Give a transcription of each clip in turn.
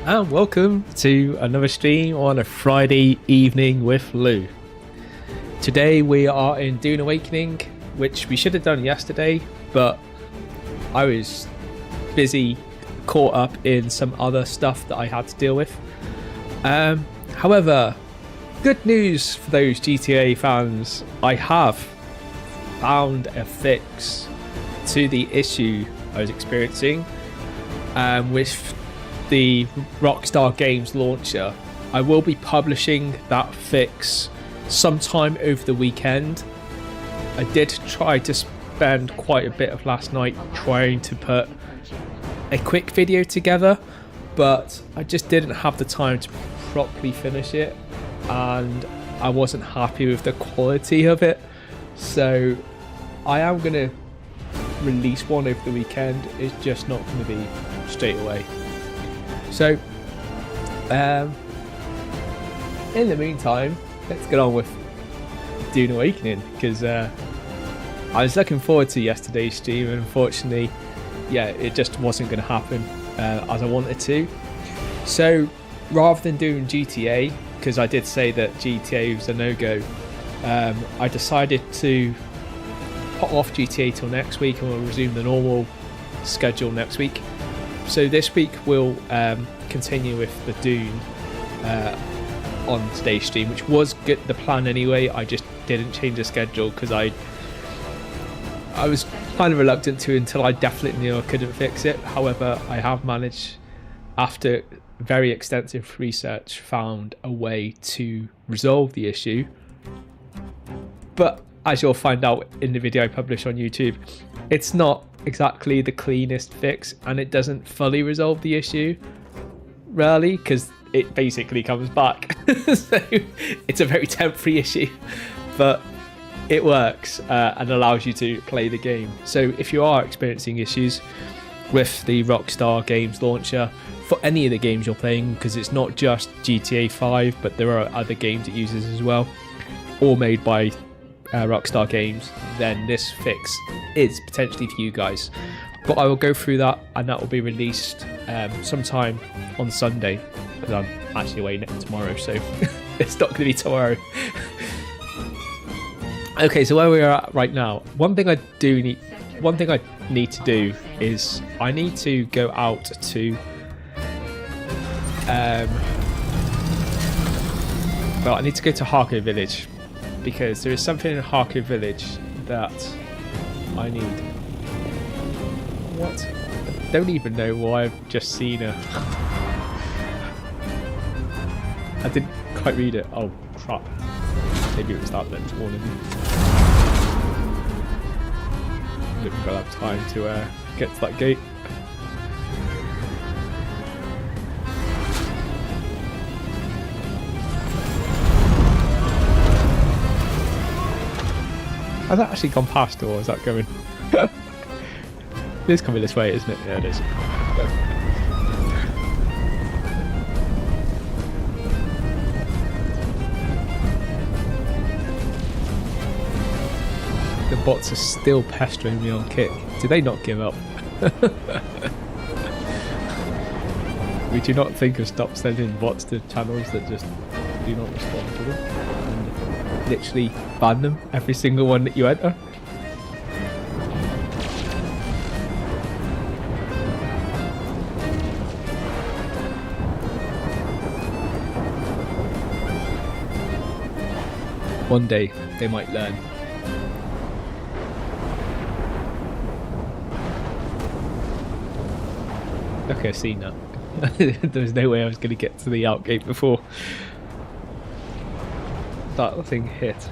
and welcome to another stream on a Friday evening with Lou. Today we are in Dune Awakening, which we should have done yesterday, but I was busy, caught up in some other stuff that I had to deal with. However, good news for those GTA fans, I have found a fix to the issue I was experiencing with the Rockstar Games launcher. I will be publishing that fix sometime over the weekend. I did try to spend quite a bit of last night trying to put a quick video together, but I just didn't have the time to properly finish it, and I wasn't happy with the quality of it. So I am going to release one over the weekend. It's just not going to be straight away. So in the meantime, let's get on with Dune Awakening, because I was looking forward to yesterday's stream, and unfortunately, yeah, it just wasn't going to happen as I wanted to. So rather than doing GTA, because I did say that GTA was a no-go, I decided to put off GTA till next week, and we'll resume the normal schedule next week. So this week we'll continue with the Dune on today's stream, which was good, the plan anyway. I just didn't change the schedule because I was kind of reluctant to until I definitely knew I couldn't fix it. However, I have managed, after very extensive research, found a way to resolve the issue. But as you'll find out in the video I publish on YouTube, it's not exactly the cleanest fix, and it doesn't fully resolve the issue, really, because it basically comes back. So it's a very temporary issue, but it works and allows you to play the game. So if you are experiencing issues with the Rockstar Games launcher for any of the games you're playing, because it's not just GTA 5, but there are other games it uses as well, all made by Rockstar Games, then this fix is potentially for you guys. But I will go through that, and that will be released sometime on Sunday, because I'm actually away tomorrow, so it's not going to be tomorrow. Okay, so where we are at right now, one thing I need to do is I need to go out to well, I need to go to Harko Village, because there is something in Harko Village that I need. What? I don't even know why I've just seen her. I didn't quite read it. Oh crap. Maybe it was that that's warning me. I didn't have time to get to that gate. Has that actually gone past, or is that going? It is coming this way, isn't it? Yeah, it is. The bots are still pestering me on Kick. Do they not give up? We do not think of stop sending bots to channels that just do not respond to them, and literally ban them, every single one that you enter. One day they might learn. Okay, I've seen that. There was no way I was going to get to the outgate before that thing hit.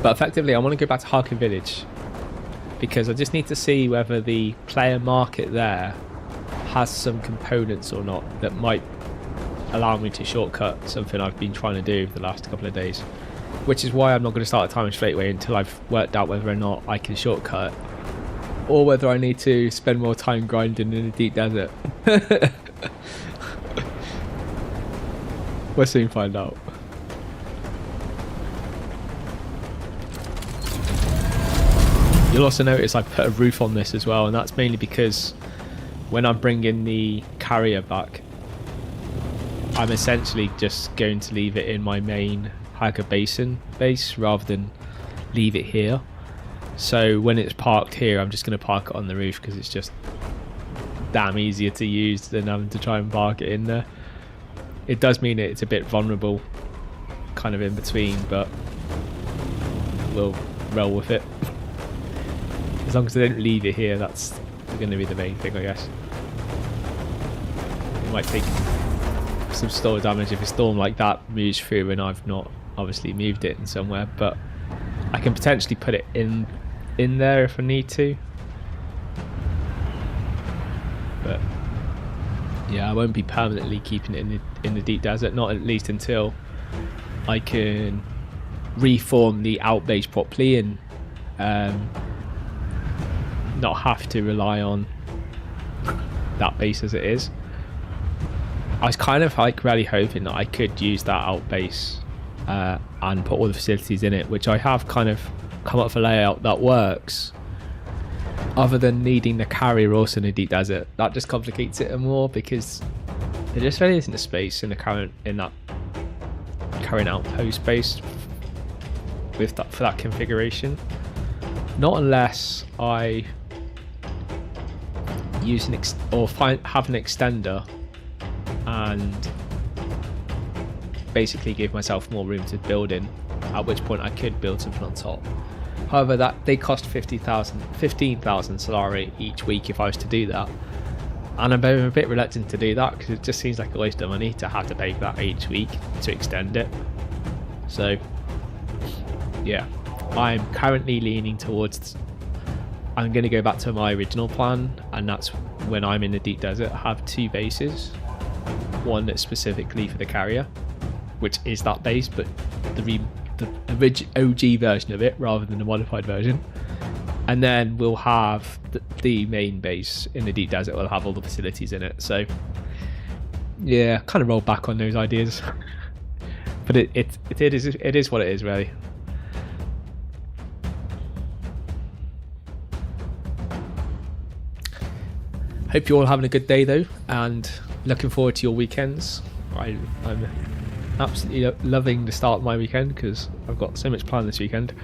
But effectively, I want to go back to Harko Village, because I just need to see whether the player market there has some components or not that might allow me to shortcut something I've been trying to do for the last couple of days. Which is why I'm not going to start a timer straight away until I've worked out whether or not I can shortcut, or whether I need to spend more time grinding in the deep desert. We'll soon find out. You'll also notice I put a roof on this as well, and that's mainly because when I'm bringing the carrier back, I'm essentially just going to leave it in my main Hager Basin base rather than leave it here. So when it's parked here, I'm just going to park it on the roof because it's just damn easier to use than having to try and park it in there. It does mean it's a bit vulnerable kind of in between, but we'll roll with it. As long as I don't leave it here, that's going to be the main thing, I guess. It might take some storm damage if a storm like that moves through and I've not obviously moved it in somewhere, but I can potentially put it in there if I need to. But yeah, I won't be permanently keeping it in the deep desert, not at least until I can reform the outbase properly and not have to rely on that base as it is. I was kind of like really hoping that I could use that outbase and put all the facilities in it, which I have kind of come up with a layout that works, other than needing the carrier also in the deep desert. That just complicates it more because there just really isn't a space in that current outpost space with that for that configuration. Not unless I use have an extender and basically give myself more room to build in, at which point I could build something on top. However, that they cost 15,000 Solari each week if I was to do that, and I'm a bit reluctant to do that because it just seems like a waste of money to have to pay that each week to extend it. So yeah, I'm currently leaning towards I'm going to go back to my original plan, and that's when I'm in the deep desert, have two bases, one that's specifically for the carrier, which is that base, but the OG version of it rather than the modified version, and then we'll have the main base in the deep desert will have all the facilities in it. So yeah, kind of roll back on those ideas. But it is what it is, really. Hope you're all having a good day though, and looking forward to your weekends. I'm absolutely loving the start of my weekend because I've got so much planned this weekend,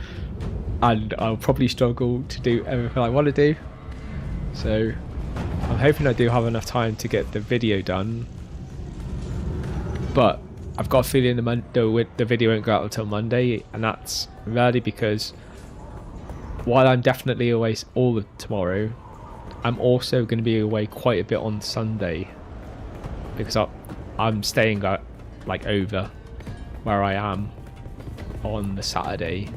and I'll probably struggle to do everything I want to do. So I'm hoping I do have enough time to get the video done, but I've got a feeling the video won't go out until Monday, and that's really because while I'm definitely away all of tomorrow, I'm also going to be away quite a bit on Sunday because I'm staying over where I am on the Saturday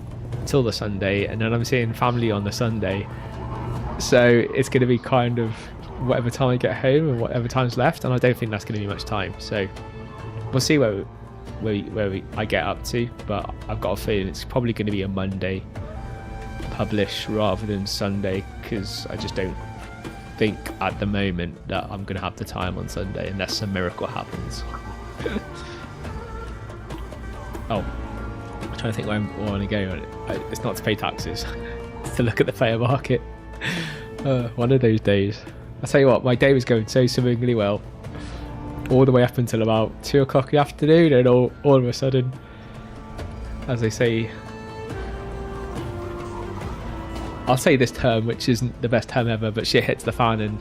till the Sunday, and then I'm seeing family on the Sunday. So it's going to be kind of whatever time I get home and whatever time's left, and I don't think that's going to be much time. So we'll see where I get up to, but I've got a feeling it's probably going to be a Monday publish rather than Sunday, because I just don't think at the moment that I'm going to have the time on Sunday unless some miracle happens. Oh, I'm trying to think where I want to go. It's not to pay taxes. It's to look at the player market. One of those days. I tell you what, my day was going so swimmingly well all the way up until about 2 o'clock in the afternoon, and all of a sudden, as they say, I'll say this term, which isn't the best term ever, but shit hits the fan, and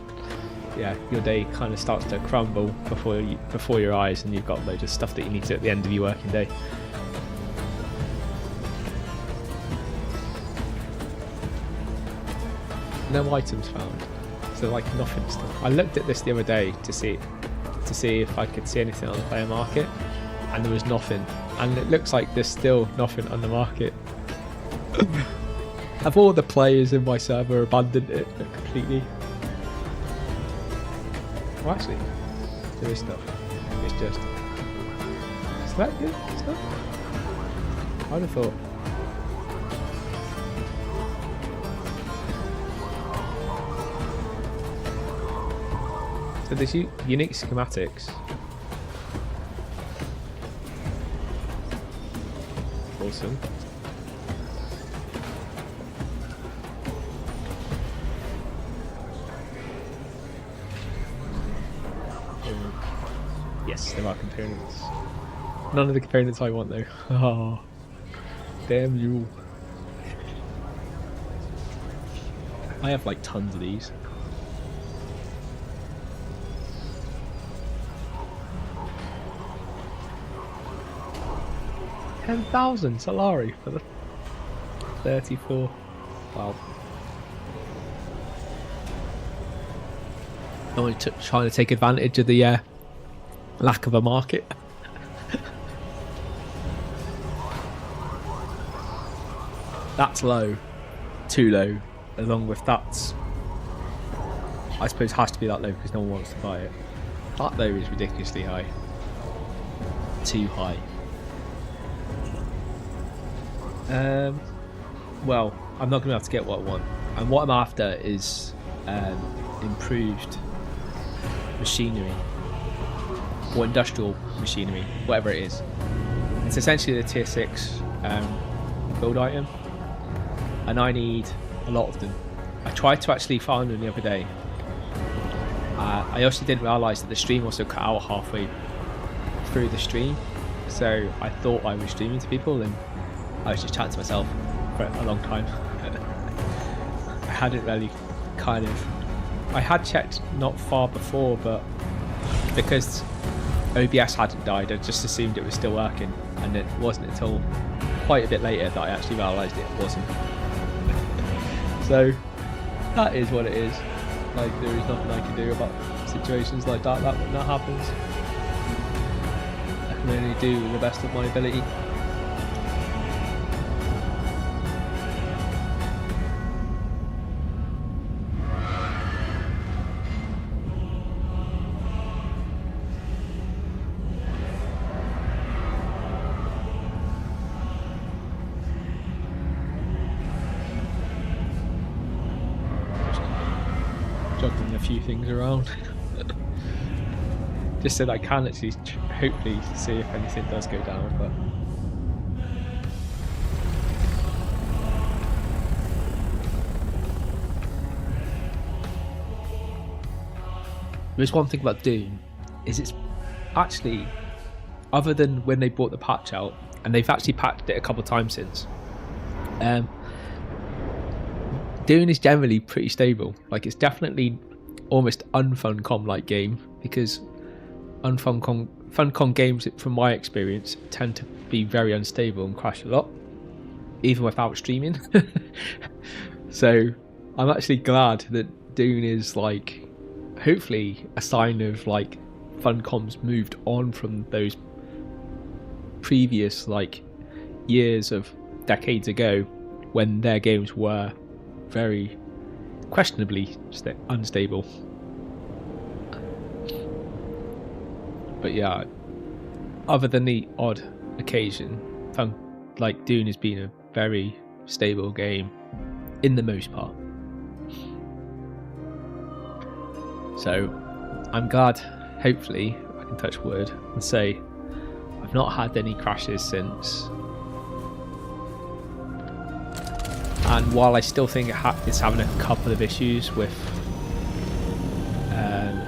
yeah, your day kind of starts to crumble before your eyes, and you've got loads of stuff that you need to do at the end of your working day. No items found, so like nothing stuff. I looked at this the other day to see if I could see anything on the player market, and there was nothing, and it looks like there's still nothing on the market. Have all the players in my server abandoned it completely? Well, actually, there is stuff. It's just selected stuff. I'd have thought. So there's unique schematics. Awesome. components. None of the components I want though. Oh, damn you. I have like tons of these. $10,000 Solari for the 34. Wow. I'm trying to take advantage of the lack of a market. That's low. Too low. Along with that's, I suppose, has to be that low because no one wants to buy it. That though is ridiculously high. Too high. Well, I'm not going to be able to get what I want. And what I'm after is improved machinery. Or industrial machinery, whatever it is. It's essentially the tier 6 build item. And I need a lot of them. I tried to actually find them the other day. I also didn't realise that the stream also cut out halfway through the stream. So I thought I was streaming to people and I was just chatting to myself for a long time. I hadn't really I had checked not far before, but because OBS hadn't died, I just assumed it was still working, and it wasn't until quite a bit later that I actually realised it wasn't. So that is what it is. Like, there is nothing I can do about situations like that when that happens. I can only do the best of my ability. Juggling a few things around just so that I can actually hopefully see if anything does go down. But there's one thing about Dune is it's actually, other than when they brought the patch out, and they've actually patched it a couple of times since, Dune is generally pretty stable. Like, it's definitely almost unfuncom like game, because funcom games, from my experience, tend to be very unstable and crash a lot, even without streaming. So I'm actually glad that Dune is, like, hopefully a sign of, like, funcom's moved on from those previous, like, years of decades ago when their games were very questionably unstable. But yeah, other than the odd occasion, like, Dune has been a very stable game in the most part. So I'm glad, hopefully I can touch wood and say I've not had any crashes since. And while I still think it's having a couple of issues with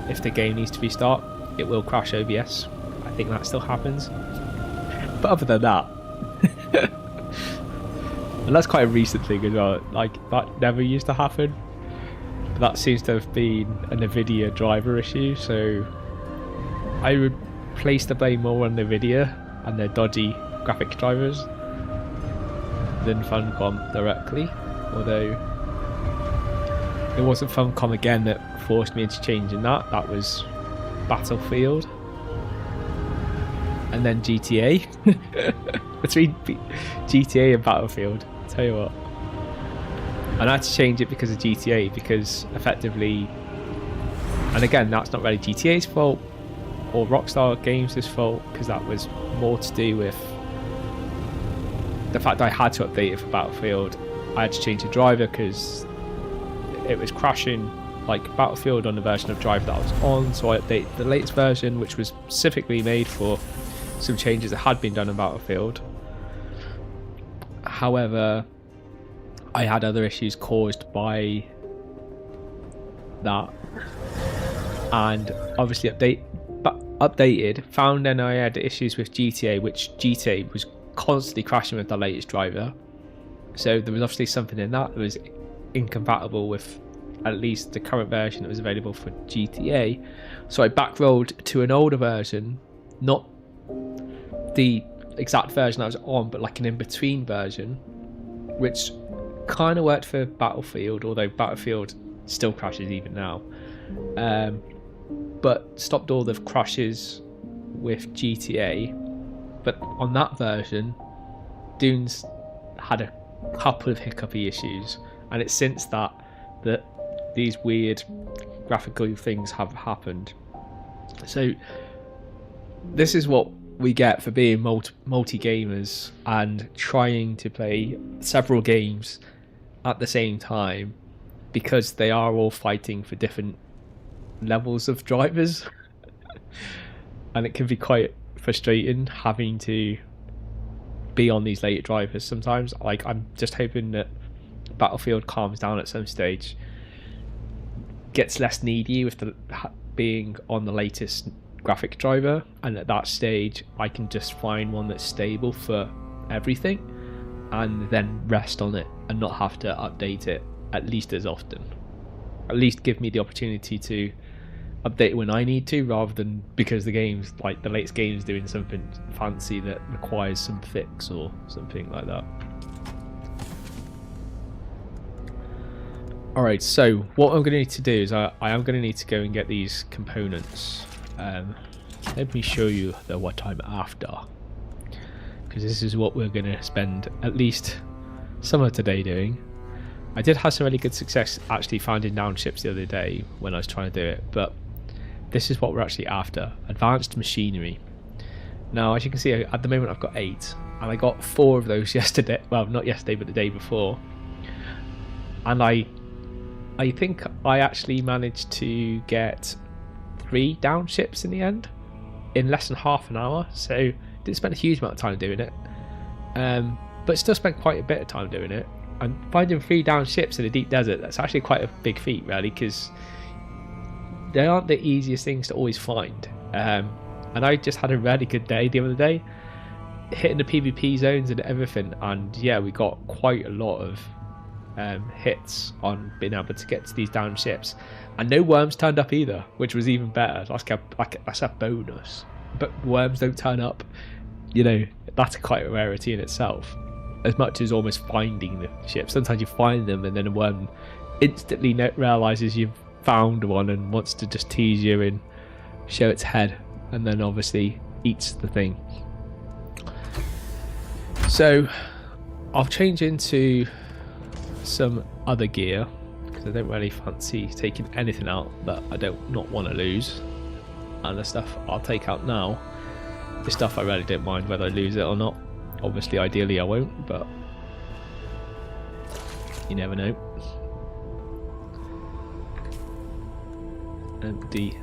if the game needs to restart, it will crash OBS. I think that still happens. But other than that, and that's quite a recent thing as well, like, that never used to happen. But that seems to have been a NVIDIA driver issue, so I would place the blame more on NVIDIA and their dodgy graphics drivers than Funcom directly, although it wasn't Funcom again that forced me into changing that. That was Battlefield and then GTA. Between GTA and Battlefield, I'll tell you what. And I had to change it because of GTA, because effectively, and again, that's not really GTA's fault or Rockstar Games' fault, because that was more to do with the fact that I had to update it for Battlefield. I had to change the driver because it was crashing, like, Battlefield on the version of drive that I was on, so I updated the latest version, which was specifically made for some changes that had been done in Battlefield. However, I had other issues caused by that, and obviously updated, found then I had issues with GTA, which GTA was constantly crashing with the latest driver. So there was obviously something in that was incompatible with at least the current version that was available for GTA. So I backrolled to an older version, not the exact version I was on, but like an in-between version, which kind of worked for Battlefield, although Battlefield still crashes even now. But stopped all the crashes with GTA. But on that version, Dune's had a couple of hiccupy issues, and it's since that these weird graphical things have happened. So this is what we get for being multi-gamers and trying to play several games at the same time, because they are all fighting for different levels of drivers. And it can be quite frustrating having to be on these later drivers sometimes. Like, I'm just hoping that Battlefield calms down at some stage, gets less needy with the being on the latest graphic driver, and at that stage I can just find one that's stable for everything and then rest on it and not have to update it at least as often. At least give me the opportunity to update it when I need to, rather than because the game's like the latest game's doing something fancy that requires some fix or something like that. Alright, so what I'm going to need to do is I am going to need to go and get these components. Let me show you what I'm after, because this is what we're going to spend at least some of today doing. I did have some really good success actually finding down ships the other day when I was trying to do it, but this is what we're actually after: advanced machinery. Now, as you can see, at the moment I've got 8, and I got 4 of those yesterday. Well, not yesterday, but the day before. And I think I actually managed to get 3 down ships in the end in less than half an hour. So didn't spend a huge amount of time doing it, but still spent quite a bit of time doing it. And finding 3 down ships in a deep desert, that's actually quite a big feat, really, because they aren't the easiest things to always find. And I just had a really good day the other day, hitting the PvP zones and everything, and yeah, we got quite a lot of hits on being able to get to these down ships, and no worms turned up either, which was even better. That's a bonus. But worms don't turn up, you know, that's quite a rarity in itself, as much as almost finding the ship. Sometimes you find them and then a worm instantly realizes you've found one and wants to just tease you and show its head, and then obviously eats the thing. So I'll change into some other gear, because I don't really fancy taking anything out that I don't not want to lose. And the stuff I'll take out now, the stuff I really don't mind whether I lose it or not. Obviously, ideally I won't, but you never know. Empty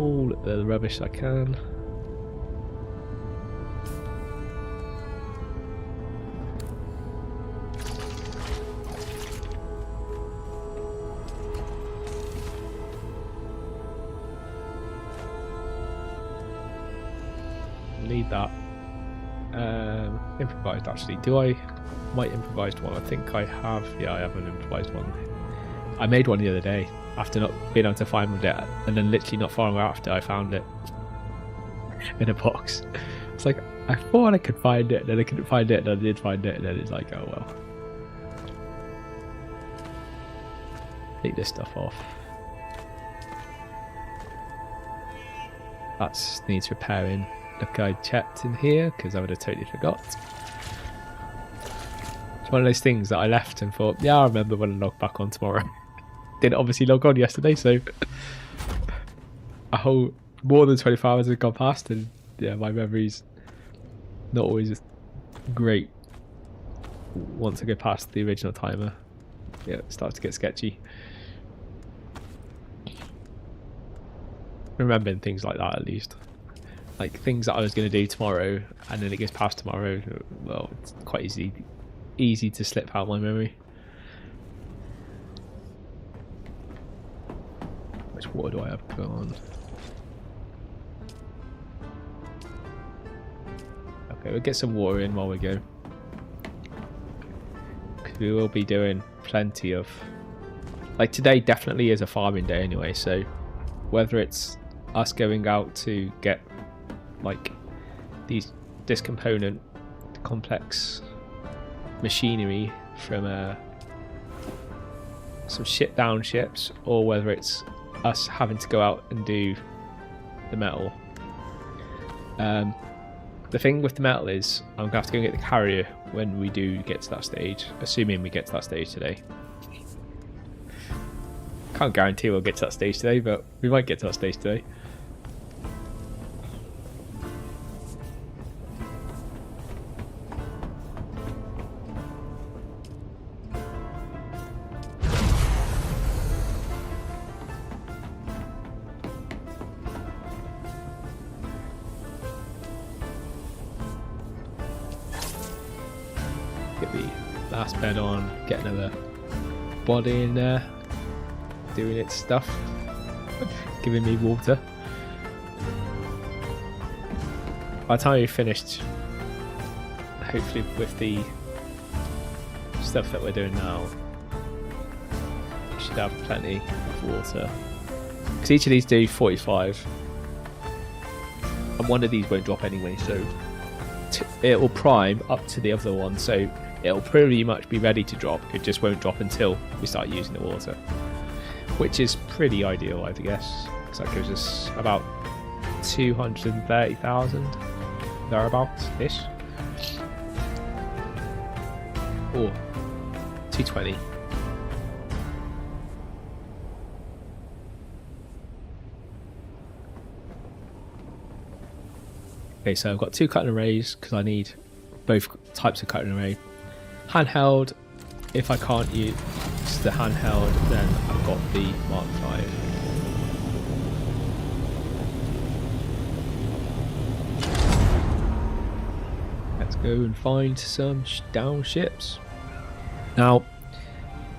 all the rubbish I can. Need that. Improvised, actually. Might improvised one. I think I have. Yeah, I have an improvised one. I made one the other day after not being able to find one yet, and then literally not far after I found it in a box. It's like, I thought I could find it, and then I couldn't find it, and then I did find it, and then it's like, oh well. Take this stuff off. That needs repairing. Look, I checked in here because I would have totally forgot. It's one of those things that I left and thought, yeah, I'll remember when I log back on tomorrow. Didn't obviously log on yesterday, so a whole more than 24 hours have gone past, and yeah, my memory's not always great once I go past the original timer. Yeah, it starts to get sketchy. Remembering things like that, at least. Like things that I was going to do tomorrow, and then it goes past tomorrow. Well, it's quite easy to slip out my memory. Which water do I have gone? Okay, we'll get some water in while we go. Because we will be doing plenty of... Like today definitely is a farming day anyway, so whether it's us going out to get like this component complex machinery from some shit down ships, or whether it's us having to go out and do the metal. The thing with the metal is I'm gonna have to go and get the carrier when we do get to that stage, assuming we get to that stage today. Can't guarantee we'll get to that stage today, but we might get to that stage today. Get the last bed on, get another body in there, doing its stuff, giving me water. By the time we've finished, hopefully with the stuff that we're doing now, we should have plenty of water. Because each of these do 45, and one of these won't drop anyway, so it will prime up to the other one, so it'll pretty much be ready to drop. It just won't drop until we start using the water, which is pretty ideal, I guess, because that gives us about 230,000 thereabouts ish, or 220. Okay, so I've got 2 cutting arrays because I need both types of cutting array. Handheld, if I can't use the handheld, then I've got the Mark V. Let's go and find some down ships. Now,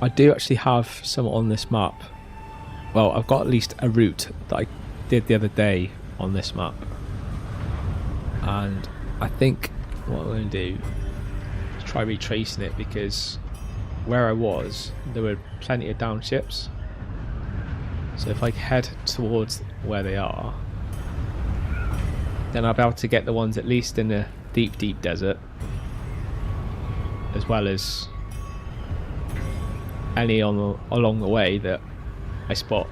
I do actually have some on this map. Well, I've got at least a route that I did the other day on this map. And I think what I'm going to do is try retracing it, because where I was, there were plenty of down ships. So if I head towards where they are, then I'll be able to get the ones at least in the deep desert, as well as any along the way that I spot.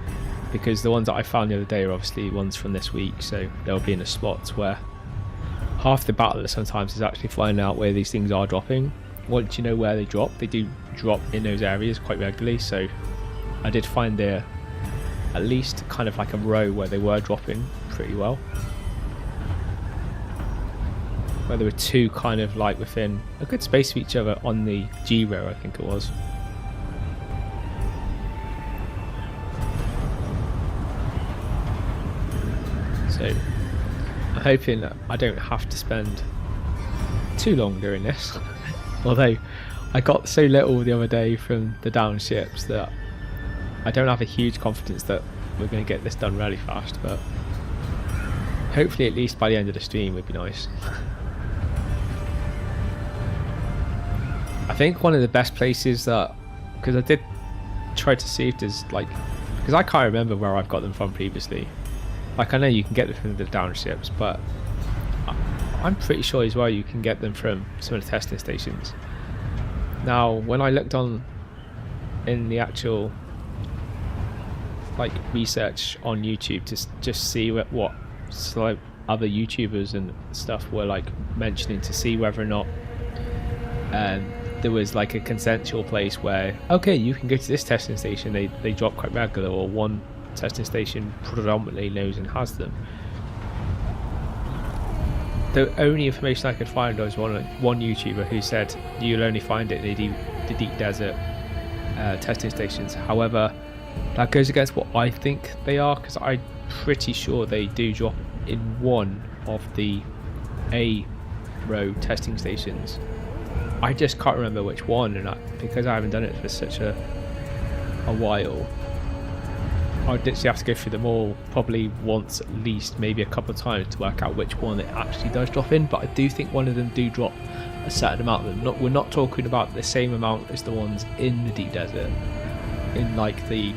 Because the ones that I found the other day are obviously ones from this week, so they'll be in the spots where half the battle sometimes is actually finding out where these things are dropping. Once you know where they drop, they do drop in those areas quite regularly, so I did find there at least kind of like a row where they were dropping pretty well, where there were 2 kind of like within a good space of each other on the G row, I think it was. So I'm hoping that I don't have to spend too long doing this. Although I got so little the other day from the down ships that I don't have a huge confidence that we're going to get this done really fast, but hopefully at least by the end of the stream would be nice. I think one of the best places that, because I did try to see if there's like, because I can't remember where I've got them from previously. Like I know you can get them from the down ships, but I'm pretty sure as well you can get them from some of the testing stations. Now, when I looked on in the actual like research on YouTube to just see what like other YouTubers and stuff were like mentioning, to see whether or not there was like a consensual place where, okay, you can go to this testing station, they drop quite regular, or one testing station predominantly knows and has them. The only information I could find was one YouTuber who said you'll only find it in the deep desert testing stations. However, that goes against what I think they are, because I'm pretty sure they do drop in one of the A row testing stations. I just can't remember which one, and because I haven't done it for such a while, I'd literally have to go through them all probably once at least, maybe a couple of times to work out which one it actually does drop in. But I do think one of them do drop a certain amount of them. We're not talking about the same amount as the ones in the deep desert, in like the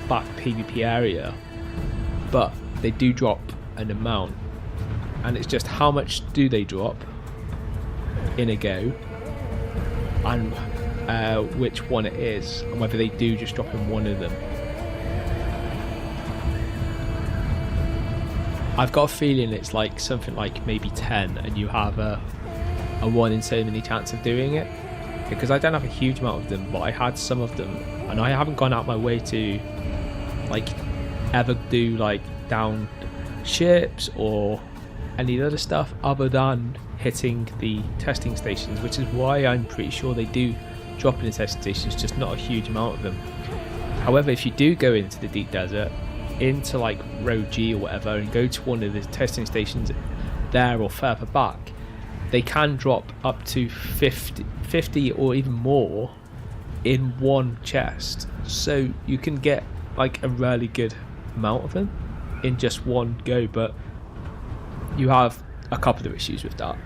back PvP area, but they do drop an amount, and it's just how much do they drop in a go, and which one it is, and whether they do just drop in one of them. I've got a feeling it's like something like maybe 10, and you have a 1 in so many chance of doing it, because I don't have a huge amount of them, but I had some of them, and I haven't gone out my way to like ever do like down ships or any other stuff other than hitting the testing stations, which is why I'm pretty sure they do drop in the testing stations, just not a huge amount of them. However, if you do go into the deep desert, into like row G or whatever, and go to one of the testing stations there or further back, they can drop up to 50 or even more in one chest, so you can get like a really good amount of them in just one go. But you have a couple of issues with that.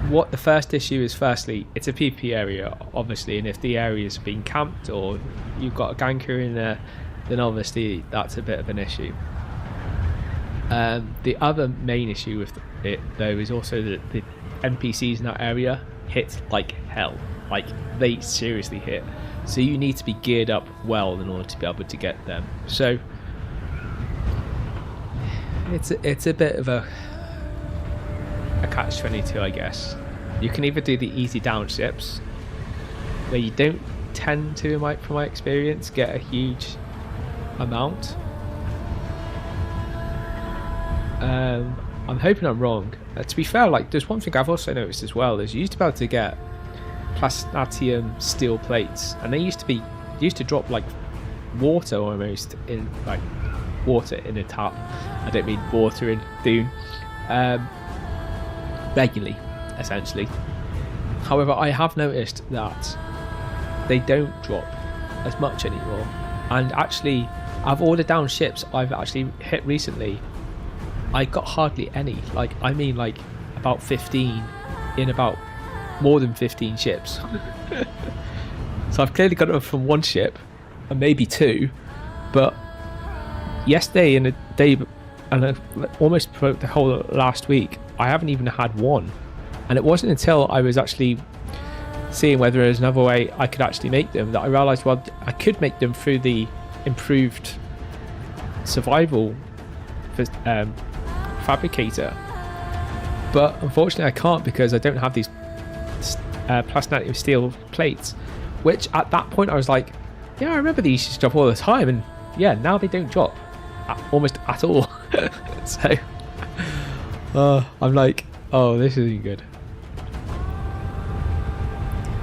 What the first issue is, firstly, it's a PvP area obviously, and if the area's been camped or you've got a ganker in there, then obviously that's a bit of an issue. The other main issue with it though is also that the NPCs in that area hit like hell. Like, they seriously hit, so you need to be geared up well in order to be able to get them. So it's a bit of a catch-22, I guess. You can either do the easy down ships, where you don't tend to, from my experience, get a huge amount. I'm hoping I'm wrong. To be fair, like, there's one thing I've also noticed as well, is you used to be able to get platinum steel plates, and they used to drop like water almost, in like water in a tap. I don't mean water in Dune. Regularly, essentially. However, I have noticed that they don't drop as much anymore, and actually I've ordered down ships I've actually hit recently, I got hardly any. Like, I mean, like about 15 in about more than 15 ships. So I've clearly got it from one ship, and maybe two, but yesterday and a day, and almost throughout the whole last week, I haven't even had one. And it wasn't until I was actually seeing whether there's another way I could actually make them that I realised, well, I could make them through the improved survival fabricator, but unfortunately I can't, because I don't have these platinum steel plates, which at that point I was like, yeah, I remember these used to drop all the time, and yeah, now they don't drop almost at all. So I'm like, oh, this isn't good.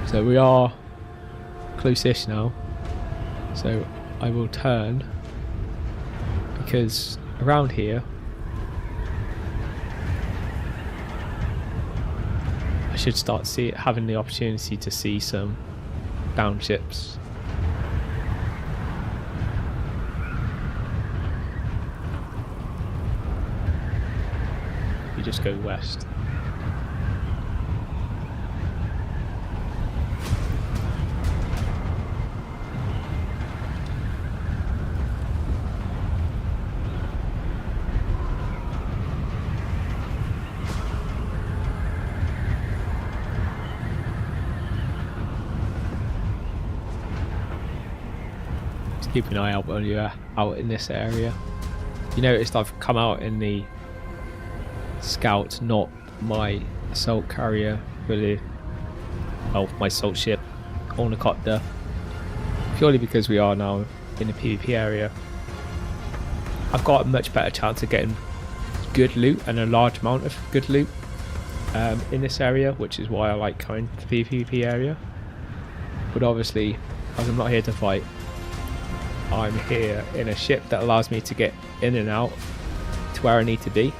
So we are close-ish now, so I will turn, because around here I should start having the opportunity to see some down ships. You just go west. Keep an eye out when you're out in this area. You noticed I've come out in the scout, not my assault carrier, really. Well, my assault ship, Ornacopter, purely because we are now in the PvP area. I've got a much better chance of getting good loot, and a large amount of good loot in this area, which is why I like coming to the PvP area. But obviously, as I'm not here to fight, I'm here in a ship that allows me to get in and out to where I need to be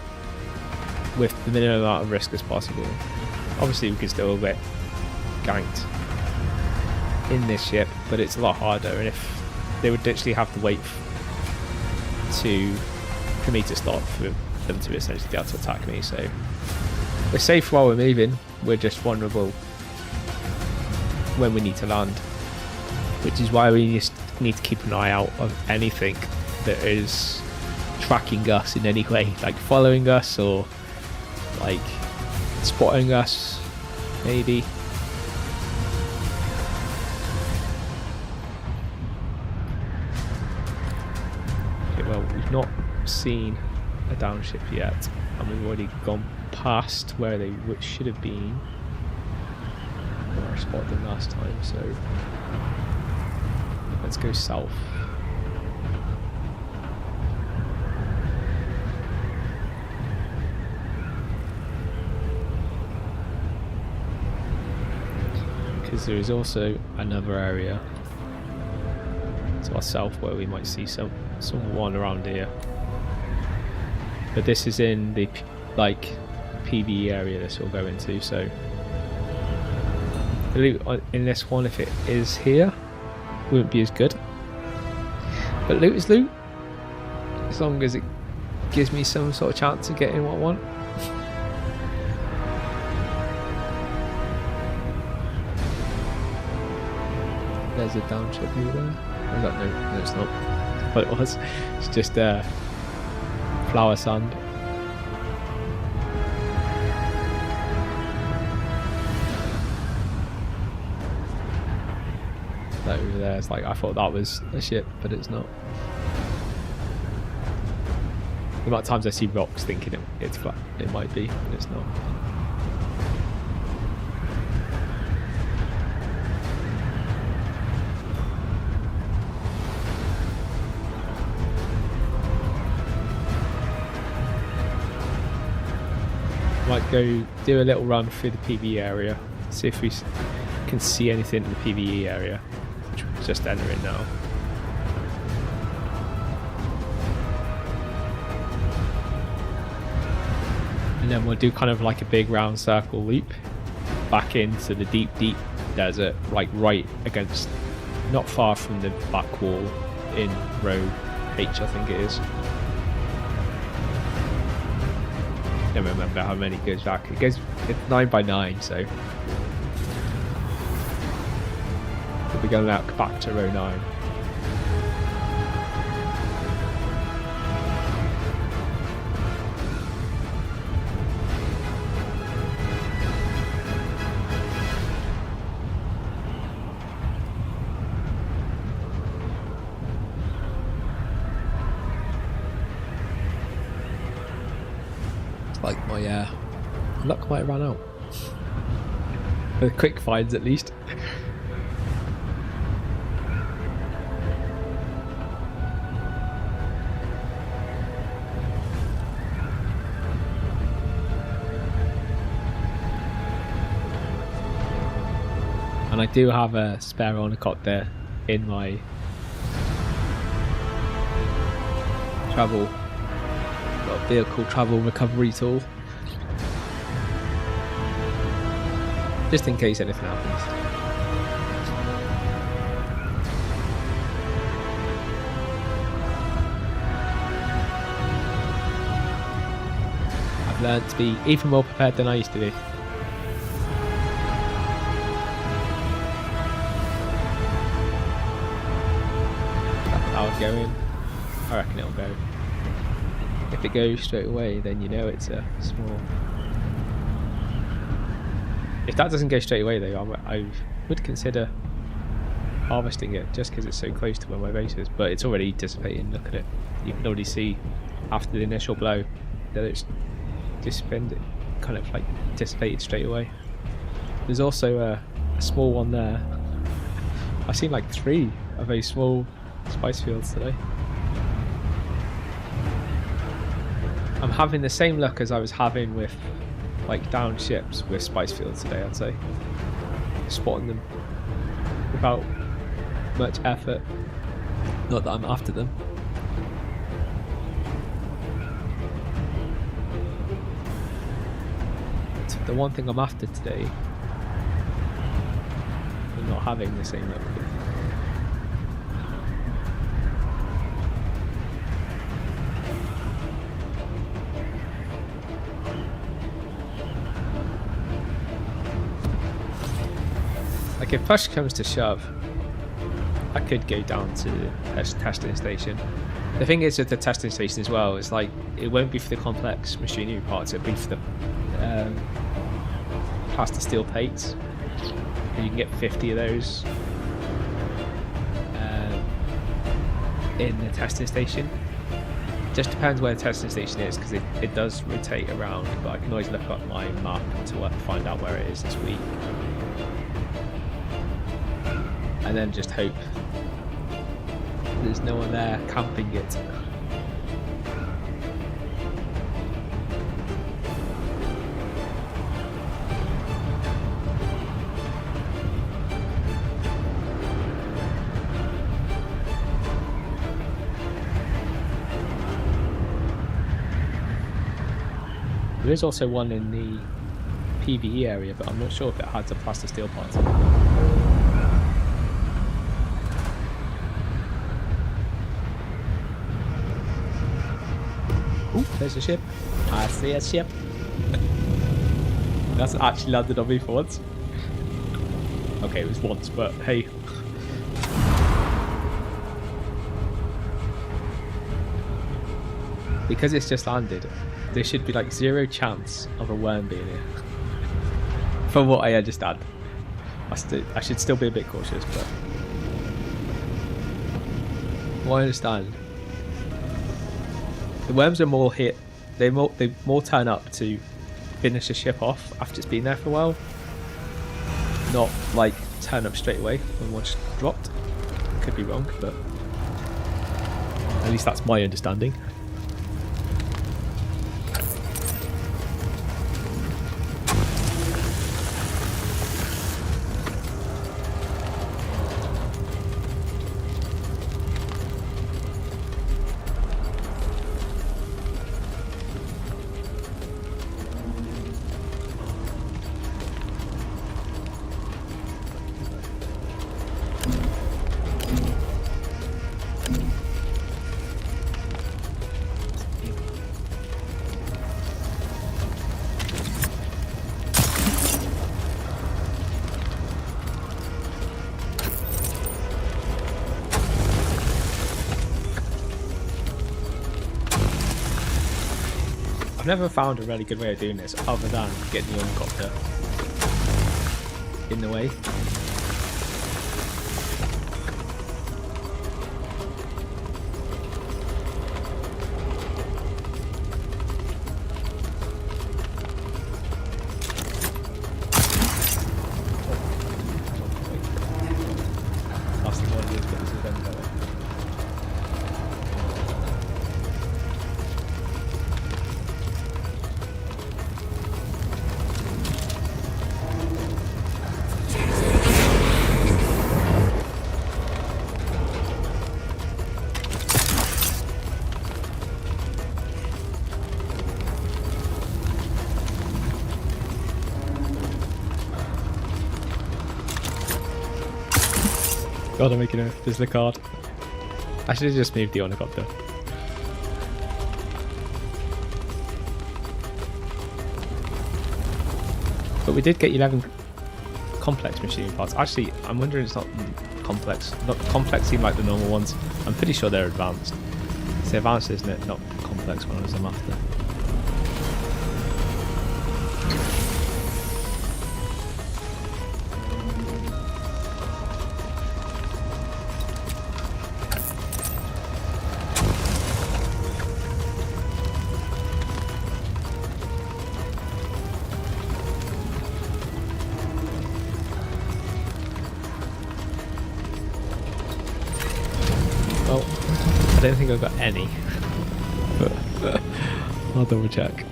with the minimum amount of risk as possible. Obviously we can still get ganked in this ship, but it's a lot harder, and if they would literally have to wait for me to stop, for them to essentially be able to attack me. So we're safe while we're moving. We're just vulnerable when we need to land, which is why we just need to keep an eye out of anything that is tracking us in any way, like following us or like spotting us maybe. Okay, well, we've not seen a down ship yet, and we've already gone past where they should have been, where I spotted them last time, so let's go south. Because there is also another area to our south where we might see someone around here, but this is in the like PvE area this will go into, so the loot in this one, if it is here, wouldn't be as good, but loot is loot as long as it gives me some sort of chance of getting what I want. There's a down ship over there. Is that no, it's not. What it was, it's just flower sand. That over there, it's like I thought that was a ship, but it's not. The amount of times I see rocks thinking it's flat, it might be, but it's not. Might go do a little run through the PvE area, see if we can see anything in the PvE area, which we're just entering now. And then we'll do kind of like a big round circle loop back into the deep desert, like right against, not far from the back wall in row H, I think it is. I don't remember how many goes back. It's 9 by 9, so we'll be going out back to row 9. Like my luck might have run out. For quick finds at least. And I do have a spare helicopter in my vehicle travel recovery tool, just in case anything happens. I've learned to be even more prepared than I used to be. That would go in. I reckon it'll go. If it goes straight away, then you know it's a small. If that doesn't go straight away though, I would consider harvesting it just because it's so close to where my base is, but it's already dissipating. Look at it. You can already see after the initial blow that it's dissipated straight away. There's also a small one there. I've seen like 3 of those small spice fields today. I'm having the same luck as I was having with like down ships with spice fields today, I'd say. Spotting them without much effort. Not that I'm after them. The one thing I'm after today, I'm not having the same luck with. Like if push comes to shove, I could go down to a testing station. The thing is with the testing station as well, is like it won't be for the complex machinery parts, it'll be for the plastic steel plates. And you can get 50 of those in the testing station. Just depends where the testing station is, because it does rotate around, but I can always look up my map to find out where it is this week. And then just hope there's no one there camping it. There is also one in the PvE area, but I'm not sure if it has a plastic steel part. Ooh, there's a ship. I see a ship. That's actually landed on me for once. Okay, it was once, but hey. Because it's just landed, there should be like 0 chance of a worm being here. From what I understand. I should still be a bit cautious, but what I understand, the worms are more hit. They more turn up to finish a ship off after it's been there for a while. Not like turn up straight away when one's dropped. Could be wrong, but at least that's my understanding. I've never found a really good way of doing this other than getting the helicopter in the way. Last thing I want to do is get this event going. God, I'm making a discard. I should have just moved the helicopter. But we did get 11 complex machine parts. Actually, I'm wondering it's not complex. Not complex seem like the normal ones. I'm pretty sure they're advanced. It's the advanced, isn't it? Not complex ones I'm after. I don't think I've got any, but I'll double check.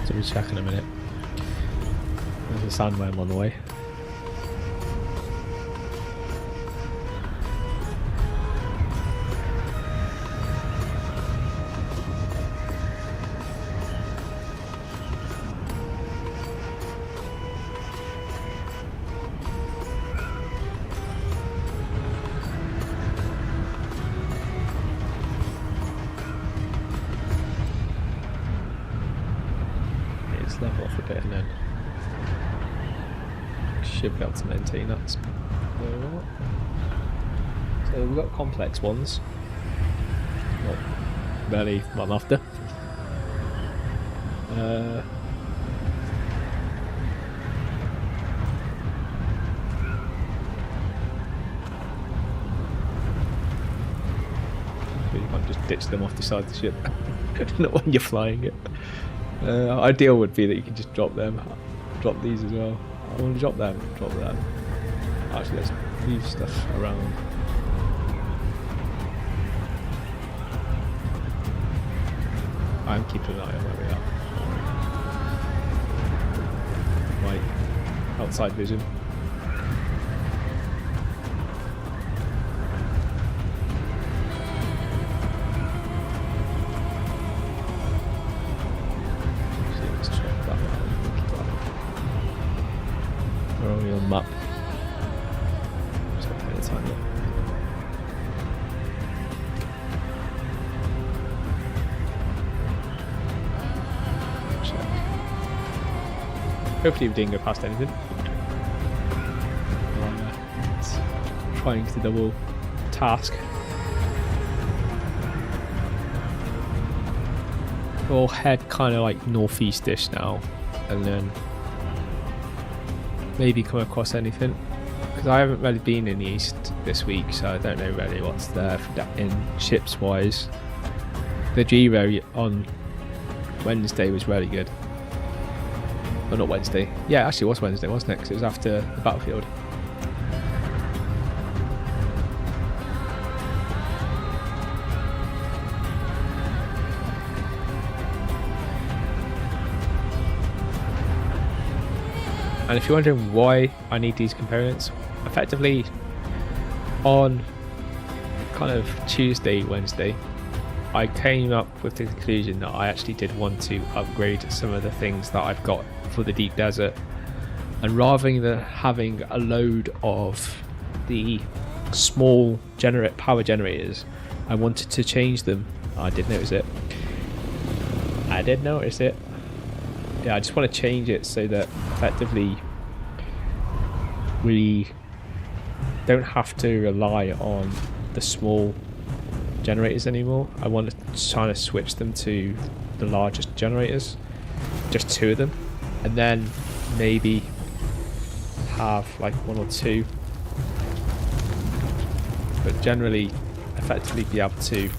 So we'll check in a minute. There's a sandworm on the way. should be able to maintain that. So we've got complex ones. Not really what I'm after. You can't just ditch them off the side of the ship. Not when you're flying it. Ideal would be that you can just drop them. Drop these as well. I want to drop them. Drop that. Actually, let's leave stuff around. I'm keeping an eye on where we are. Right. Outside vision. Map. Just got plenty of time yet. Hopefully we didn't go past anything. It's trying to double task. We'll head kind of like northeast-ish now, and then maybe come across anything, because I haven't really been in the east this week, so I don't know really what's there for that in ships wise. The Giro on Wednesday was really good. Well, not Wednesday. Yeah, actually it was Wednesday, wasn't it? Because it was after the battlefield. And if you're wondering why I need these components, effectively on kind of Tuesday, Wednesday, I came up with the conclusion that I actually did want to upgrade some of the things that I've got for the deep desert. And rather than having a load of the small power generators, I wanted to change them. I did notice it. Yeah, I just want to change it so that effectively we don't have to rely on the small generators anymore. I want to try to switch them to the largest generators, just 2 of them, and then maybe have like 1 or 2, but generally effectively be able to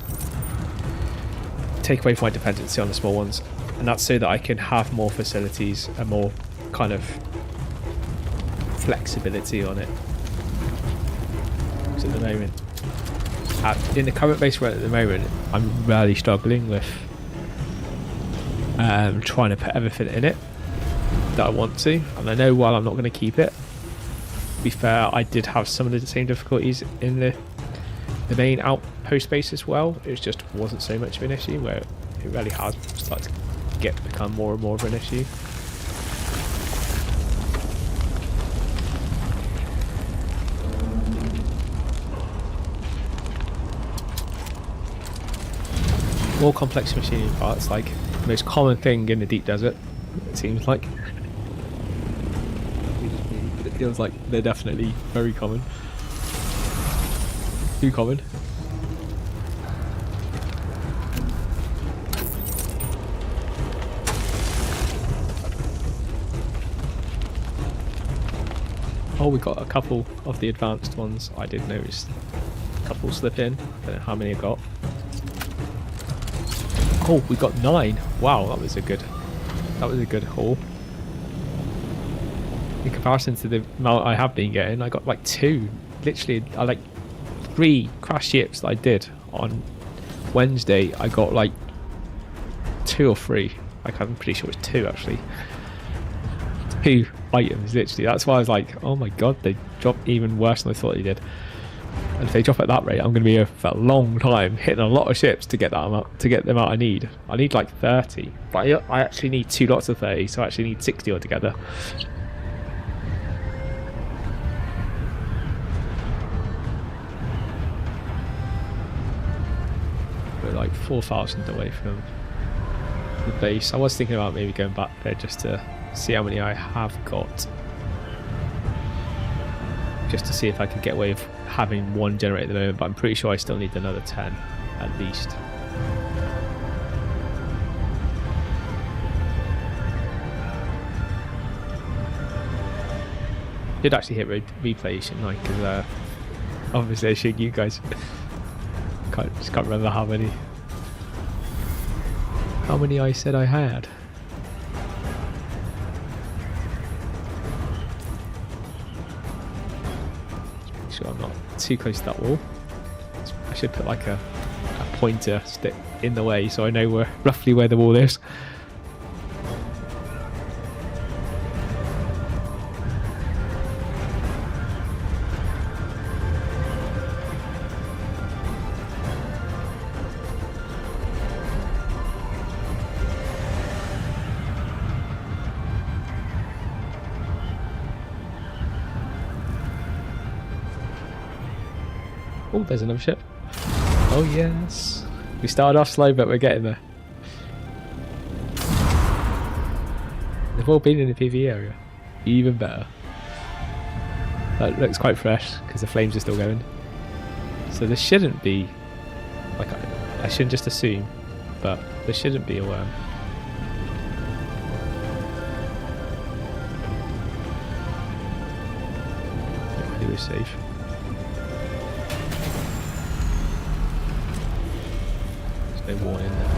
take away my dependency on the small ones. And that's so that I can have more facilities and more kind of flexibility on it. Because at the moment, in the current base we're at the moment, I'm really struggling with trying to put everything in it that I want to. And I know while I'm not going to keep it, to be fair, I did have some of the same difficulties in the main outpost base as well. It just wasn't so much of an issue, where it really has started to become more and more of an issue. More complex machining parts, like the most common thing in the deep desert, it seems like. It feels like they're definitely very common. Too common. Oh, we got a couple of the advanced ones. I did notice a couple slip in. I don't know how many I got. Oh, we got 9. Wow, that was a good haul. In comparison to the amount I have been getting, I got like 2. Literally, I like 3 crash ships that I did on Wednesday. I got like 2 or 3. Like, I'm pretty sure it's 2 actually. 2 items, literally. That's why I was like, oh my god, they dropped even worse than I thought they did. And if they drop at that rate, I'm going to be here for a long time, hitting a lot of ships to get that amount, to get the amount I need. I need like 30, but I actually need 2 lots of 30, so I actually need 60 altogether. We're like 4,000 away from the base. I was thinking about maybe going back there just to see how many I have got. just to see if I could get away with having one generator at the moment, but I'm pretty sure I still need another 10 at least. Did actually hit replay, shouldn't I? Because obviously I showed you guys. Just can't remember how many I said I had. Just make sure I'm not too close to that wall. I should put like a pointer stick in the way so I know roughly where the wall is. Oh, there's another ship. Oh yes. We started off slow, but we're getting there. They've all been in the PvE area. Even better. That looks quite fresh, because the flames are still going. So there shouldn't be... like, I shouldn't just assume, but there shouldn't be a worm. Hopefully we're safe. No warning there.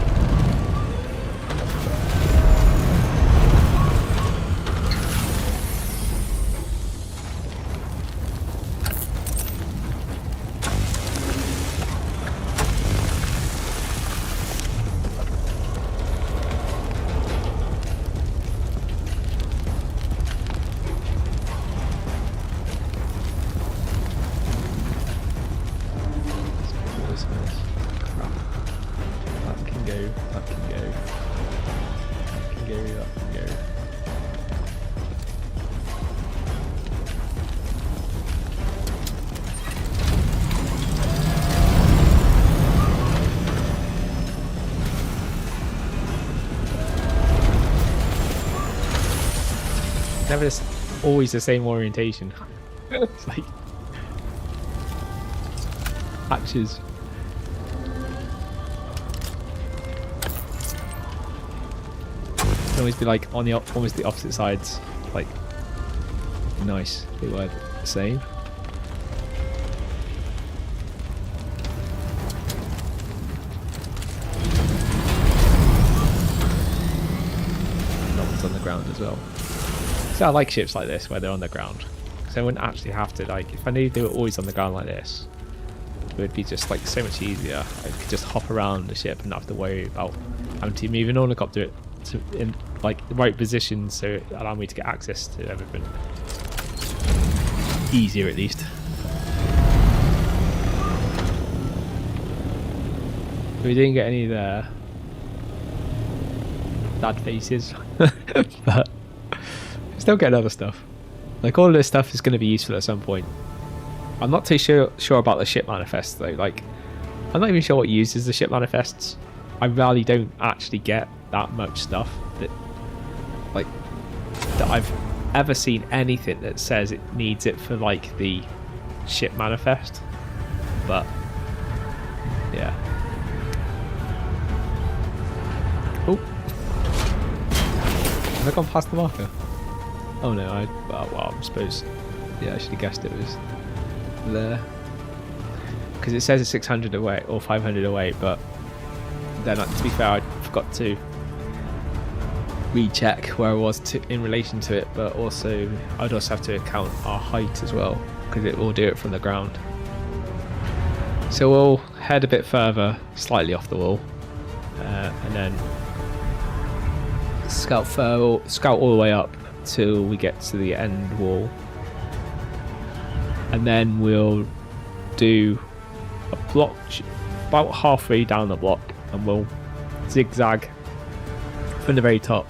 Never always the same orientation. It's like patches. Can always be like on the almost the opposite sides. Like nice, they were the same. That one's on the ground as well. So I like ships like this where they're on the ground, because I wouldn't actually have to, like, if I knew they were always on the ground like this, it would be just like so much easier. I could just hop around the ship and not have to worry about having to move an helicopter in like the right position, so it allowed me to get access to everything easier at least. We didn't get any there. Bad faces, but still getting other stuff. Like all of this stuff is going to be useful at some point. I'm not too sure about the ship manifests though. Like I'm not even sure what uses the ship manifests. I really don't actually get that much stuff that I've ever seen anything that says it needs it for like the ship manifest. But yeah. Oh, have I gone past the marker? Oh no, well, I suppose, yeah, I should have guessed it was there. Because it says it's 600 away, or 500 away, but then, to be fair, I forgot to recheck where I was in relation to it, but also, I'd also have to account our height as well, because it will do it from the ground. So we'll head a bit further, slightly off the wall, and then scout all the way up till we get to the end wall, and then we'll do a block about halfway down the block, and we'll zigzag from the very top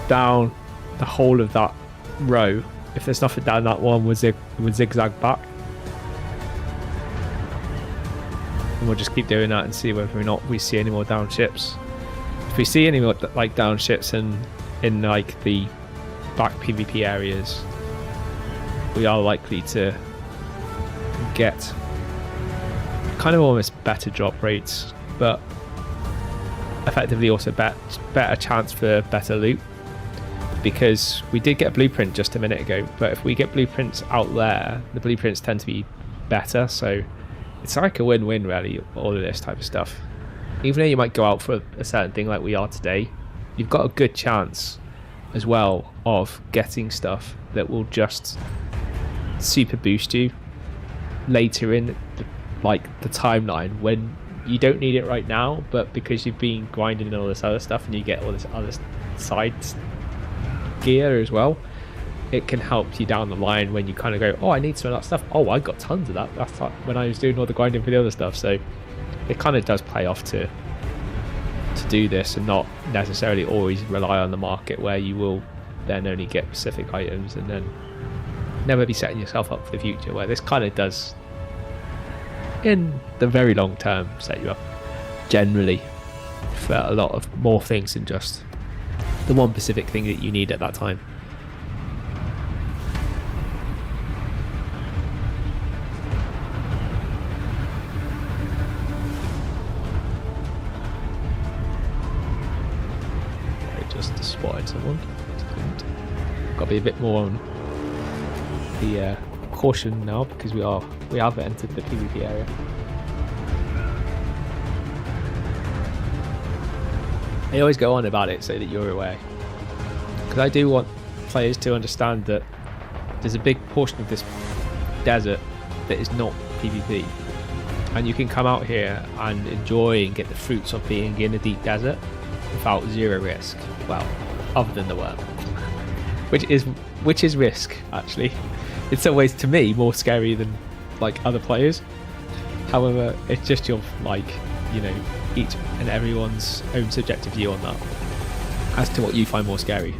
down the whole of that row. If there's nothing down that one, we'll zigzag back, and we'll just keep doing that and see whether or not we see any more down ships. If we see any more like down ships in like the back PvP areas, we are likely to can get kind of almost better drop rates, but effectively also better chance for better loot, because we did get a blueprint just a minute ago, but if we get blueprints out there, the blueprints tend to be better, so it's like a win-win really, all of this type of stuff. Even though you might go out for a certain thing like we are today, you've got a good chance as well of getting stuff that will just super boost you later in the timeline when you don't need it right now, but because you've been grinding and all this other stuff and you get all this other side gear as well, it can help you down the line when you kind of go, oh, I need some of that stuff. Oh, I got tons of that. That's like when I was doing all the grinding for the other stuff. So it kind of does play off to do this and not necessarily always rely on the market where you will then only get specific items and then never be setting yourself up for the future, where this kind of does in the very long term set you up generally for a lot of more things than just the one specific thing that you need at that time. I just spotted someone. Got to be a bit more on the caution now, because we have entered the PvP area. I always go on about it so that you're aware, because I do want players to understand that there's a big portion of this desert that is not PvP, and you can come out here and enjoy and get the fruits of being in a deep desert without zero risk. Well, other than the worm, which is risk actually. It's always, to me, more scary than like other players. However, it's just your each and everyone's own subjective view on that as to what you find more scary,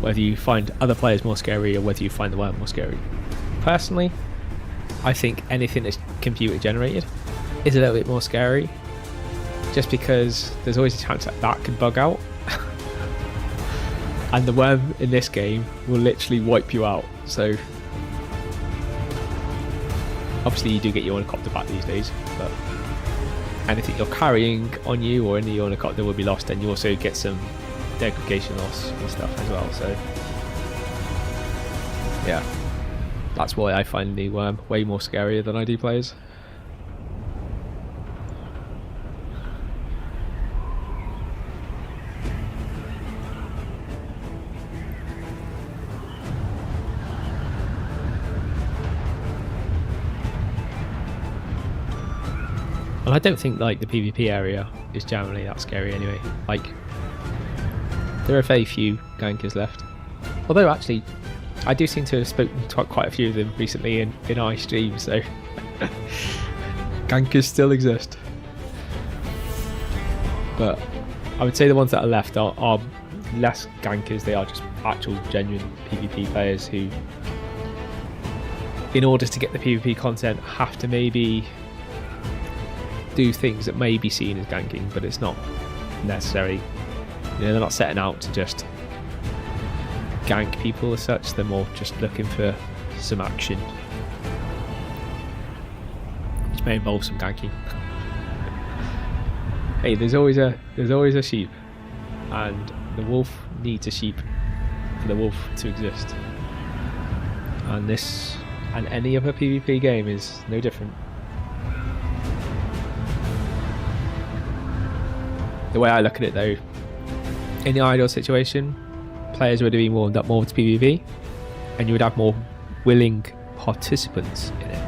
whether you find other players more scary or whether you find the worm more scary. Personally, I think anything that's computer generated is a little bit more scary, just because there's always a chance that can bug out. And the worm in this game will literally wipe you out. So obviously you do get your helicopter back these days, but anything you're carrying on you or in the helicopter will be lost, and you also get some degradation loss and stuff as well. So yeah, that's why I find the worm way more scarier than I do players. And I don't think like the PvP area is generally that scary anyway. Like, there are very few gankers left. Although actually, I do seem to have spoken to quite a few of them recently in our stream, so gankers still exist. But I would say the ones that are left are less gankers. They are just actual genuine PvP players who, in order to get the PvP content, have to maybe do things that may be seen as ganking, but it's not necessary. They're not setting out to just gank people as such. They're more just looking for some action, which may involve some ganking. Hey, there's always a sheep, and the wolf needs a sheep for the wolf to exist. And this and any other PvP game is no different. The way I look at it though, in the ideal situation, players would have been warmed up more to PvP, and you would have more willing participants in it.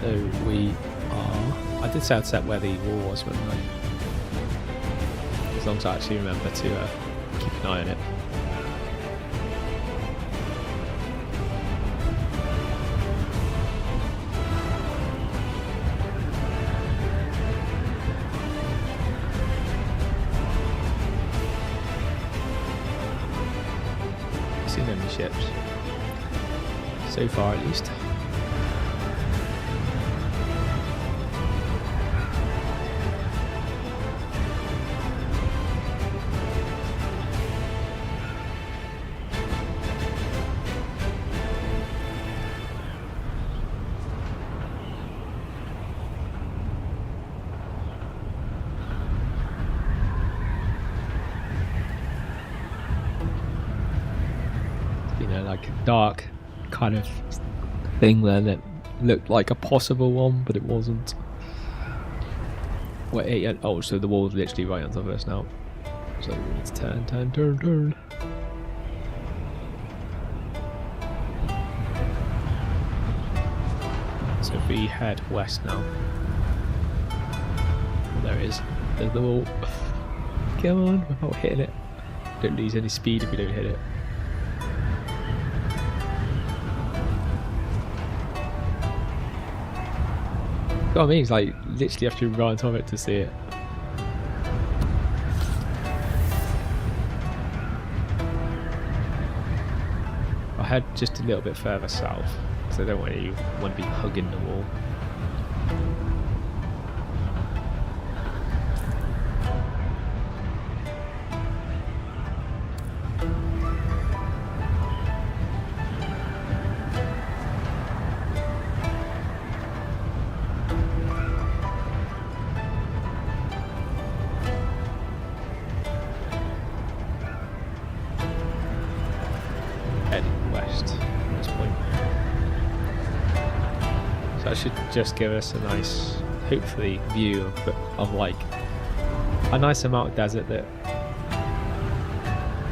So we are... I did say I'd set where the wall was, but no. As long as I actually remember to keep an eye on it. I've seen any ships so far, at least. like a dark kind of thing there that looked like a possible one, but it wasn't. Wait, yeah, oh, so the wall's literally right on top of us now. So we need to turn. So if we head west now. There it is. There's the wall. Come on, without hitting it. Don't lose any speed if we don't hit it. What I mean is, like, literally have to run on top of it to see it. I'll head just a little bit further south because I don't want to be hugging the wall. That should just give us a nice, hopefully, view of like a nice amount of desert that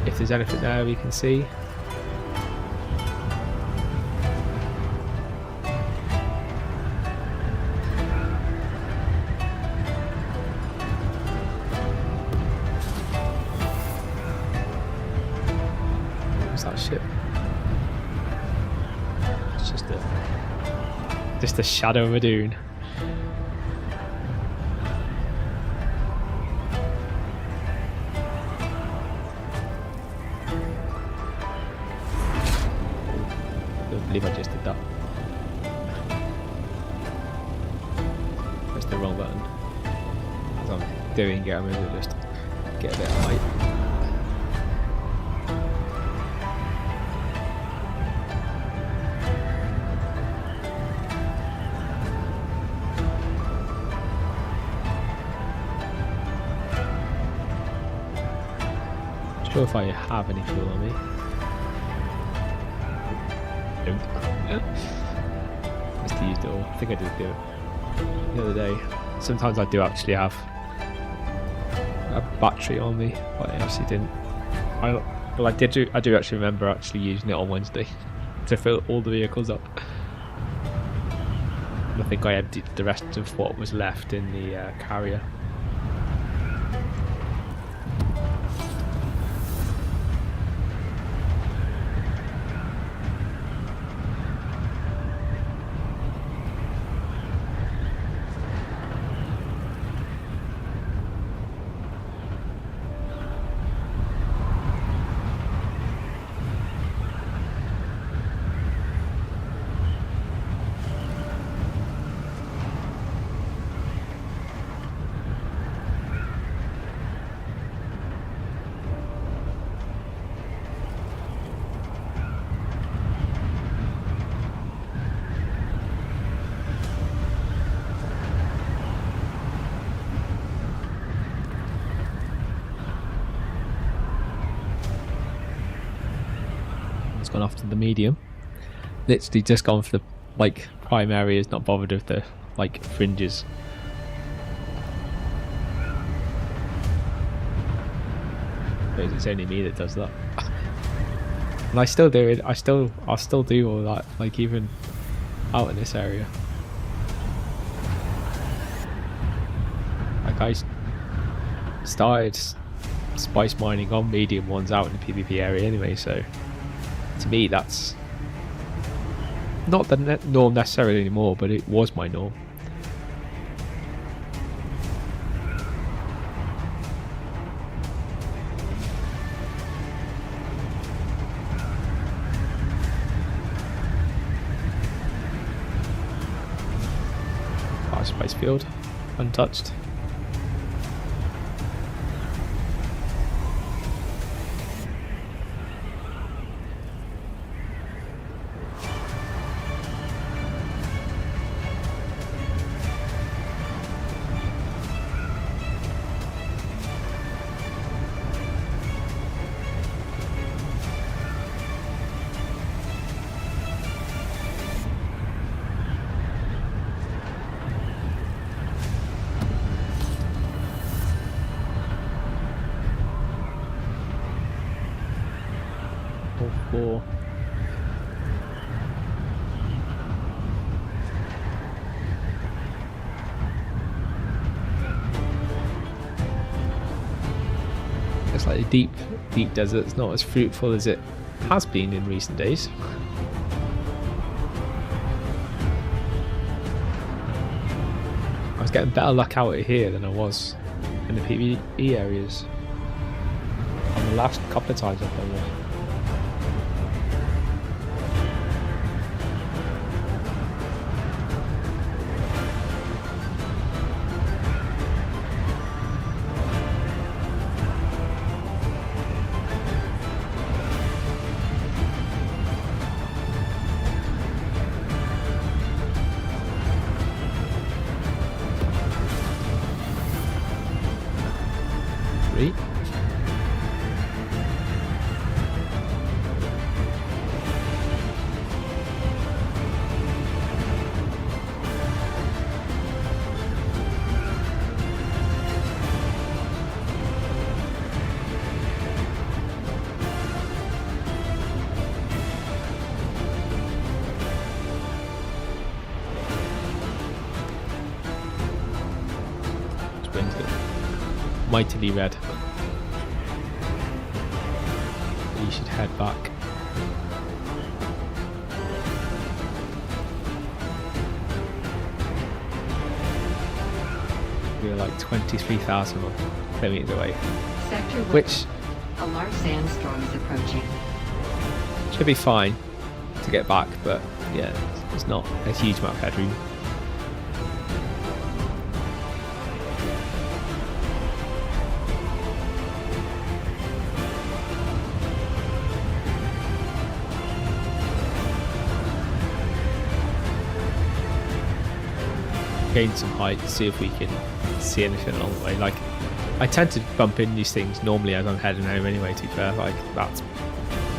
if there's anything there we can see. What's that ship? It's just a shadow of a dune. I don't believe I just did that. Press the wrong button. As I'm doing it, I'm going to just get a bit of height. Sure if I have any fuel on me. Just used it all. I think I did do it the other day. Sometimes I do actually have a battery on me, but I actually didn't. I do actually remember actually using it on Wednesday to fill all the vehicles up. And I think I emptied the rest of what was left in the carrier. Gone off to the medium. Literally just gone for the like prime areas, not bothered with the like fringes. Because it's only me that does that. And I still do it. I'll still do all that, like even out in this area. Like I started spice mining on medium ones out in the PvP area anyway, so to me that's not the norm necessarily anymore, but it was my norm. Our spice field, untouched. war. It's like a deep desert's not as fruitful as it has been in recent days. I was getting better luck out here than I was in the PvE areas on the last couple of times I've done this. Sweet. Mightily red. You should head back. We're like 23,000 kilometers away. Sector which a large sandstorm is approaching. Should be fine to get back, but yeah, it's not a huge amount of headroom. Gain some height, see if we can see anything along the way. Like, I tend to bump in these things normally as I'm heading home anyway, to be fair. Like, that's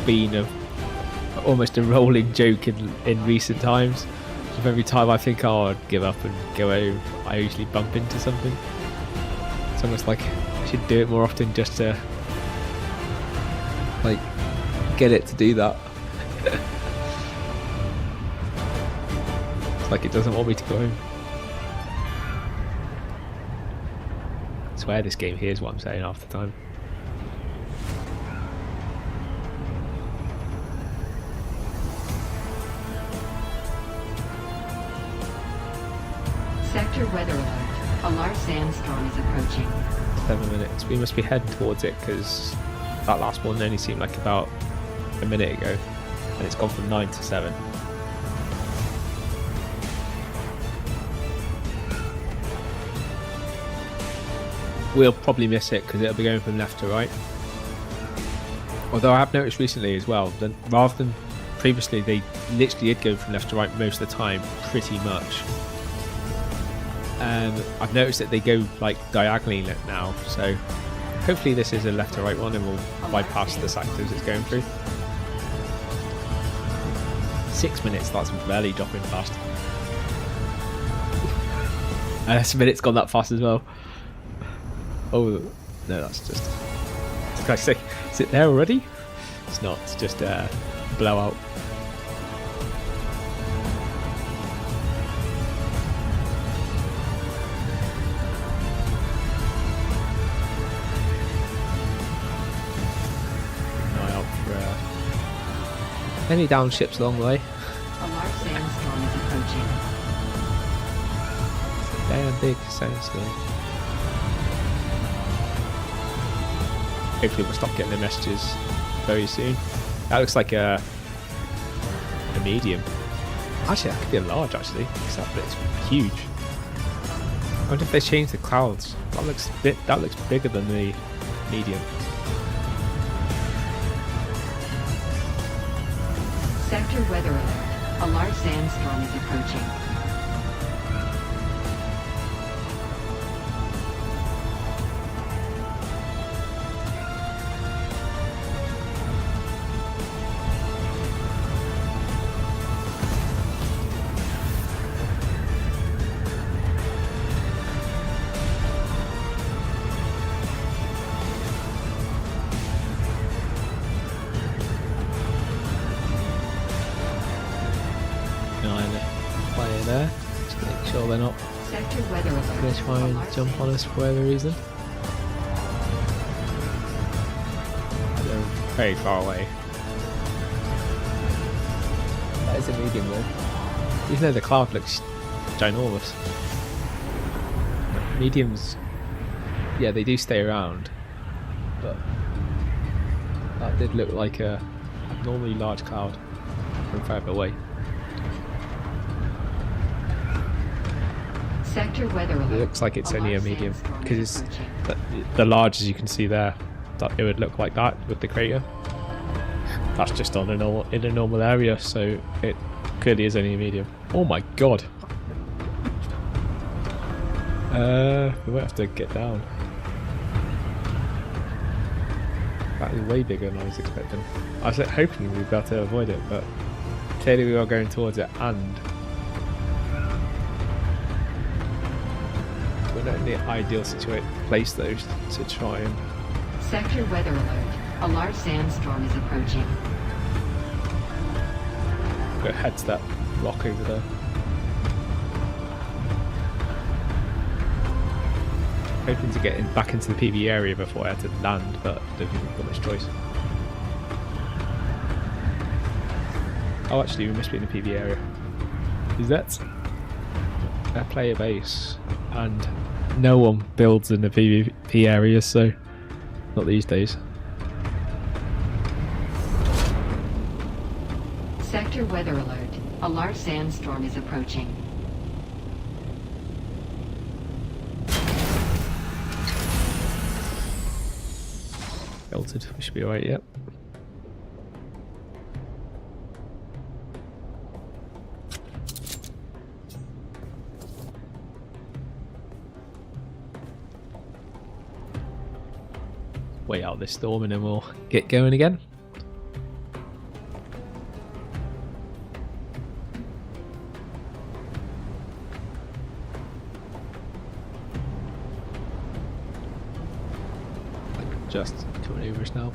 been almost a rolling joke in recent times. So every time I think, oh, I'd give up and go home, I usually bump into something. It's almost like I should do it more often just to, like, get it to do that. It's like it doesn't want me to go home. I swear this game hears what I'm saying half the time. Sector weather alert. A large sandstorm is approaching. 7 minutes. We must be heading towards it because that last one only seemed like about a minute ago, and it's gone from 9 to 7. We'll probably miss it because it'll be going from left to right. Although I have noticed recently as well that rather than previously, they literally did go from left to right most of the time, pretty much. I've noticed that they go like diagonally now, so hopefully this is a left to right one and we'll bypass the sectors it's going through. 6 minutes, that's barely dropping fast. And that's a minute's gone that fast as well. Oh, no, that's just... Can I say, is it there already? It's not, it's just a blowout. Keep an eye out for any down ships along the way. A large sandstorm is approaching. Damn big sandstorm. Hopefully we'll stop getting the messages very soon. That looks like a medium. Actually, that could be a large actually, because that bit's huge. I wonder if they changed the clouds. That looks bigger than the medium. Sector weather alert. A large sandstorm is approaching. they're not Sector weather alert. going to try and Alarm jump on us for whatever reason. They're very far away. That is a medium though. Even though the cloud looks ginormous. Mediums, yeah, they do stay around, but that did look like a abnormally large cloud from further away. Sector weather alert. It looks like it's only a large medium sandstorm because is it's approaching. the large, as you can see there, that it would look like that with the crater. That's just on a normal, in a normal area, so it clearly is only a medium. Oh my god! We might have to get down. That is way bigger than I was expecting. I was hoping we'd be able to avoid it, but clearly we are going towards it, and we're not in the ideal place though to try and. Sector weather alert. A large sandstorm is approaching. Go head to that rock over there. Hoping to get back into the PV area before I had to land, but I don't think we've got much choice. Oh, actually, we must be in the PV area. Is that a player base? And no one builds in the PvP areas, so not these days. Sector weather alert. A large sandstorm is approaching. Belted, we should be alright, yep. Wait out this storm and then we'll get going again. Just coming over us now.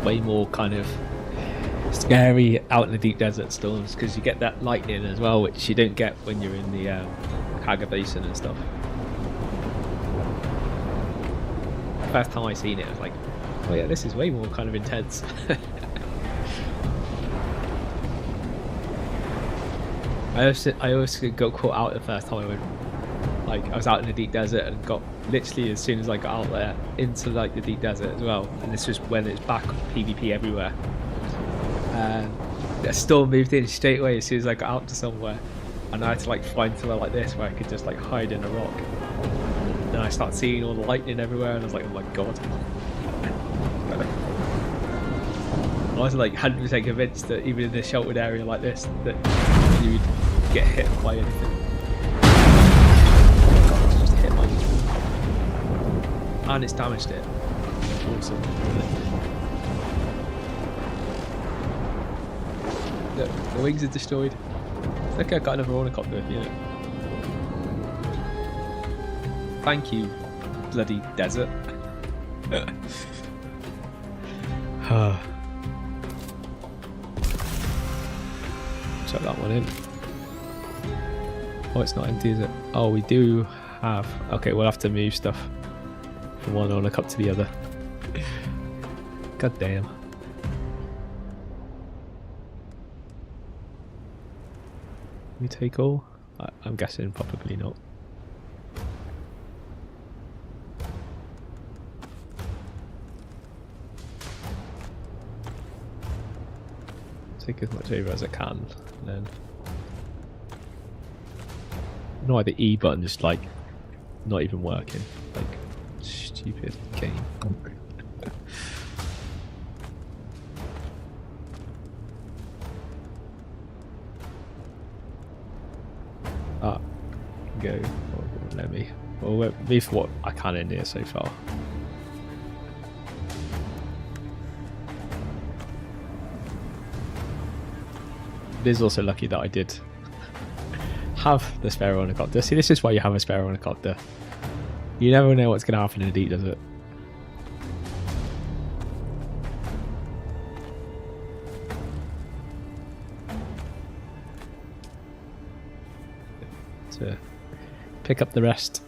Way more kind of scary out in the deep desert storms because you get that lightning as well, which you don't get when you're in the Kaga Basin and stuff. First time I seen it, I was like, oh yeah, this is way more kind of intense. I also got caught out the first time I went. Like I was out in the deep desert and got literally as soon as I got out there into like the deep desert as well, and this was when it's back PvP everywhere. A storm moved in straight away as soon as I got out to somewhere, and I had to like find somewhere like this where I could just like hide in a rock. And I started seeing all the lightning everywhere, and I was like, oh my god. I was like 100% convinced that even in a sheltered area like this, that you would get hit by anything. Oh god, it's just hit my... And it's damaged it. Awesome. Look, the wings are destroyed. Look, I've got another ornithopter, you know. Thank you, bloody desert. Check that one in. Oh, it's not empty, is it? Oh, we do have... Okay, we'll have to move stuff from one ornithopter to the other. God damn. We take all? I'm guessing probably not. Take as much over as I can, and then no, the E button just like not even working. Like stupid game. Go. Oh, let me. Well, leave what I can in here so far. It is also lucky that I did have the spare helicopter. See, this is why you have a spare helicopter. You never know what's going to happen in a deep desert. To pick up the rest.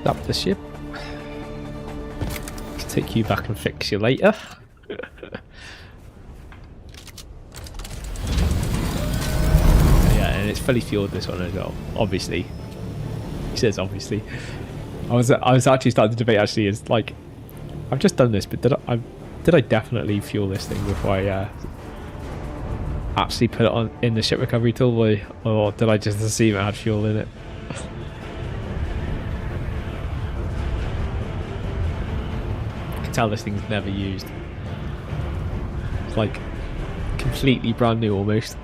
Up the ship. Take you back and fix you later. Yeah, and it's fully fueled, this one as well. Obviously, he says obviously. I was actually starting to debate. Actually, is like, I've just done this, but did I definitely fuel this thing before I actually put it on in the ship recovery tool, or did I just assume it had fuel in it? Tell this thing's never used. It's like completely brand new almost.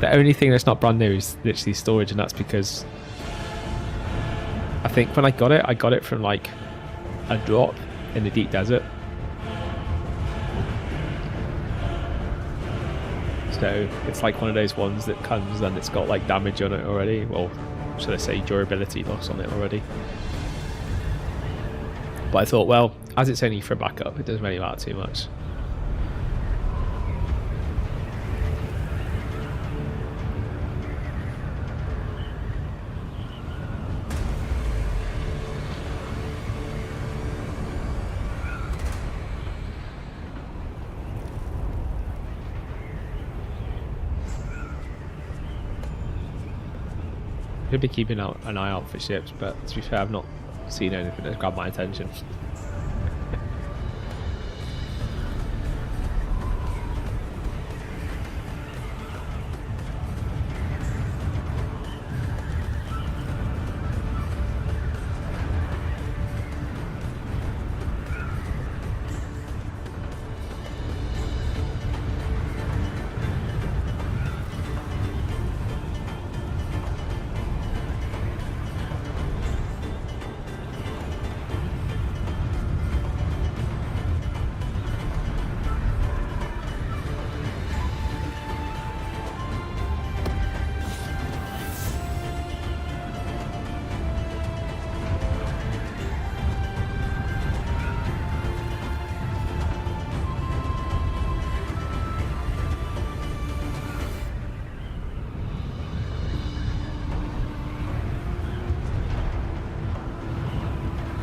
The only thing that's not brand new is literally storage, and that's because I think when I got it from like a drop in the deep desert. So it's like one of those ones that comes and it's got like damage on it already, well, should I say durability loss on it already. But I thought, well, as it's only for backup, it doesn't really matter too much. Could be keeping an eye out for ships, but to be fair, I've not seen anything that's grabbed my attention.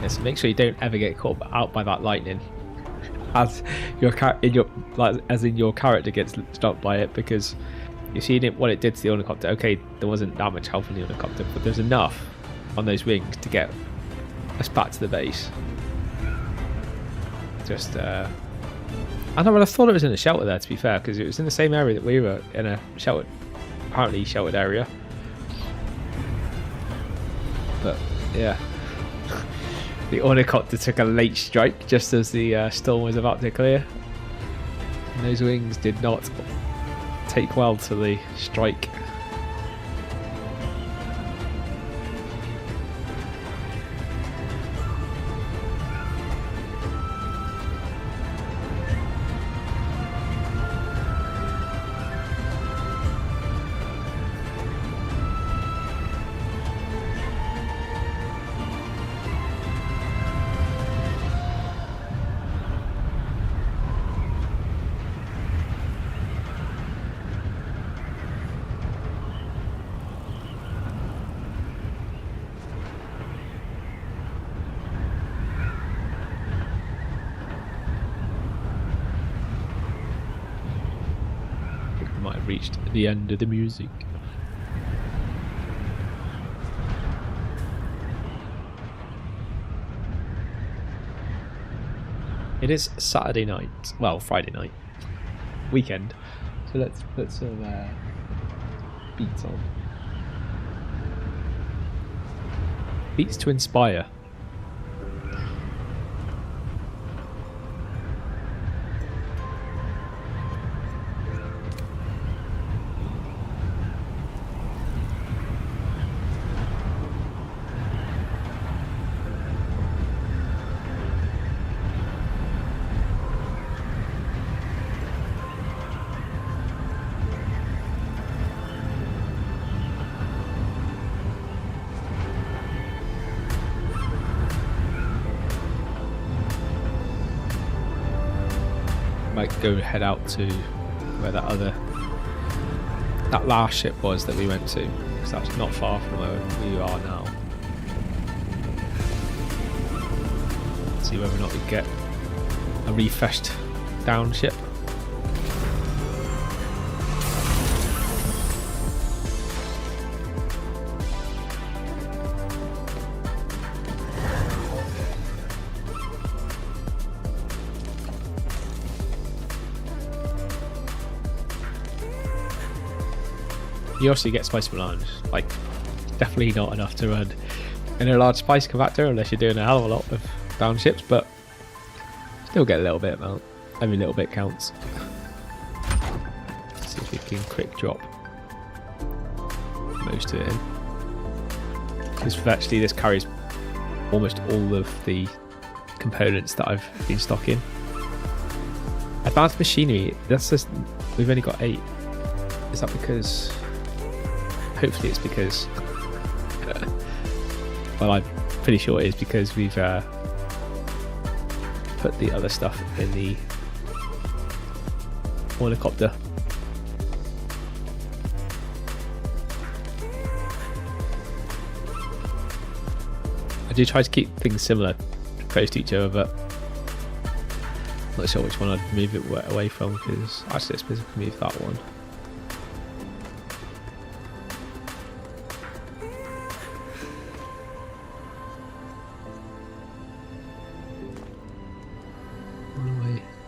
So make sure you don't ever get caught out by that lightning, as your character gets struck by it, because you've seen it what it did to the helicopter. Okay, there wasn't that much help in the helicopter, but there's enough on those wings to get us back to the base. Just I thought it was in a shelter there, to be fair, because it was in the same area that we were in, a sheltered, apparently sheltered area. But yeah. The helicopter took a late strike just as the storm was about to clear. And those wings did not take well to the strike. Might have reached the end of the music. It is Saturday night, well, Friday night, weekend. So let's put some beats on. Beats to inspire. like go head out to where that last ship was that we went to, because that's not far from where we are now. See whether or not we get a refreshed down ship. You also get spice melange, like definitely not enough to run in a large spice compactor unless you're doing a hell of a lot of down ships, but still get a little bit amount. Every little bit counts. Let's see if we can quick drop most of it in. Because virtually this carries almost all of the components that I've been stocking. Advanced machinery, that's just, we've only got 8. Is that because, hopefully it's because, well, I'm pretty sure it is because we've put the other stuff in the helicopter. I do try to keep things similar, close to each other, but I'm not sure which one I'd move it away from, because actually it's better to move that one.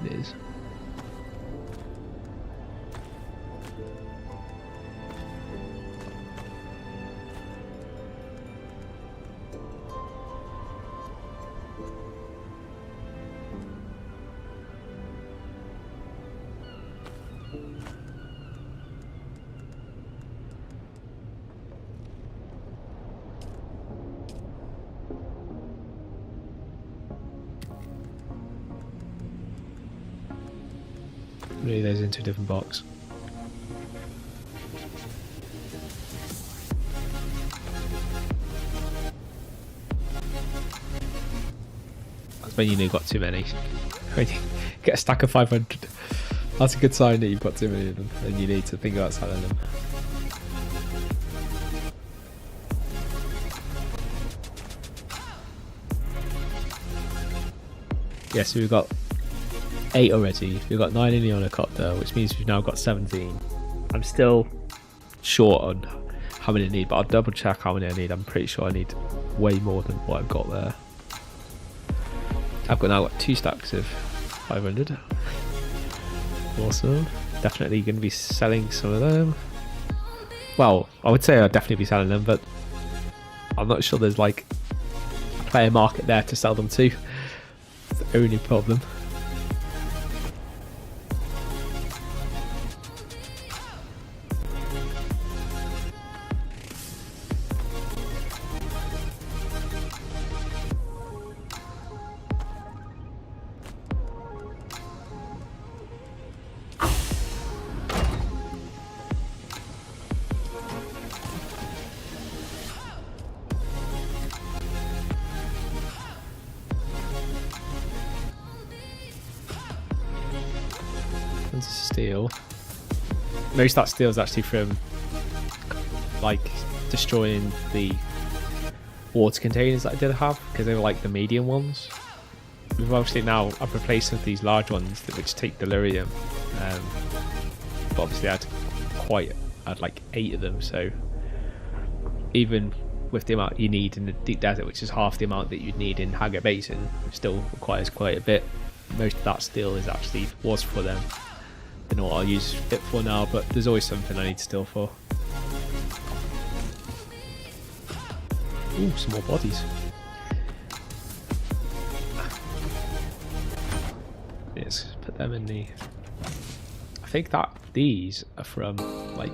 It is. Really, those into a different box. That's when you know you've got too many. When you get a stack of 500, that's a good sign that you've got too many of them and you need to think about selling them. Yeah, so we've got 8 already. We've got 9 in the helicopter, which means we've now got 17. I'm still short on how many I need, but I'll double check how many I need. I'm pretty sure I need way more than what I've got there. I've now got 2 stacks of 500. Awesome. Definitely going to be selling some of them. Well, I would say I'd definitely be selling them, but I'm not sure there's like a player market there to sell them to. That's the only problem. Steel. Most of that steel is actually from like destroying the water containers that I did have, because they were like the medium ones. We've obviously now I've replaced some of these large ones which take delirium, but obviously I had like 8 of them, so even with the amount you need in the deep desert, which is half the amount that you'd need in Hagar Basin, it still requires quite a bit. Most of that steel was for them. Don't know what I'll use it for now, but there's always something I need steel for. Ooh, some more bodies. Let's put them in the... I think that these are from like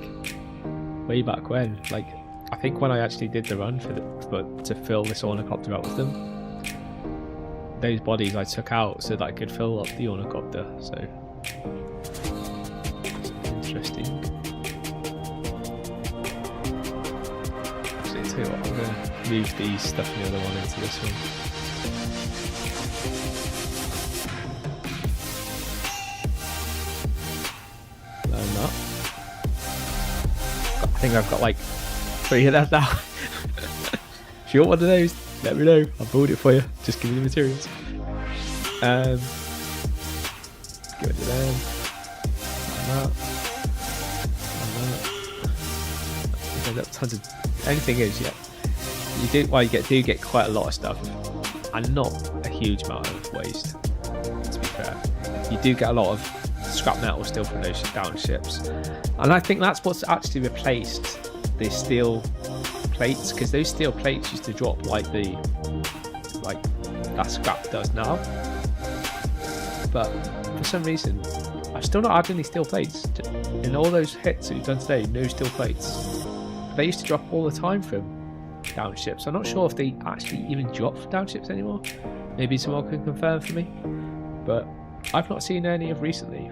way back when. Like I think when I actually did the run to fill this ornithopter out with them, those bodies I took out so that I could fill up the ornithopter. So interesting. Actually, tell you what, I'm gonna move these stuff from the other one into this one. think I've got like 3 of them now. If you want one of those, let me know. I'll build it for you. Just give me the materials. Give it to them. And that. Tons of. Only thing is, yeah, you get quite a lot of stuff, and not a huge amount of waste. To be fair, you do get a lot of scrap metal still from those down ships, and I think that's what's actually replaced the steel plates, because those steel plates used to drop like that scrap does now. But for some reason, I've still not had any steel plates in all those hits that you've done today. No steel plates. They used to drop all the time from down ships. I'm not sure if they actually even drop from down ships anymore. Maybe someone can confirm for me, but I've not seen any of recently.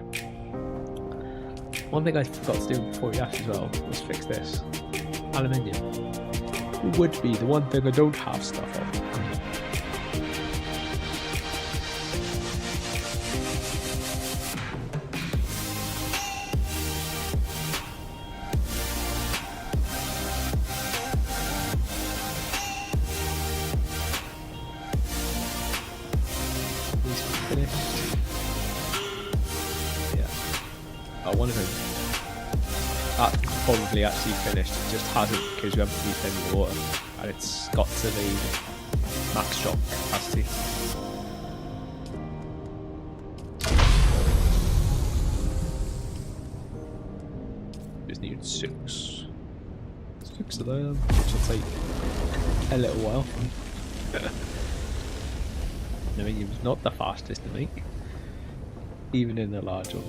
One thing I forgot to do before we left as well was fix this. Aluminium would be the one thing I don't have stuff on. One of them that probably actually finished, it just hasn't because we haven't used any water and it's got to the max drop capacity. Just need 6 of them, which will take a little while. I mean, it was not the fastest to make, even in the large one.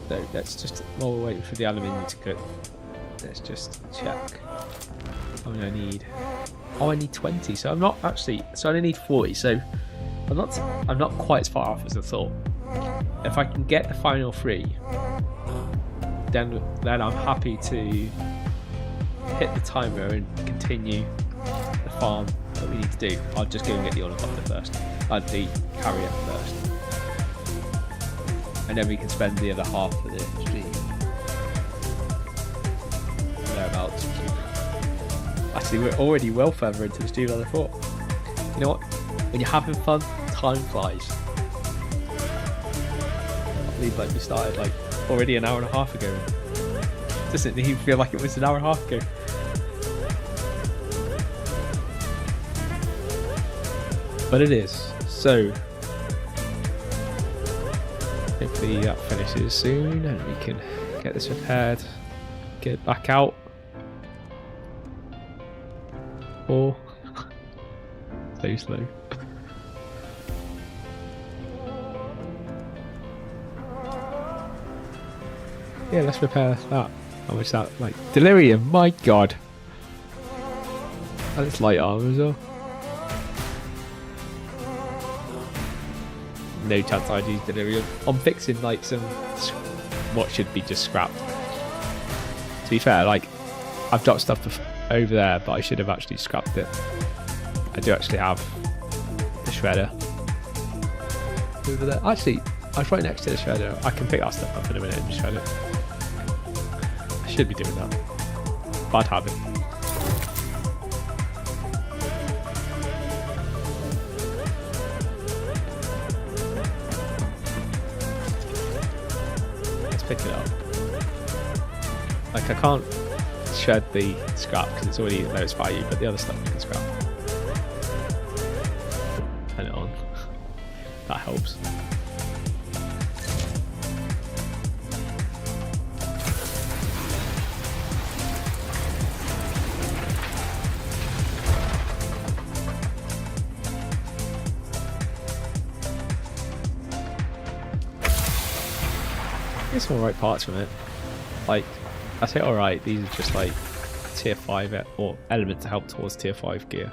So let's just, while we're waiting for the aluminium to cook, let's just check. I mean, I need 20, so I'm not actually, so I only need 40, so I'm not quite as far off as I thought. If I can get the final 3, then I'm happy to hit the timer and continue the farm that we need to do. I'll just go and get the helicopter first, the carrier first. And then we can spend the other half of the stream thereabouts. Actually, we're already well further into the stream than I thought. You know what? When you're having fun, time flies. I believe like we started like already an hour and a half ago. Doesn't even feel like it was an hour and a half ago. But it is. So hopefully that finishes soon and we can get this repaired, get it back out. Or so slow. Yeah, let's repair that. How much that, like, delirium, my god. And it's light armor as well. No chance I'd use delirium. I'm fixing like some what should be just scrap. To be fair, like I've dropped stuff over there, but I should have actually scrapped it. I do actually have the shredder over there. Actually, I was right next to the shredder. I can pick that stuff up in a minute and shred it. I should be doing that. Bad habit. Pick it up. Like I can't shred the scrap because it's already at lowest value, but the other stuff you can scrap. Turn it on. That helps. Get some alright parts from it. Like, I say alright, these are just like tier 5 or elements to help towards tier 5 gear.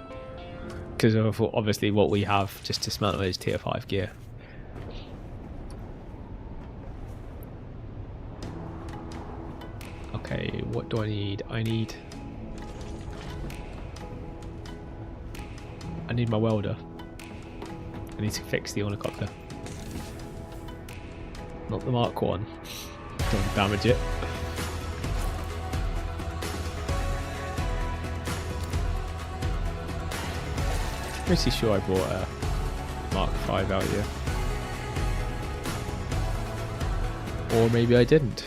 Because of obviously what we have just to dismantle is tier 5 gear. Okay, what do I need? I need my welder. I need to fix the helicopter. Not the Mark 1. Don't damage it. Pretty sure I bought a Mark 5 out here. Or maybe I didn't.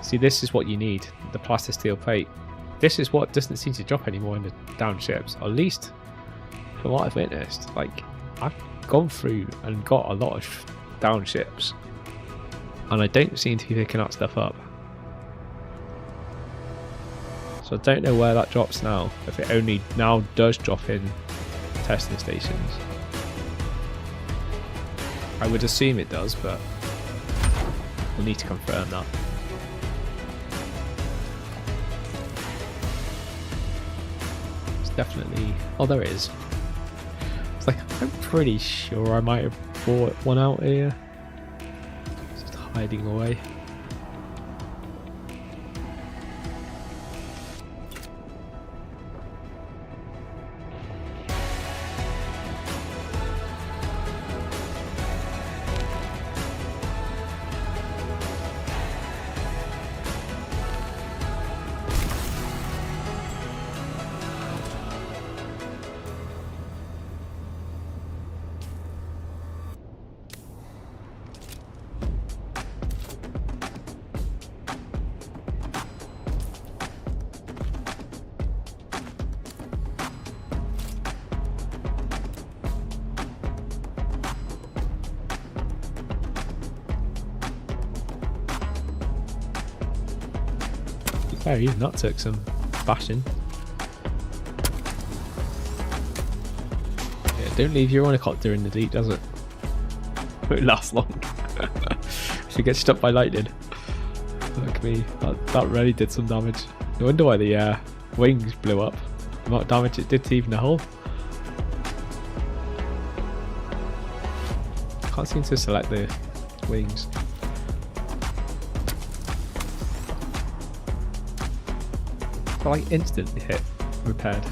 See, this is what you need, the plastic steel plate. This is what doesn't seem to drop anymore in the down ships, or at least from what I've witnessed. Like, I've gone through and got a lot of down ships, and I don't seem to be picking that stuff up. So I don't know where that drops now, if it only now does drop in testing stations. I would assume it does, but we'll need to confirm that. Definitely. Oh, there it is. It's like, I'm pretty sure I might have bought one out here. Just hiding away. Oh, even that took some bashing. Yeah, don't leave your helicopter in the deep, does it? It won't last long. If you get struck by lightning. Look at me, that really did some damage. No wonder why the wings blew up. The amount of damage it did to even the hull. Can't seem to select the wings. Like instantly hit repaired.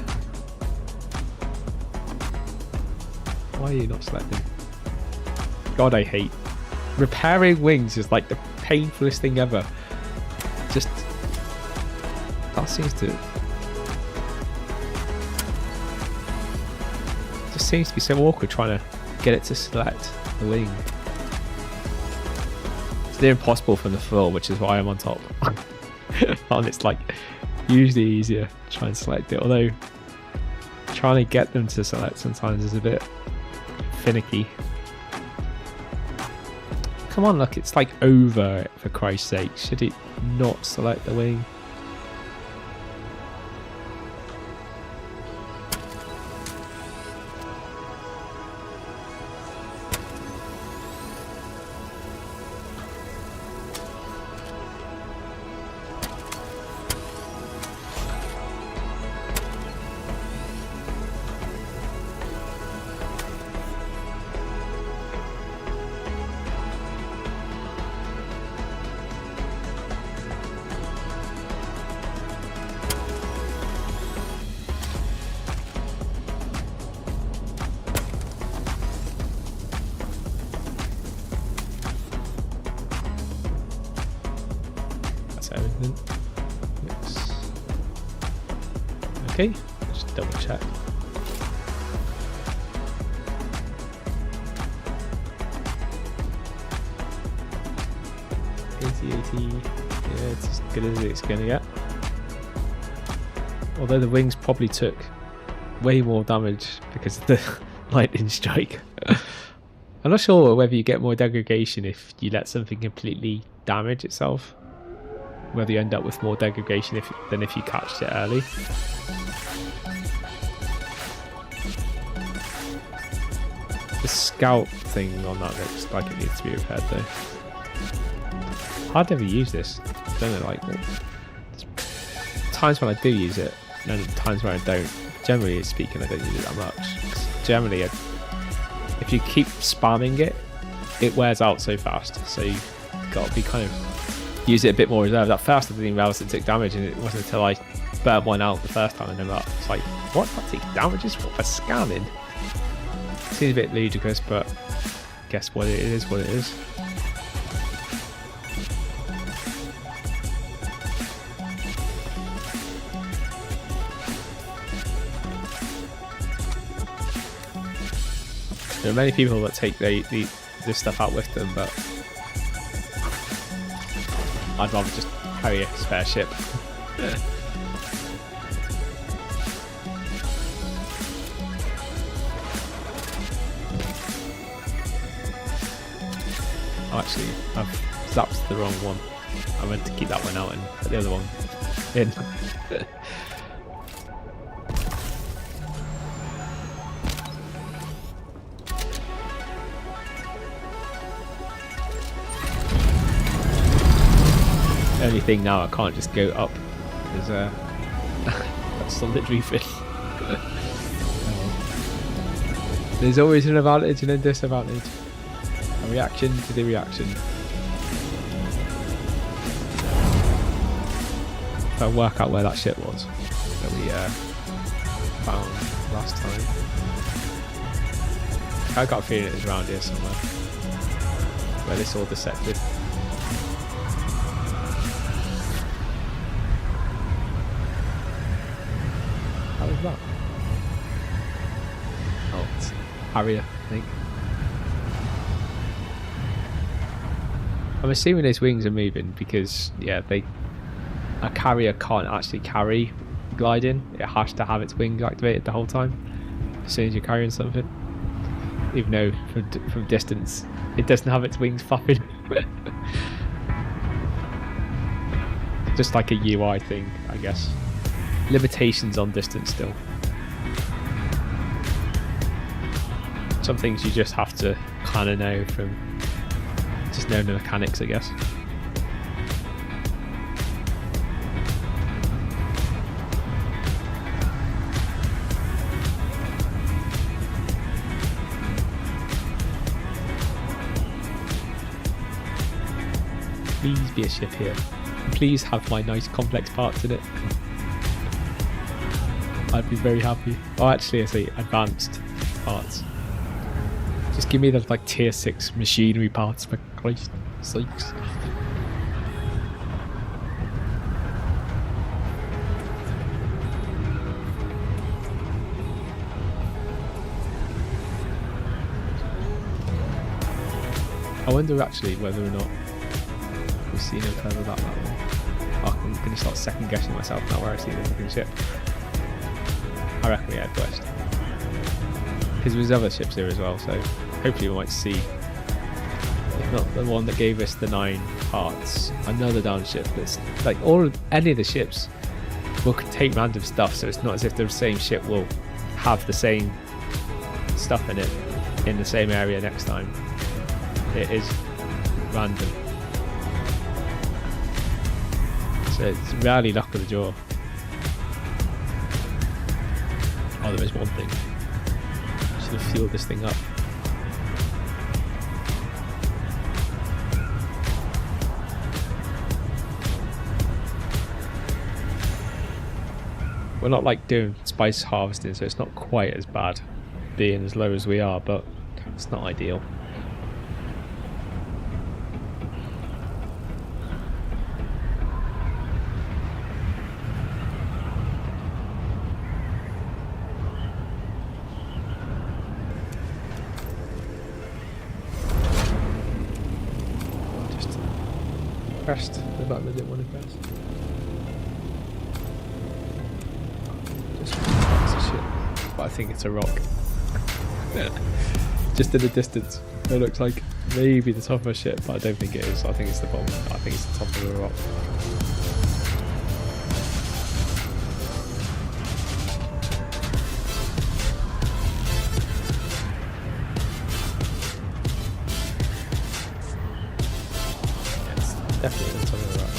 Why are you not selecting? God, I hate repairing wings. Is like the painfulest thing ever. Just that seems to just seems to be so awkward trying to get it to select the wing. It's near impossible from the floor, which is why I'm on top. And it's like usually easier to try and select it, although trying to get them to select sometimes is a bit finicky. Come on, look, it's like over it, for Christ's sake. Should it not select the wing? Everything. Yes. Okay, just double check. Yeah, it's as good as it's gonna get. Although the wings probably took way more damage because of the lightning strike. I'm not sure whether you get more degradation if you let something completely damage itself. Whether you end up with more degradation than if you catched it early. The scout thing on that looks like it needs to be repaired though. I'd never use this. I don't know, like times when I do use it, and times when I don't. Generally speaking, I don't use it that much. Generally, if you keep spamming it, it wears out so fast. So you've got to be kind of use it a bit more reserved. At first I didn't even realize it took damage, and it wasn't until I burnt one out the first time, and then it's like, what? That takes damages for scanning? Seems a bit ludicrous, but guess what? It is what it is. There are many people that take this stuff out with them, but I'd rather just carry a spare ship. Oh, actually, I've zapped the wrong one. I meant to keep that one out and put the other one in. Only thing now, I can't just go up because that's literally fit. There's always an advantage and a disadvantage. A reaction to the reaction. If I work out where that ship was that we found last time. I got a feeling it was around here somewhere where this all dissected. That? Oh, it's Harrier, I think. I'm assuming his wings are moving because, yeah, a carrier can't actually carry gliding. It has to have its wings activated the whole time as soon as you're carrying something. Even though from distance it doesn't have its wings flapping. Just like a UI thing, I guess. Limitations on distance still. Some things you just have to kind of know from just knowing the mechanics, I guess. Please be a ship here. Please have my nice complex parts in it. I'd be very happy. Oh, actually, I say advanced parts. Just give me the like tier 6 machinery parts for Christ's sakes. I wonder actually whether or not we've seen him further that way. Oh, I'm going to start second guessing myself now where I see the fucking ship. I reckon we head west. Because there's other ships here as well, so hopefully we might see, if not the one that gave us the 9 parts, another down ship that's like any of the ships will take random stuff, so it's not as if the same ship will have the same stuff in it in the same area next time. It is random. So it's rarely luck of the draw. Oh, there is one thing. Should have fueled this thing up. We're not like doing spice harvesting, so it's not quite as bad being as low as we are, but it's not ideal. Pressed the button I didn't want to press. Just that's a shit. But I think it's a rock. Just in the distance. It looks like maybe the top of a ship, but I don't think it is. I think it's the bottom. I think it's the top of a rock. Definitely on top of the rock.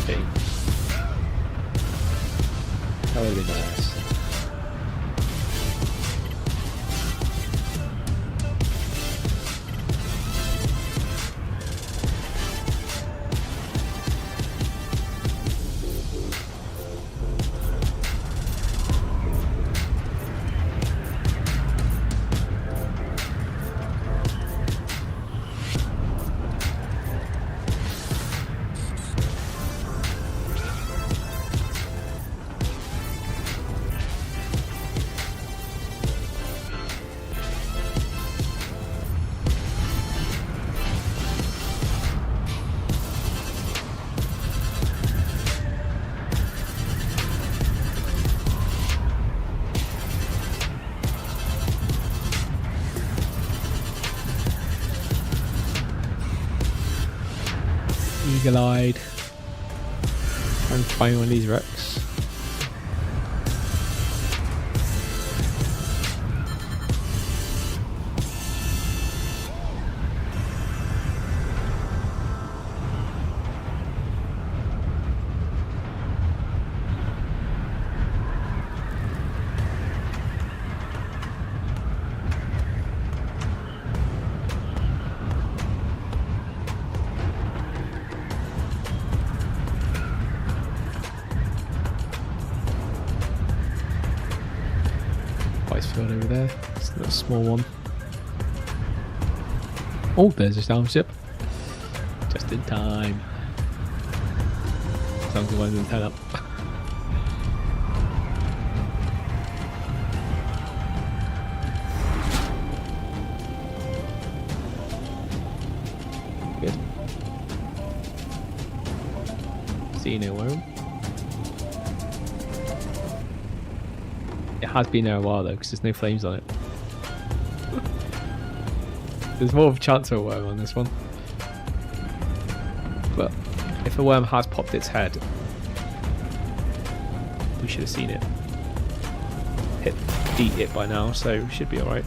Okay. That would be nice. eagle-eyed. I'm trying one of these wrecks. Field over there. It's a little small one. Oh, there's a down ship. Just in time. As long as the one doesn't turn up. Good. See no worm. It has been there a while though, because there's no flames on it. There's more of a chance of a worm on this one. But if a worm has popped its head, we should have seen it. Eat it by now, so we should be alright.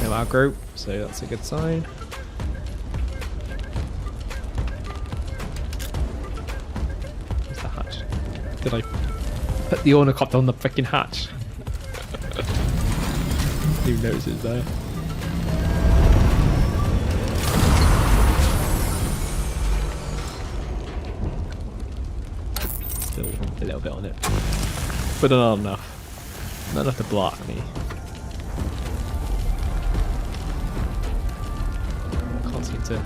No aggro, so that's a good sign. Where's the hatch? Did I put the ornithopter on the freaking hatch? Who knows it's there? Still a little bit on it, but not enough. Not enough to block me. Can't seem to.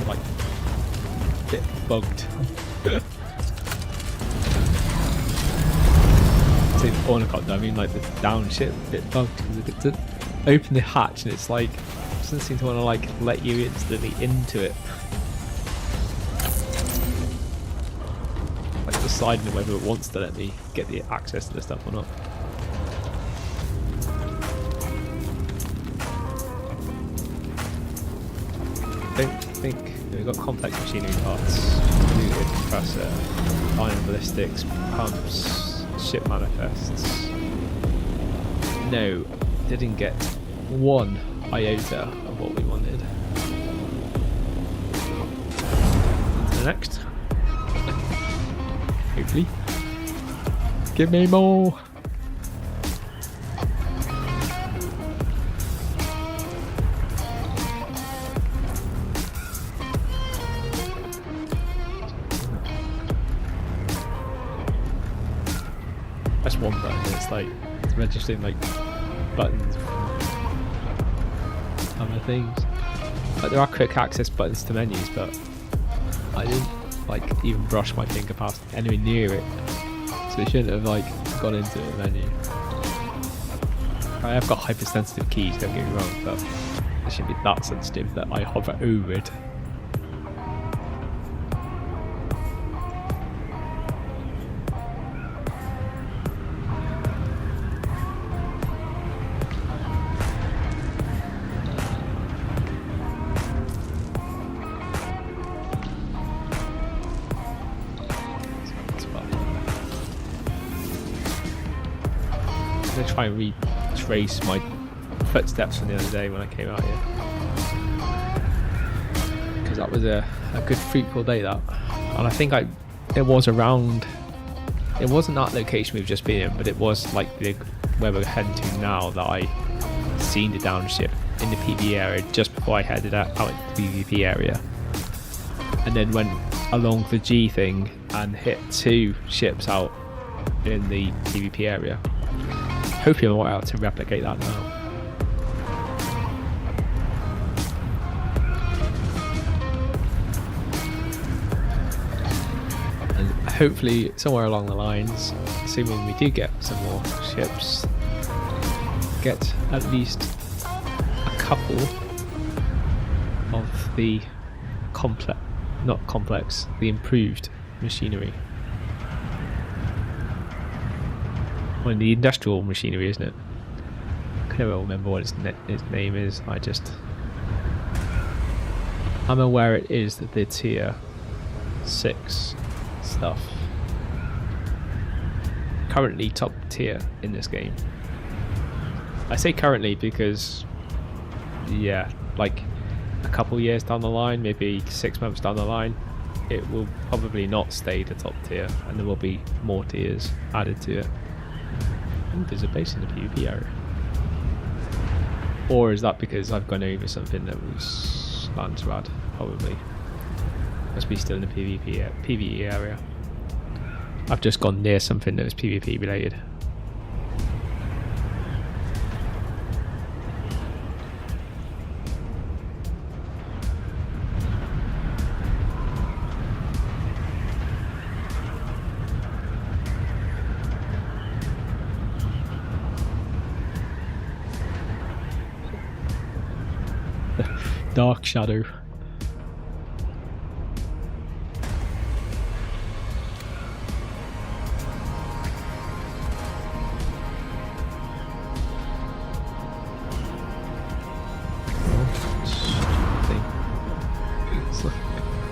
Like a bit bugged. Say the ornithopter, I mean like the down ship, a bit bugged because it open the hatch and it's like it doesn't seem to want to like let you instantly into it. Like deciding whether it wants to let me get the access to the stuff or not. I don't think we've got complex machinery parts, nuclear compressor, iron ballistics, pumps, ship manifests. No, didn't get one iota of what we wanted. On to the next. Hopefully. Give me more! That's one button, it's like it's registering like buttons from other things. Like there are quick access buttons to menus, but I didn't like even brush my finger past anywhere near it, so it shouldn't have like gone into the menu. I have got hypersensitive keys, don't get me wrong, but it shouldn't be that sensitive that I hover over it. I'm gonna try and retrace my footsteps from the other day when I came out here, because that was a good fruitful day that, and I think it was around, it wasn't that location we've just been in, but it was like where we're heading to now that I seen the downship in the PvE area just before I headed out into the PvP area, and then went along the G thing and hit two ships out in the PvP area. Hoping I'm able to replicate that now. And hopefully somewhere along the lines, assuming we do get some more ships, get at least a couple of the the improved machinery. Well, the industrial machinery, isn't it? I can never remember what its name is. I'm aware it is the tier 6 stuff. Currently top tier in this game. I say currently because, yeah, like a couple years down the line, maybe 6 months down the line, it will probably not stay the top tier, and there will be more tiers added to it. Ooh, there's a base in the PvP area. Or is that because I've gone over something that was Landsrad? Probably. Must be still in the PvE area. I've just gone near something that was PvP related. Dark Shadow.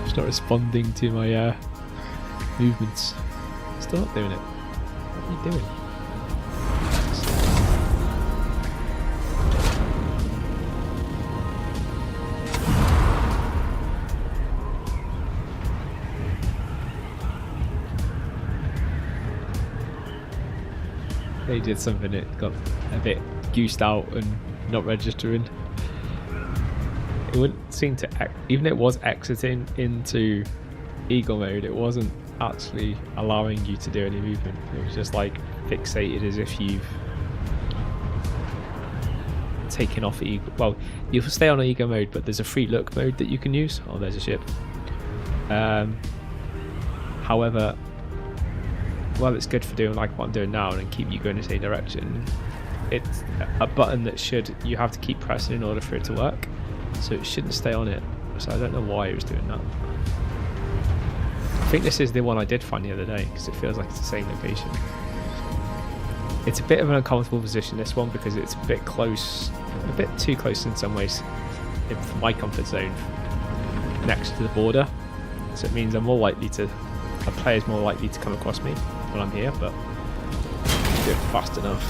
It's not responding to my movements. Still not doing it. What are you doing? They did something that got a bit goosed out and not registering. It wouldn't seem to, even if it was exiting into eagle mode, it wasn't actually allowing you to do any movement. It was just like fixated as if you've taken off eagle. Well, you'll stay on eagle mode, but there's a free look mode that you can use. Oh, there's a ship. However, well, it's good for doing like what I'm doing now and keep you going in the same direction. It's a button that you have to keep pressing in order for it to work, so it shouldn't stay on it. So I don't know why it was doing that. I think this is the one I did find the other day because it feels like it's the same location. It's a bit of an uncomfortable position, this one, because it's a bit close, a bit too close in some ways for my comfort zone, next to the border. So it means a player's more likely to come across me when I'm here, but do it fast enough.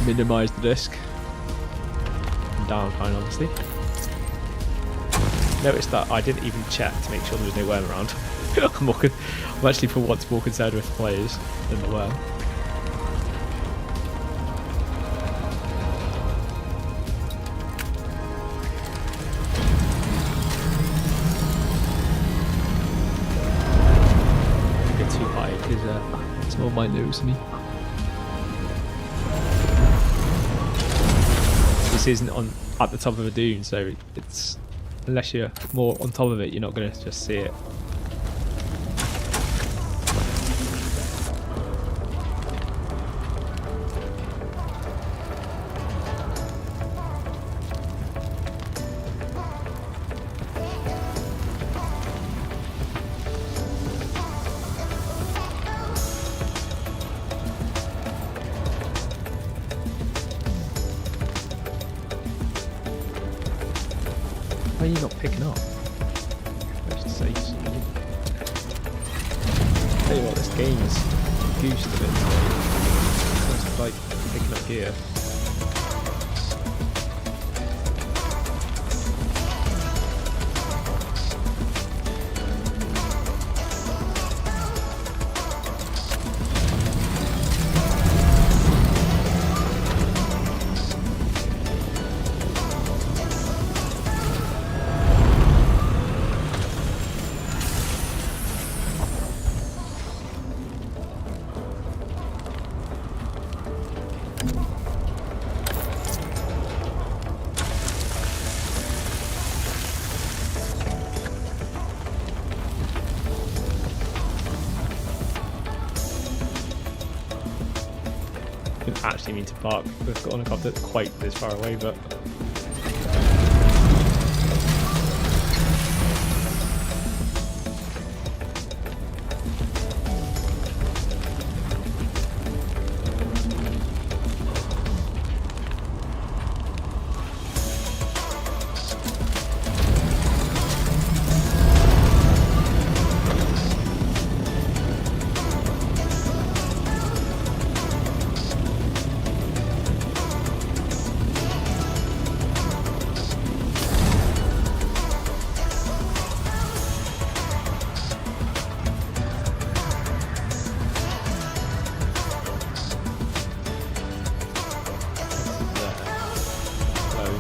Minimise the risk. And downtime, obviously. Notice that I didn't even check to make sure there was no worm around. I'm actually for once more concerned with players than the worm. Smell my nose me. This isn't at the top of a dune, so it's, unless you're more on top of it, you're not going to just see it. Why are you not picking up? Tell you what, this game is goosed a bit today. It's like picking up gear. actually mean to park on a car that's quite this far away, but.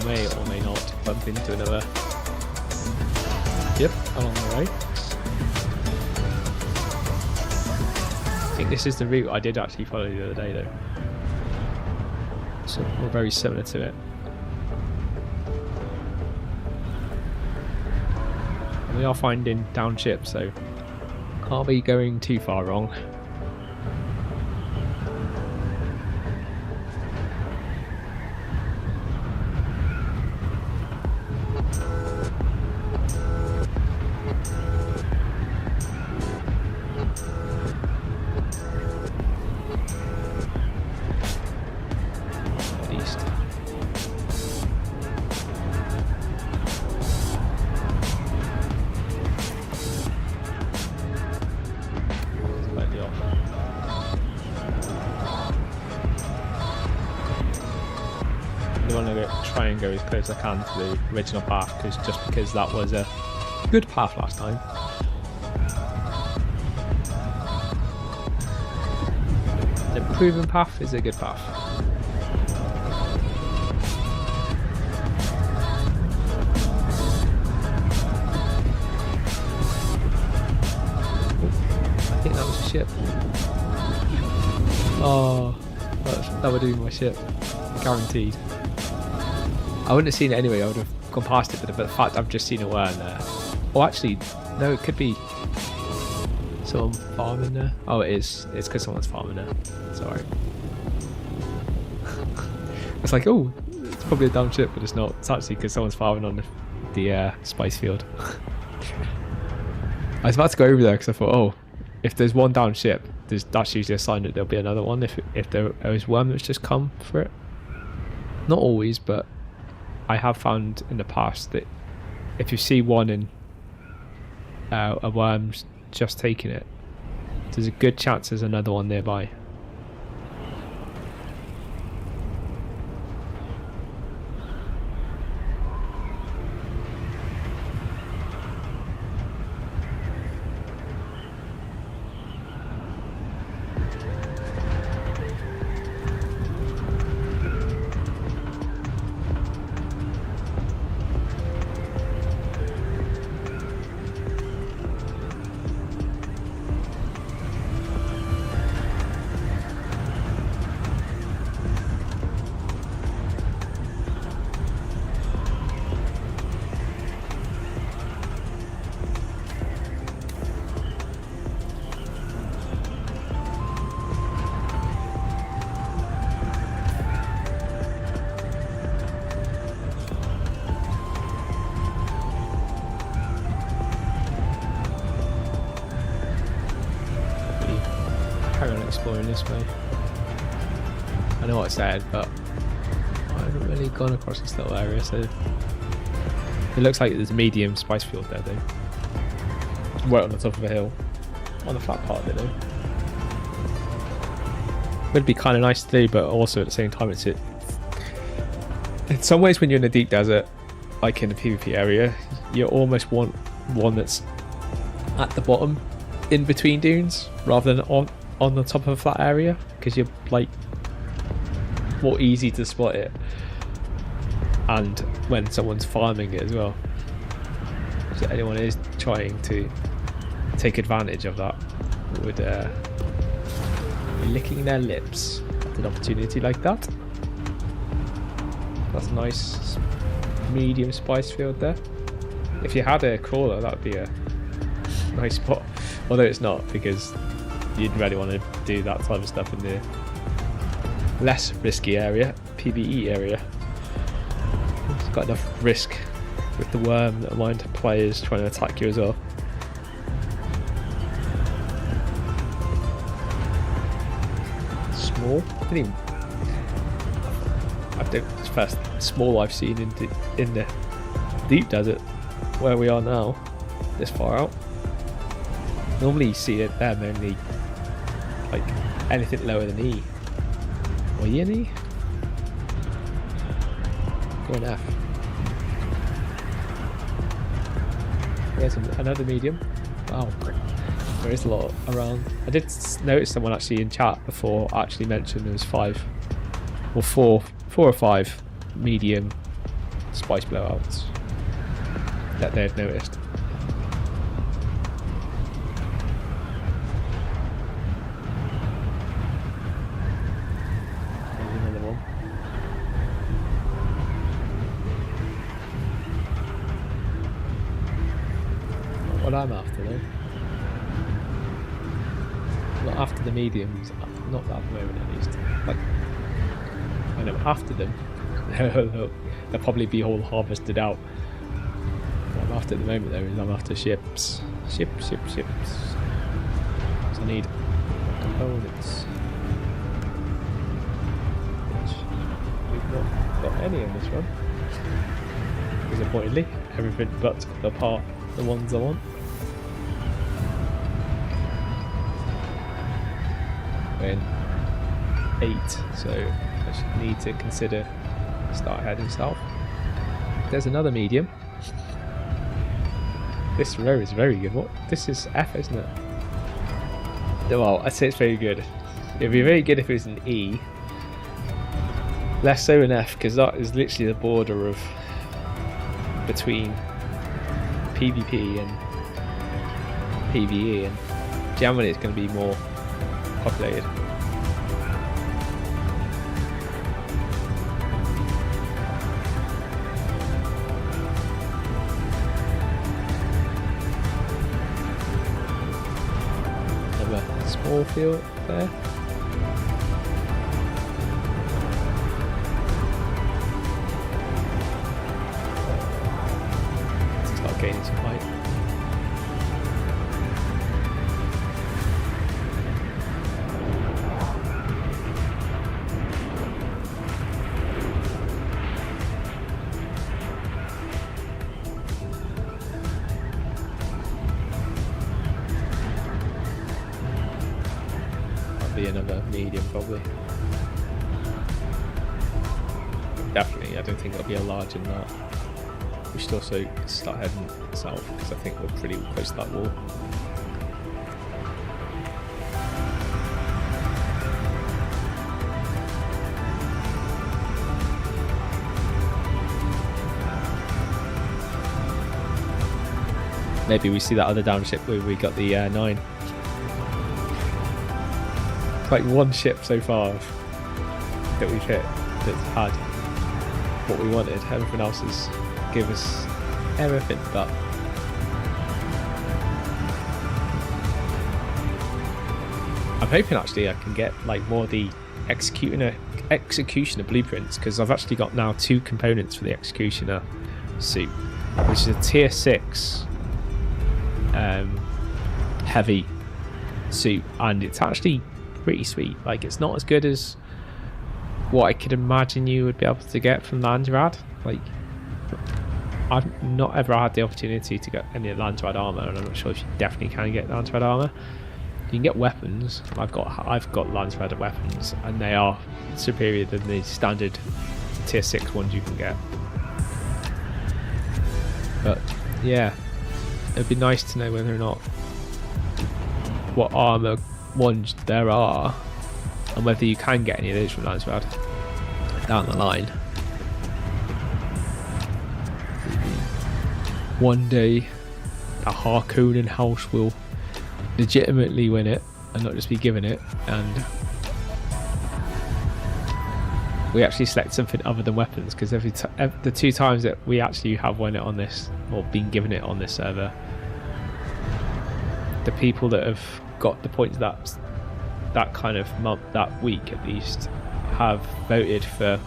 May or may not bump into another ship along the way. I think this is the route I did actually follow the other day though. So we're very similar to it. And we are finding down ships, so can't be going too far wrong. I want to try and go as close as I can to the original path, because that was a good path last time. The proven path is a good path. I think that was a ship. Oh, that would do my ship. Guaranteed. I wouldn't have seen it anyway, I would have gone past it, but the fact I've just seen a worm there. Oh, actually, no, it could be someone farming there. Oh, it is. It's because someone's farming there. Sorry. It's like, oh, it's probably a down ship, but it's not. It's actually because someone's farming on the spice field. I was about to go over there because I thought, oh, if there's one down ship, that's usually a sign that there'll be another one if there is one that's just come for it. Not always, but I have found in the past that if you see one and a worm's just taking it, there's a good chance there's another one nearby. Exploring this way. I know what I said, but I haven't really gone across this little area, so it looks like there's a medium spice field there though. Right on the top of a hill. On the flat part of it though. Would be kind of nice to do, but also at the same time in some ways when you're in a deep desert, like in the PvP area, you almost want one that's at the bottom in between dunes rather than on the top of a flat area, because you're like more easy to spot it, and when someone's farming it as well. So anyone is trying to take advantage of that would be licking their lips at an opportunity like that. That's a nice medium spice field there. If you had a crawler, that would be a nice spot, although it's not, because you'd really want to do that type of stuff in the less risky area, PvE area. It's got enough risk with the worm that mind players trying to attack you as well. Small? I don't. It's first small I've seen in the deep desert where we are now, this far out. Normally you see it there mainly like anything lower than E. Or E and E? Go on F. There's another medium. Wow, there is a lot around. I did notice someone actually in chat before actually mentioned there was 5 or 4 or 5 medium spice blowouts that they had noticed. There's another one. Not what I'm after though. Not after the mediums, not at the moment at least. Like, I know after them, they'll probably be all harvested out. What I'm after at the moment though is I'm after ships. Ships. So I need components. Which we've not got any on this run. Disappointingly, everything but the ones I want. We're in 8, so I should need to consider start heading south. There's another medium. This row is very good. What? This is F, isn't it? Well, I'd say it's very good. It'd be very good if it was an E. Less so an F, because that is literally the border of between PvP and PvE, and generally it's going to be more populated. Another small field there. Start gaining some height. Another medium probably. Definitely, I don't think it'll be a large in that. We should also start heading south because I think we're pretty close to that wall. Maybe we see that other downship where we got the 9. Like one ship so far that we've hit that's had what we wanted. Everything else has given us everything but. I'm hoping actually I can get like more of the executioner blueprints, because I've actually got now 2 components for the executioner suit, which is a tier 6 heavy suit, and it's actually pretty sweet. Like, it's not as good as what I could imagine you would be able to get from Landrad. Like, I've not ever had the opportunity to get any Landrad armor, and I'm not sure if you definitely can get Landrad armor. You can get weapons. I've got Landrad weapons, and they are superior than the standard tier 6 ones you can get. But yeah, it'd be nice to know whether or not what armor ones there are, and whether you can get any of those from Landrad down the line. One day a Harkonnen house will legitimately win it and not just be given it, and we actually select something other than weapons, because the 2 times that we actually have won it on this, or been given it on this server, the people that have got the points that kind of month, that week at least, have voted for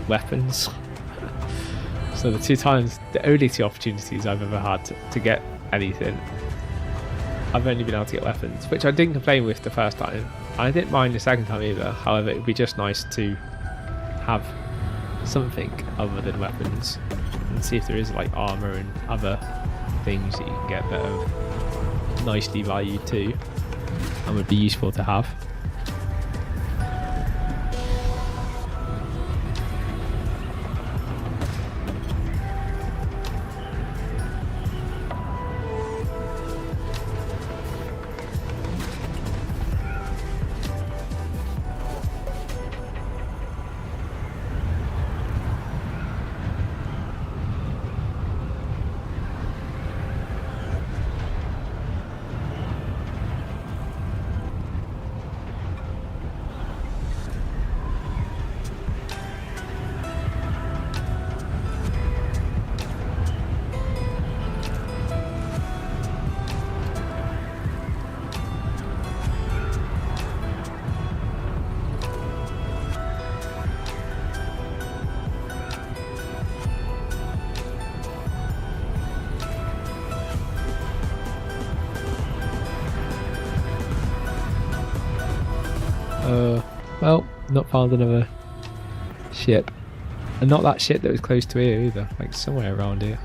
weapons. So the only two opportunities I've ever had to get anything, I've only been able to get weapons, which I didn't complain with the first time. I didn't mind the second time either. However, it would be just nice to have something other than weapons and see if there is like armor and other things that you can get that are nicely valued too and would be useful to have. Well, not found another ship. And not that ship that was close to here either, like somewhere around here.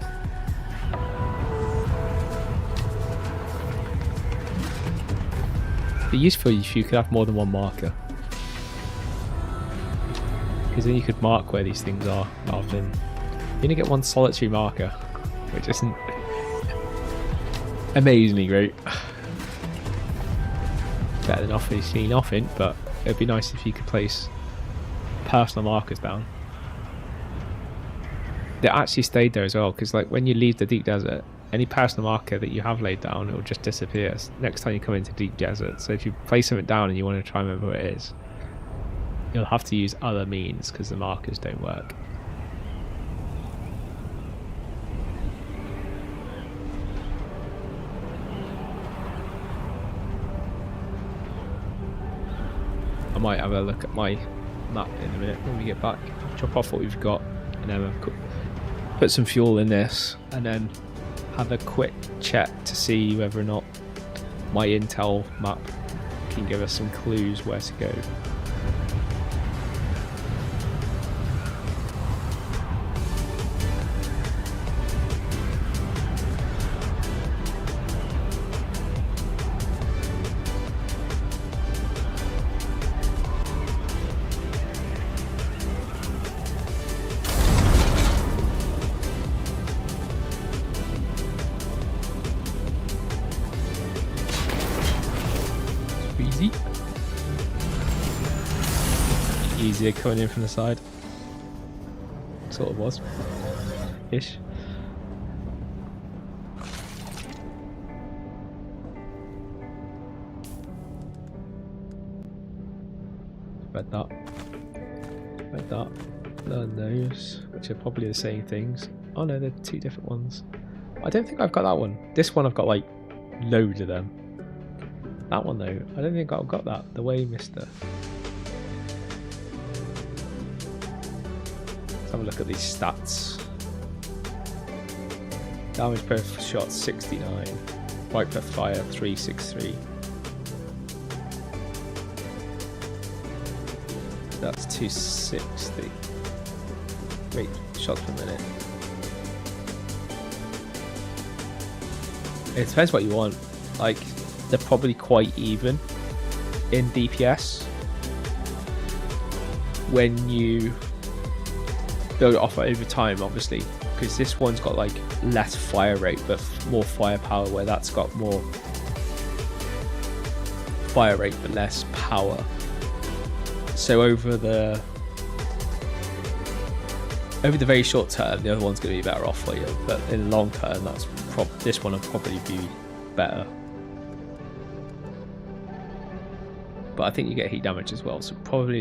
It'd be useful if you could have more than one marker. Because then you could mark where these things are, rather than... You only get one solitary marker, which isn't amazingly great. Better than obviously nothing, but it'd be nice if you could place personal markers down. They actually stayed there as well, because like when you leave the deep desert, any personal marker that you have laid down, it will just disappear next time you come into deep desert. So if you place something down and you want to try and remember what it is, you'll have to use other means because the markers don't work. I might have a look at my map in a minute when we get back, chop off what we've got, and then put some fuel in this, and then have a quick check to see whether or not my intel map can give us some clues where to go. Easier coming in from the side. Sort of was. Ish. Read that. Read that. Learn those, which are probably the same things. Oh no, they're two different ones. I don't think I've got that one. This one I've got like loads of them. That one though, I don't think I've got that. The way Mister. Have a look at these stats. Damage per shot 69, right per fire 363. That's 260. Wait, shots per minute. It depends what you want. Like, they're probably quite even in DPS when you build it off over time, obviously, because this one's got like less fire rate but more firepower, where that's got more fire rate but less power. So over the very short term, the other one's going to be better off for you, but in the long term, this one will probably be better. But I think you get heat damage as well, so probably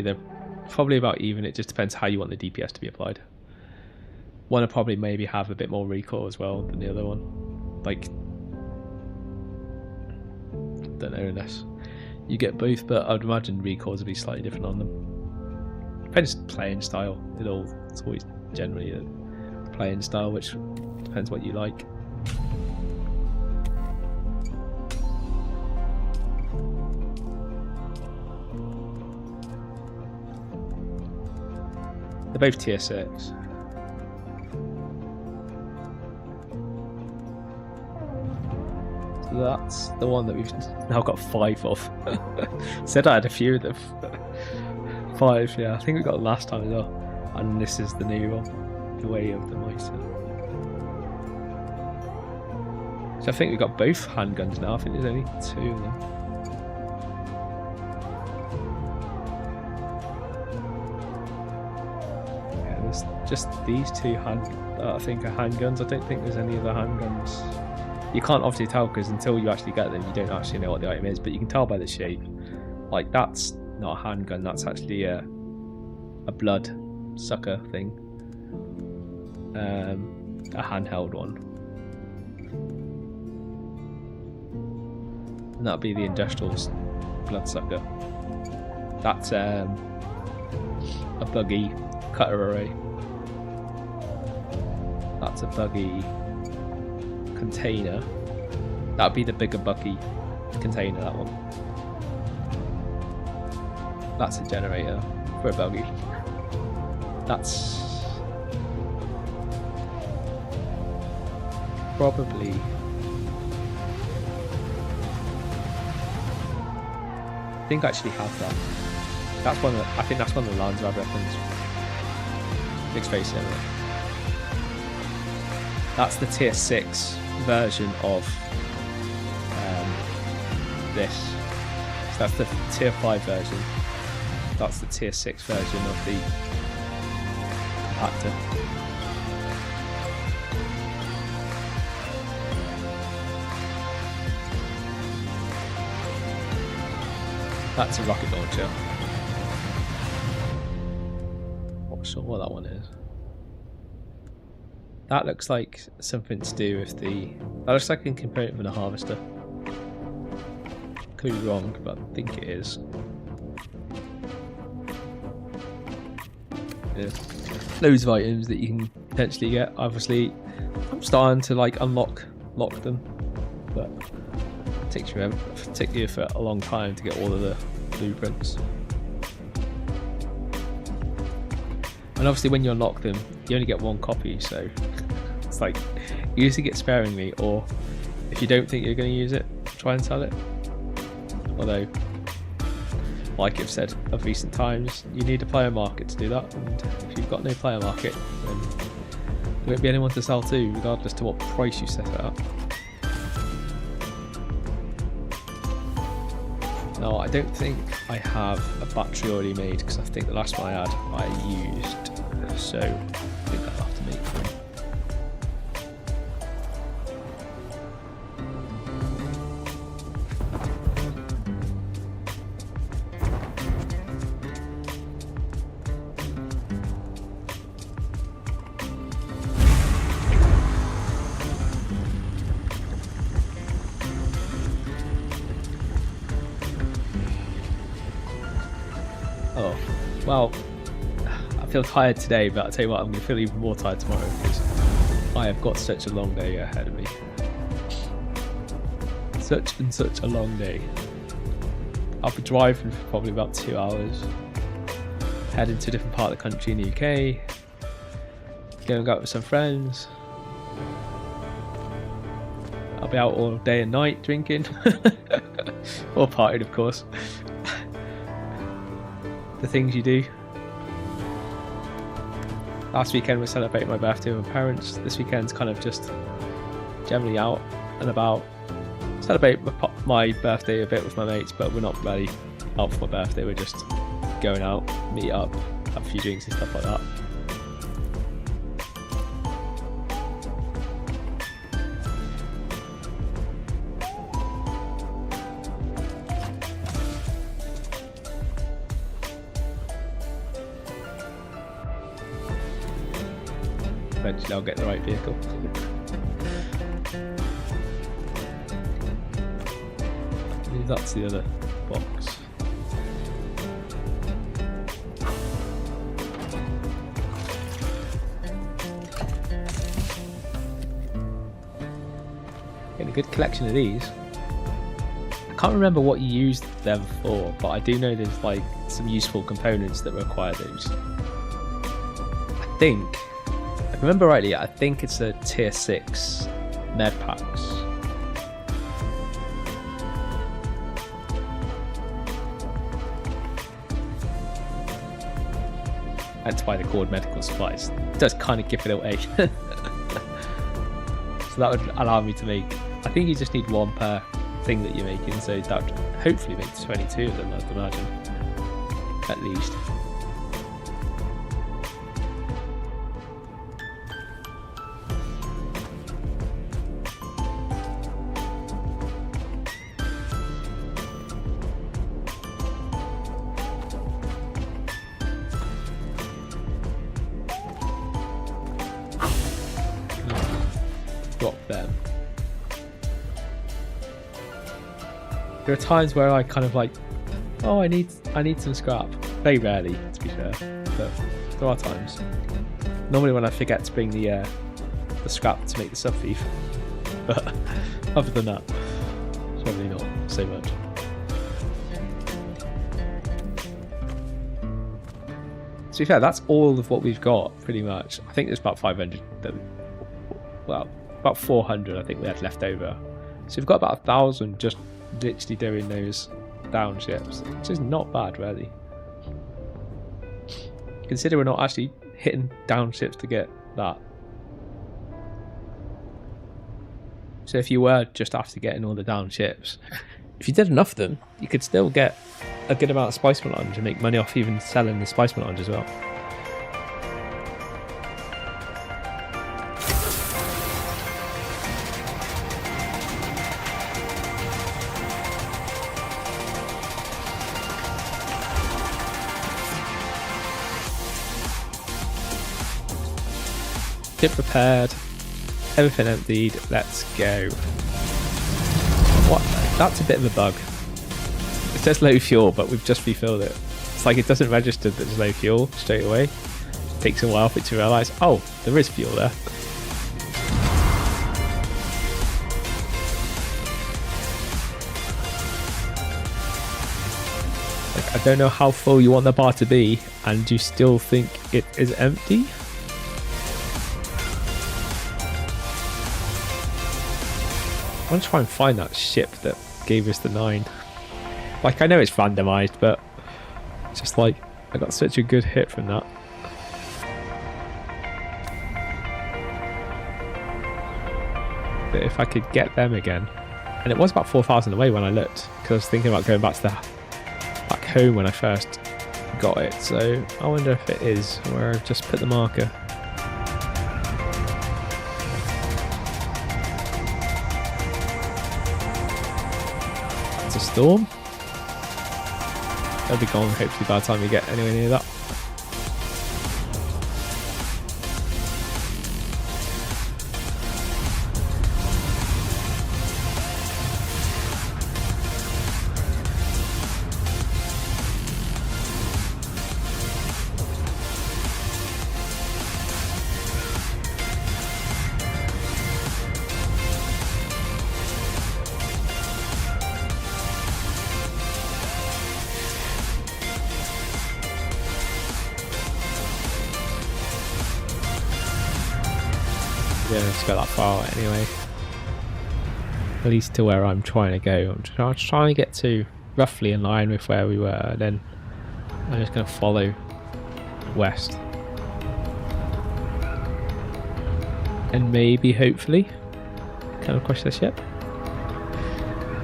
about even. It just depends how you want the DPS to be applied. One will probably maybe have a bit more recoil as well than the other one. Like, don't know unless you get both, but I'd imagine recoils would be slightly different on them. Depends playing style. It's always generally a playing style, which depends what you like. They're both tier 6. So that's the one that we've now got 5 of. Said I had a few of them. 5, yeah. I think we got them last time as well. And this is the new one. The Way of the Mitre. So I think we've got both handguns now. I think there's only 2 of them. Yeah, there's just these 2 I think are handguns. I don't think there's any other handguns. You can't obviously tell because until you actually get them, you don't actually know what the item is. But you can tell by the shape. Like that's not a handgun. That's actually a blood sucker thing. A handheld one. And that'd be the industrial's bloodsucker. That's a buggy cutter array. That's a buggy container. That'd be the bigger buggy container, that one. That's a generator for a buggy. That's probably I think I actually have that. That's one I think that's one of the lines of weapons. Big space anyway. That's the tier 6 version of this. So that's the tier 5 version. That's the tier 6 version of the compactor. That's a rocket launcher. Not sure what that one is. That looks like something to do with the... That looks like a component of a harvester. Could be wrong, but I think it is. Yeah. Loads of items that you can potentially get. Obviously, I'm starting to like unlock them, but it takes you for a long time to get all of the blueprints. And obviously, when you unlock them, you only get 1 copy, so it's like you use it sparingly, or if you don't think you're going to use it, try and sell it. Although, like I've said of recent times, you need a player market to do that, and if you've got no player market, then there won't be anyone to sell to, regardless to what price you set it at. No, I don't think I have a battery already made, because I think the last one I had I used, so I think I'll have to make one. Oh, well, I feel tired today, but I'll tell you what, I'm going to feel even more tired tomorrow because I have got such a long day ahead of me. Such a long day. I'll be driving for probably about 2 hours, heading to a different part of the country in the UK, going out with some friends. I'll be out all day and night drinking, or partying, of course. The things you do. Last weekend we celebrated my birthday with my parents. This weekend's kind of just generally out and about. Celebrate my birthday a bit with my mates, but we're not really out for my birthday. We're just going out, meet up, have a few drinks and stuff like that. Eventually I'll get the right vehicle. I believe that's the other box. good collection of these. I can't remember what you used them for, but I do know there's like some useful components that require those. I think, if I remember rightly, I think it's a tier 6 med packs. That's why they're called medical supplies. It does kind of give it away. So that would allow me to make, I think you just need one per thing that you're making, so that would hopefully make 22 of them, I'd imagine, at least. Drop them. There are times where I kind of like, oh, I need some scrap. Very rarely, to be fair, but there are times. Normally when I forget to bring the scrap to make the sub thief, but other than that, it's probably not so much. To be fair, that's all of what we've got, pretty much. I think there's about 500 that, well, about 400 I think we had left over. So we've got about 1,000 just literally doing those down ships, which is not bad, really. Consider we're not actually hitting down ships to get that. So if you were just after getting all the down ships, if you did enough of them, you could still get a good amount of spice melange and make money off even selling the spice melange as well. Ship prepared, everything emptied, let's go. What? That's a bit of a bug. It says low fuel, but we've just refilled it. It's like it doesn't register that there's low fuel straight away. It takes a while for it to realise, oh, there is fuel there. Like, I don't know how full you want the bar to be, and you still think it is empty? I want to try and find that ship that gave us the 9. Like, I know it's randomised, but it's just like, I got such a good hit from that. That if I could get them again, and it was about 4,000 away when I looked, because I was thinking about going back to back home when I first got it. So I wonder if it is where I've just put the marker. It's a storm. They'll be gone hopefully by the time we get anywhere near that. Yeah, just got that far anyway. At least to where I'm trying to go. I'm trying to get to roughly in line with where we were, then I'm just going to follow west. And maybe, hopefully, come across the ship.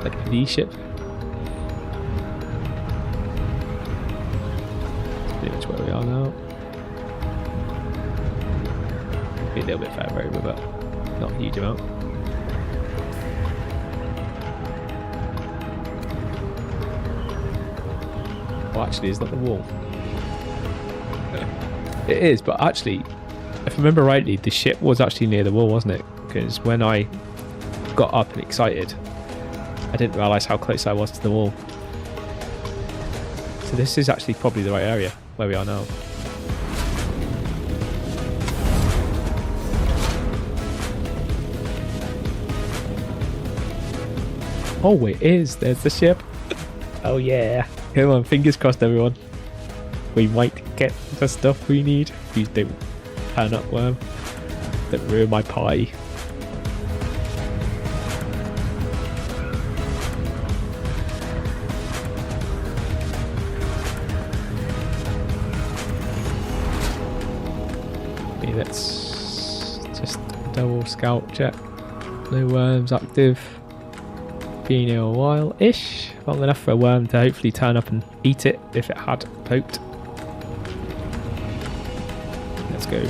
Like the ship. That's pretty much where we are now. Be a little bit further over, but not a huge amount. Well, actually, is that the wall? It is, but actually, if I remember rightly, the ship was actually near the wall, wasn't it? Because when I got up and excited, I didn't realise how close I was to the wall. So this is actually probably the right area where we are now. Oh, it is. There's the ship. Oh, yeah. Come on, fingers crossed, everyone. We might get the stuff we need. Please don't turn up, worm. Don't ruin my pie. Okay, let's just double scout check. No worms active. Been here a while-ish. Long enough for a worm to hopefully turn up and eat it if it had poked. Let's go.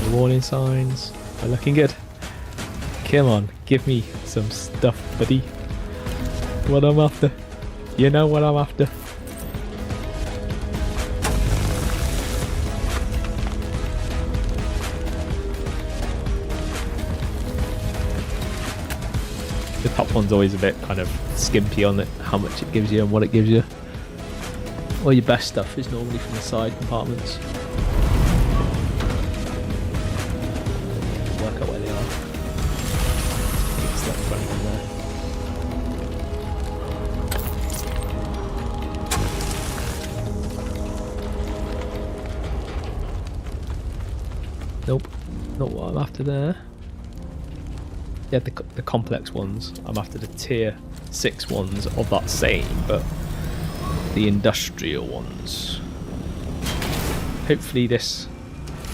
The warning signs are looking good. Come on, give me some stuff, buddy. What I'm after. You know what I'm after. The top one's always a bit kind of skimpy on it, how much it gives you and what it gives you. All your best stuff is normally from the side compartments. Work out where they are. It's like running in there. Nope, not what I'm after there. Yeah, the complex ones. I'm after the tier 6 ones of that same, but the industrial ones. Hopefully this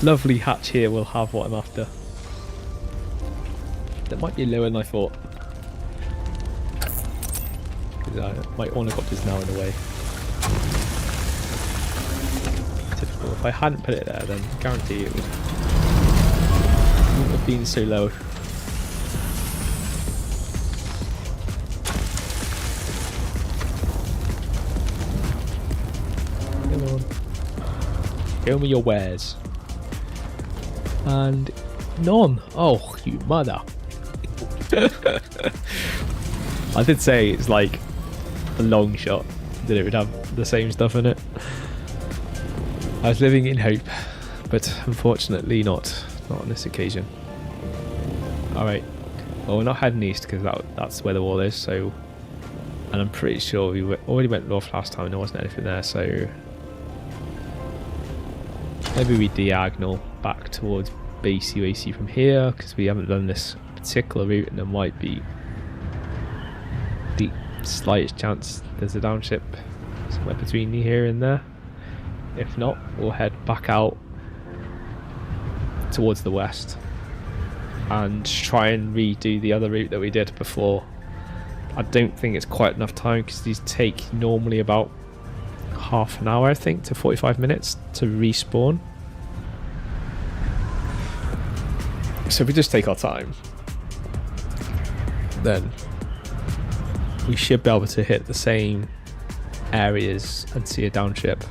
lovely hatch here will have what I'm after. That might be lower than I thought. Because my ornithopter is now in the way. Typical. If I hadn't put it there, then I guarantee it wouldn't have been so low. Show me your wares. And none. Oh, you mother. I did say it's like a long shot that it would have the same stuff in it. I was living in hope, but unfortunately not on this occasion. Alright, well we're not heading east because that's where the wall is, so, and I'm pretty sure we already went north last time and there wasn't anything there, so maybe we diagonal back towards base UAC from here because we haven't done this particular route and there might be the slightest chance there's a downship somewhere between here and there. If not, we'll head back out towards the west and try and redo the other route that we did before. I don't think it's quite enough time because these take normally about half an hour, I think, to 45 minutes to respawn. So if we just take our time, then we should be able to hit the same areas and see a downship.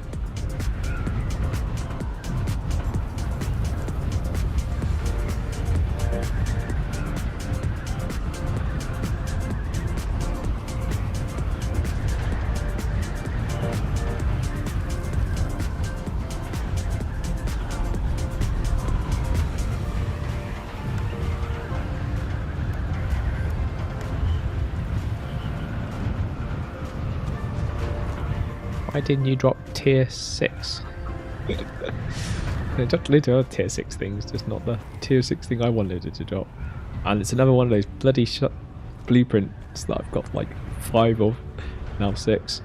Why didn't you drop tier 6? It dropped later tier 6 things, just not the tier 6 thing I wanted it to drop. And it's another one of those bloody blueprints that I've got like 5 of, now 6.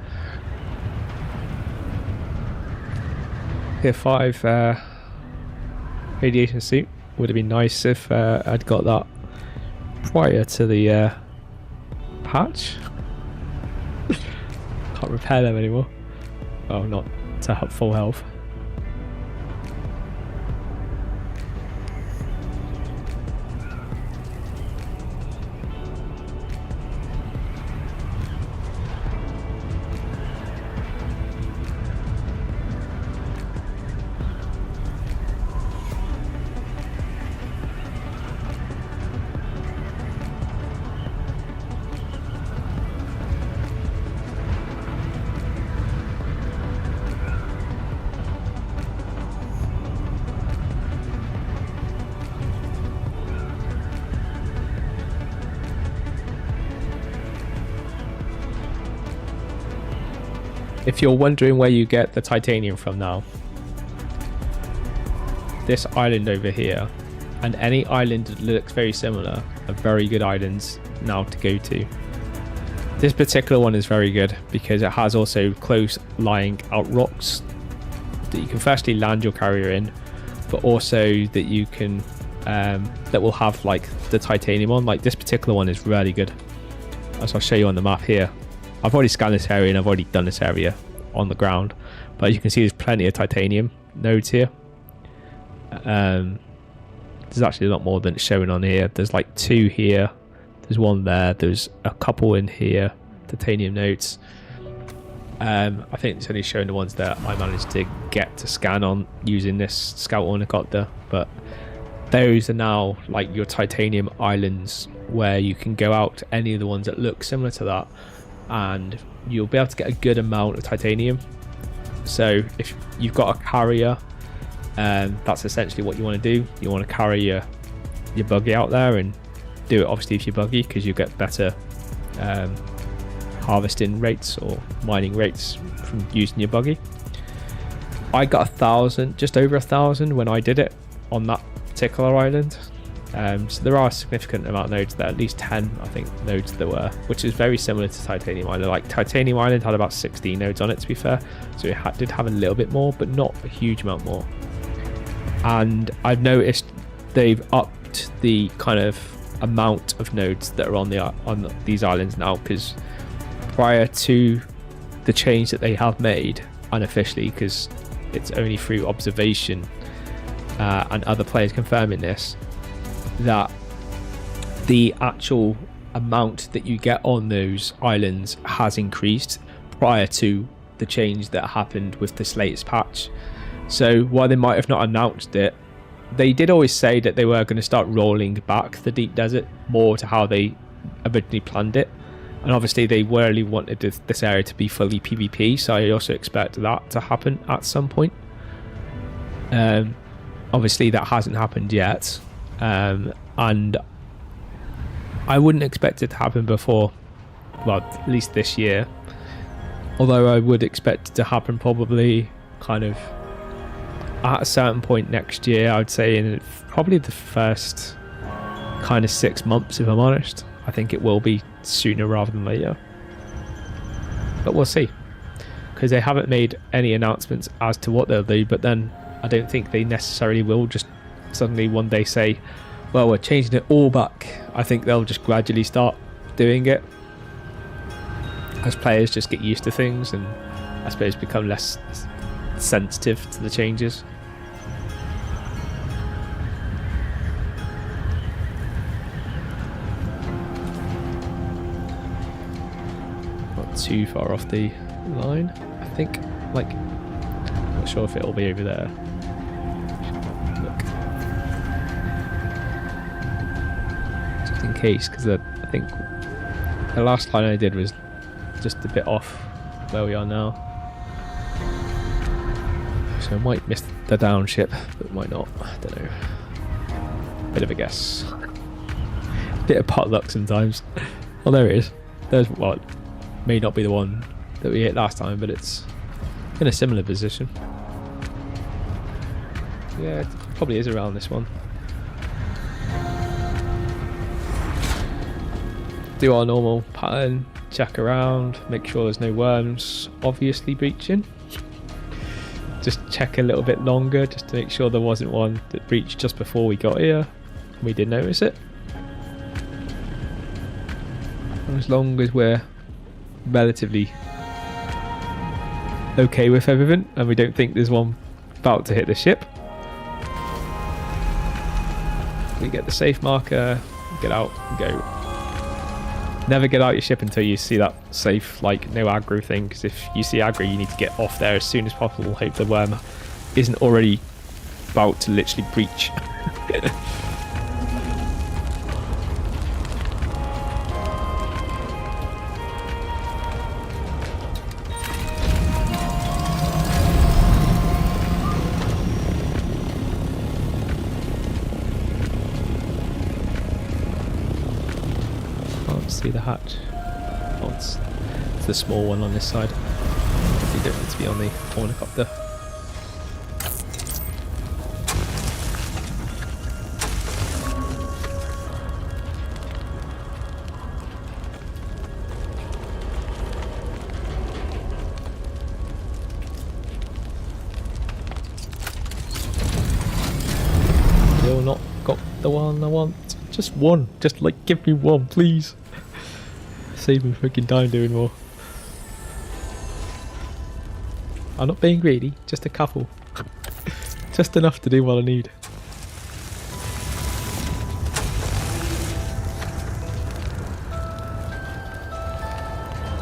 Tier 5 radiation suit would have been nice if I'd got that prior to the patch. Can't repair them anymore. Oh, not to have full health. if you're wondering where you get the titanium from now, this island over here and any island that looks very similar are very good islands now to go to. This particular one is very good because it has also close lying out rocks that you can firstly land your carrier in, but also that you can that will have like the titanium on. Like this particular one is really good, as I'll show you on the map here. I've already scanned this area and I've already done this area on the ground, but as you can see there's plenty of titanium nodes here. There's actually a lot more than it's showing on here. There's like 2 here, there's 1 there, there's a couple in here, titanium nodes. I think it's only showing the ones that I managed to get to scan on using this scout ornithopter, but those are now like your titanium islands where you can go out to any of the ones that look similar to that and you'll be able to get a good amount of titanium. So if you've got a carrier, that's essentially what you want to do. You want to carry your buggy out there and do it obviously if you're buggy, because you get better harvesting rates or mining rates from using your buggy. I got 1,000, just over 1,000 when I did it on that particular island. So there are a significant amount of nodes there, at least 10 I think nodes there were, which is very similar to Titanium Island. Like Titanium Island had about 16 nodes on it, to be fair, so it did have a little bit more, but not a huge amount more. And I've noticed they've upped the kind of amount of nodes that are on these islands now, because prior to the change that they have made unofficially, because it's only through observation and other players confirming this, that the actual amount that you get on those islands has increased prior to the change that happened with this latest patch. So while they might have not announced it, they did always say that they were going to start rolling back the deep desert more to how they originally planned it. And obviously they really wanted this area to be fully PvP, so I also expect that to happen at some point. Obviously that hasn't happened yet, and I wouldn't expect it to happen before, well, at least this year, although I would expect it to happen probably kind of at a certain point next year. I would say in probably the first kind of 6 months, if I'm honest. I think it will be sooner rather than later, but we'll see, because they haven't made any announcements as to what they'll do. But then I don't think they necessarily will just suddenly one day say, well, we're changing it all back. I think they'll just gradually start doing it as players just get used to things and I suppose become less sensitive to the changes. Not too far off the line, I think. Like, I'm not sure if it'll be over there. Look, just in case, because I think the last line I did was just a bit off where we are now, so I might miss the down ship, but might not. I don't know. Bit of a guess. Bit of potluck sometimes. Well, there it is. There's what, well, may not be the one that we hit last time, but it's in a similar position. Yeah, it probably is around this one. Do our normal pattern, check around, make sure there's no worms obviously breaching. Just check a little bit longer just to make sure there wasn't one that breached just before we got here. We did notice it. And as long as we're relatively okay with everything and we don't think there's one about to hit the ship, we get the safe marker, get out and go. Never get out your ship until you see that safe, like, no aggro thing, because if you see aggro you need to get off there as soon as possible. Hope the worm isn't already about to literally breach. See the hatch. Oh, it's the small one on this side. You don't need to be on the cornucopter. Still not got the one I want. Just one. Just like give me one, please. Save me fucking time doing more. I'm not being greedy, just a couple. Just enough to do what I need.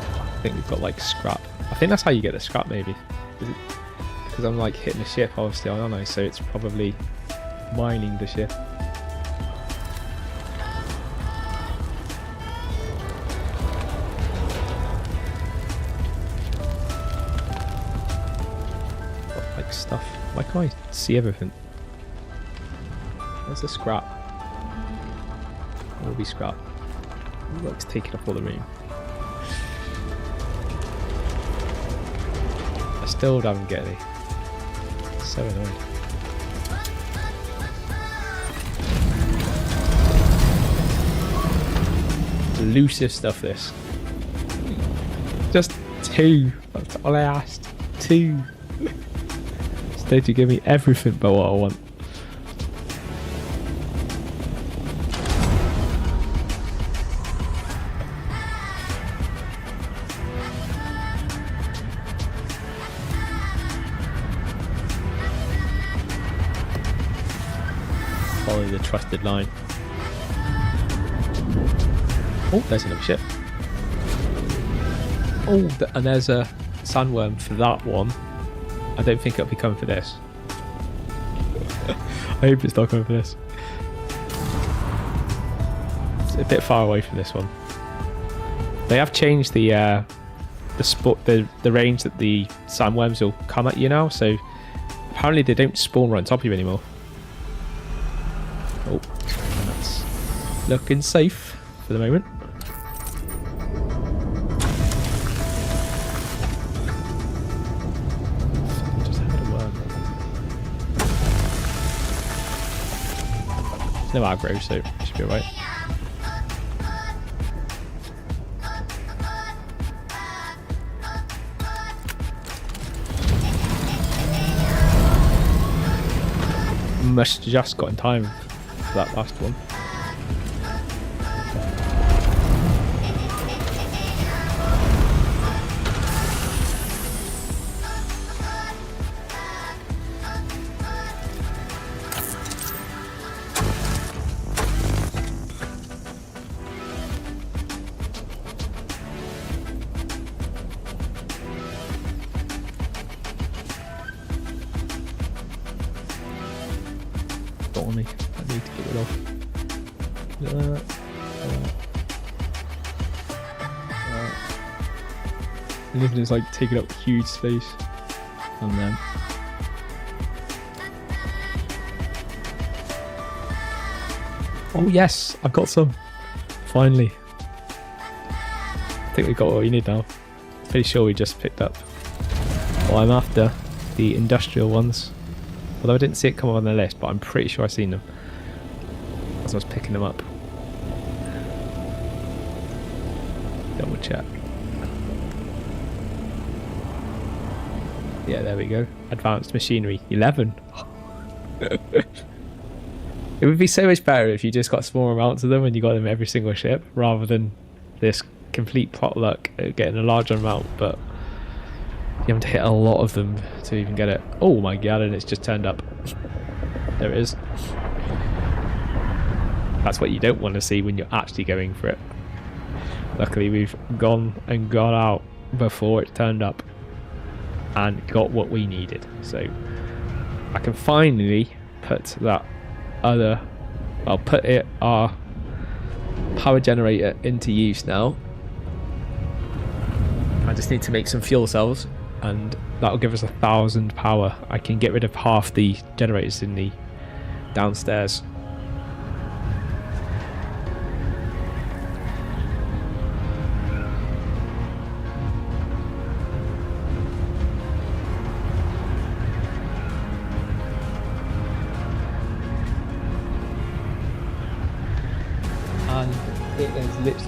I think we've got like scrap. I think that's how you get the scrap, maybe. Because I'm like hitting the ship, obviously, aren't I? So it's probably mining the ship. Stuff. Why can't I see everything? There's the scrap. Will be scrap. It looks taking up all the room. I still haven't get any. So annoyed. Elusive stuff, this. Just 2. That's all I asked. 2. Instead you give me everything but what I want. Follow the trusted line. Oh, there's another ship. Oh, and there's a sandworm for that one. I don't think it'll be coming for this. I hope it's not coming for this. It's a bit far away from this one. They have changed the range that the sandworms will come at you now, so apparently they don't spawn right on top of you anymore. Oh, that's looking safe for the moment. No aggro, so it should be alright. Must have just got in time for that last one. On me. I need to get rid of. Anything is like taking up huge space on them. Oh yes, I've got some. Finally. I think we got what we need now. Pretty sure we just picked up. Well, I'm after the industrial ones. Although I didn't see it come up on the list, but I'm pretty sure I've seen them as I was picking them up. Double check. Yeah, there we go. Advanced machinery 11. It would be so much better if you just got small amounts of them and you got them every single ship, rather than this complete potluck at getting a larger amount, but you have to hit a lot of them to even get it. Oh my god, and it's just turned up. There it is. That's what you don't want to see when you're actually going for it. Luckily we've gone and got out before it turned up and got what we needed. So I can finally put that other, I'll put it, our power generator into use now. I just need to make some fuel cells and that'll give us 1,000 power. I can get rid of half the generators in the downstairs.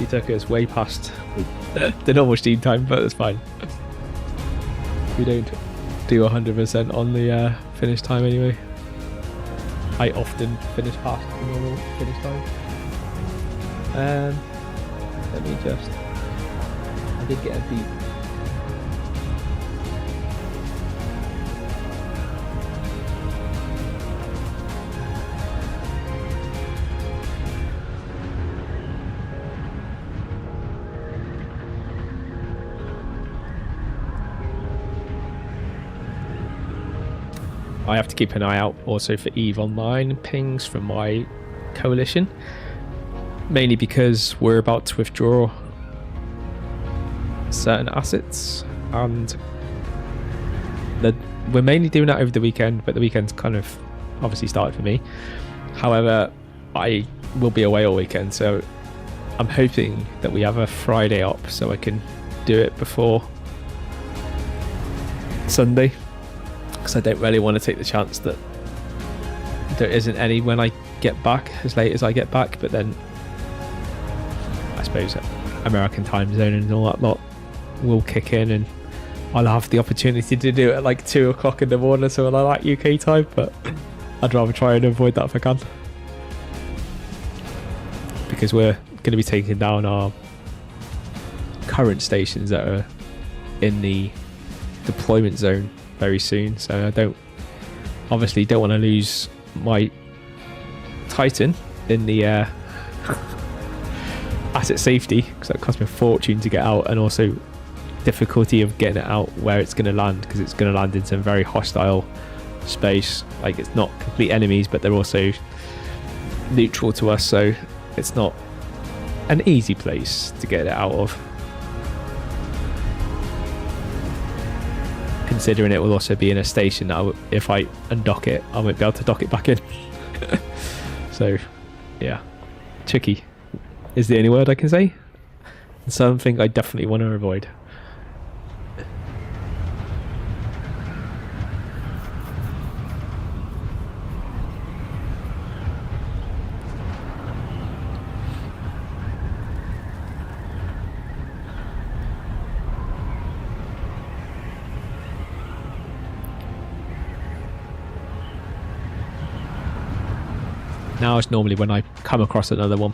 actually took us way past the normal stream time, but it's fine. We don't do 100% on the finish time anyway. I often finish past the normal finish time. Let me just... I did get a beat. I have to keep an eye out also for EVE Online pings from my coalition, mainly because we're about to withdraw certain assets, and we're mainly doing that over the weekend, but the weekend's kind of obviously started for me. However, I will be away all weekend, so I'm hoping that we have a Friday up so I can do it before Sunday, because I don't really want to take the chance that there isn't any when I get back, as late as I get back. But then I suppose American time zone and all that lot will kick in, and I'll have the opportunity to do it at like 2 o'clock in the morning, so I like UK time, but I'd rather try and avoid that if I can, because we're going to be taking down our current stations that are in the deployment zone very soon. So I obviously don't want to lose my Titan in the asset safety, because that cost me a fortune to get out, and also difficulty of getting it out where it's going to land, because it's going to land in some very hostile space. Like, it's not complete enemies, but they're also neutral to us, so it's not an easy place to get it out of, considering it will also be in a station that if I undock it, I won't be able to dock it back in. So yeah, tricky is the only word I can say. Something I definitely want to avoid. Now is normally when I come across another one.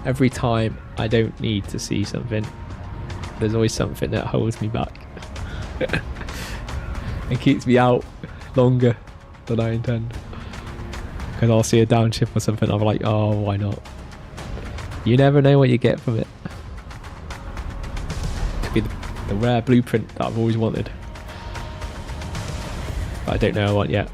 Every time I don't need to see something, there's always something that holds me back and keeps me out longer than I intend. Because I'll see a downshift or something, I'm like, oh, why not? You never know what you get from it. Could be the rare blueprint that I've always wanted, but I don't know I want yet.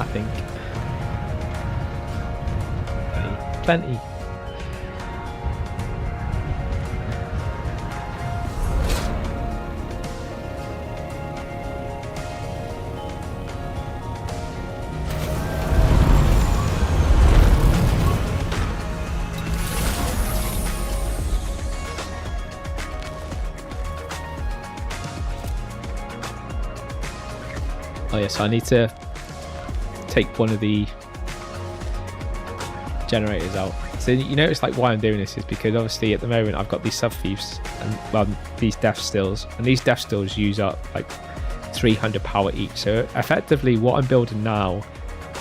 I think plenty. Oh yes, I need to take one of the generators out. So you notice, like, why I'm doing this is because obviously at the moment I've got these sub thieves and these death stills, and these death stills use up like 300 power each. So effectively what I'm building now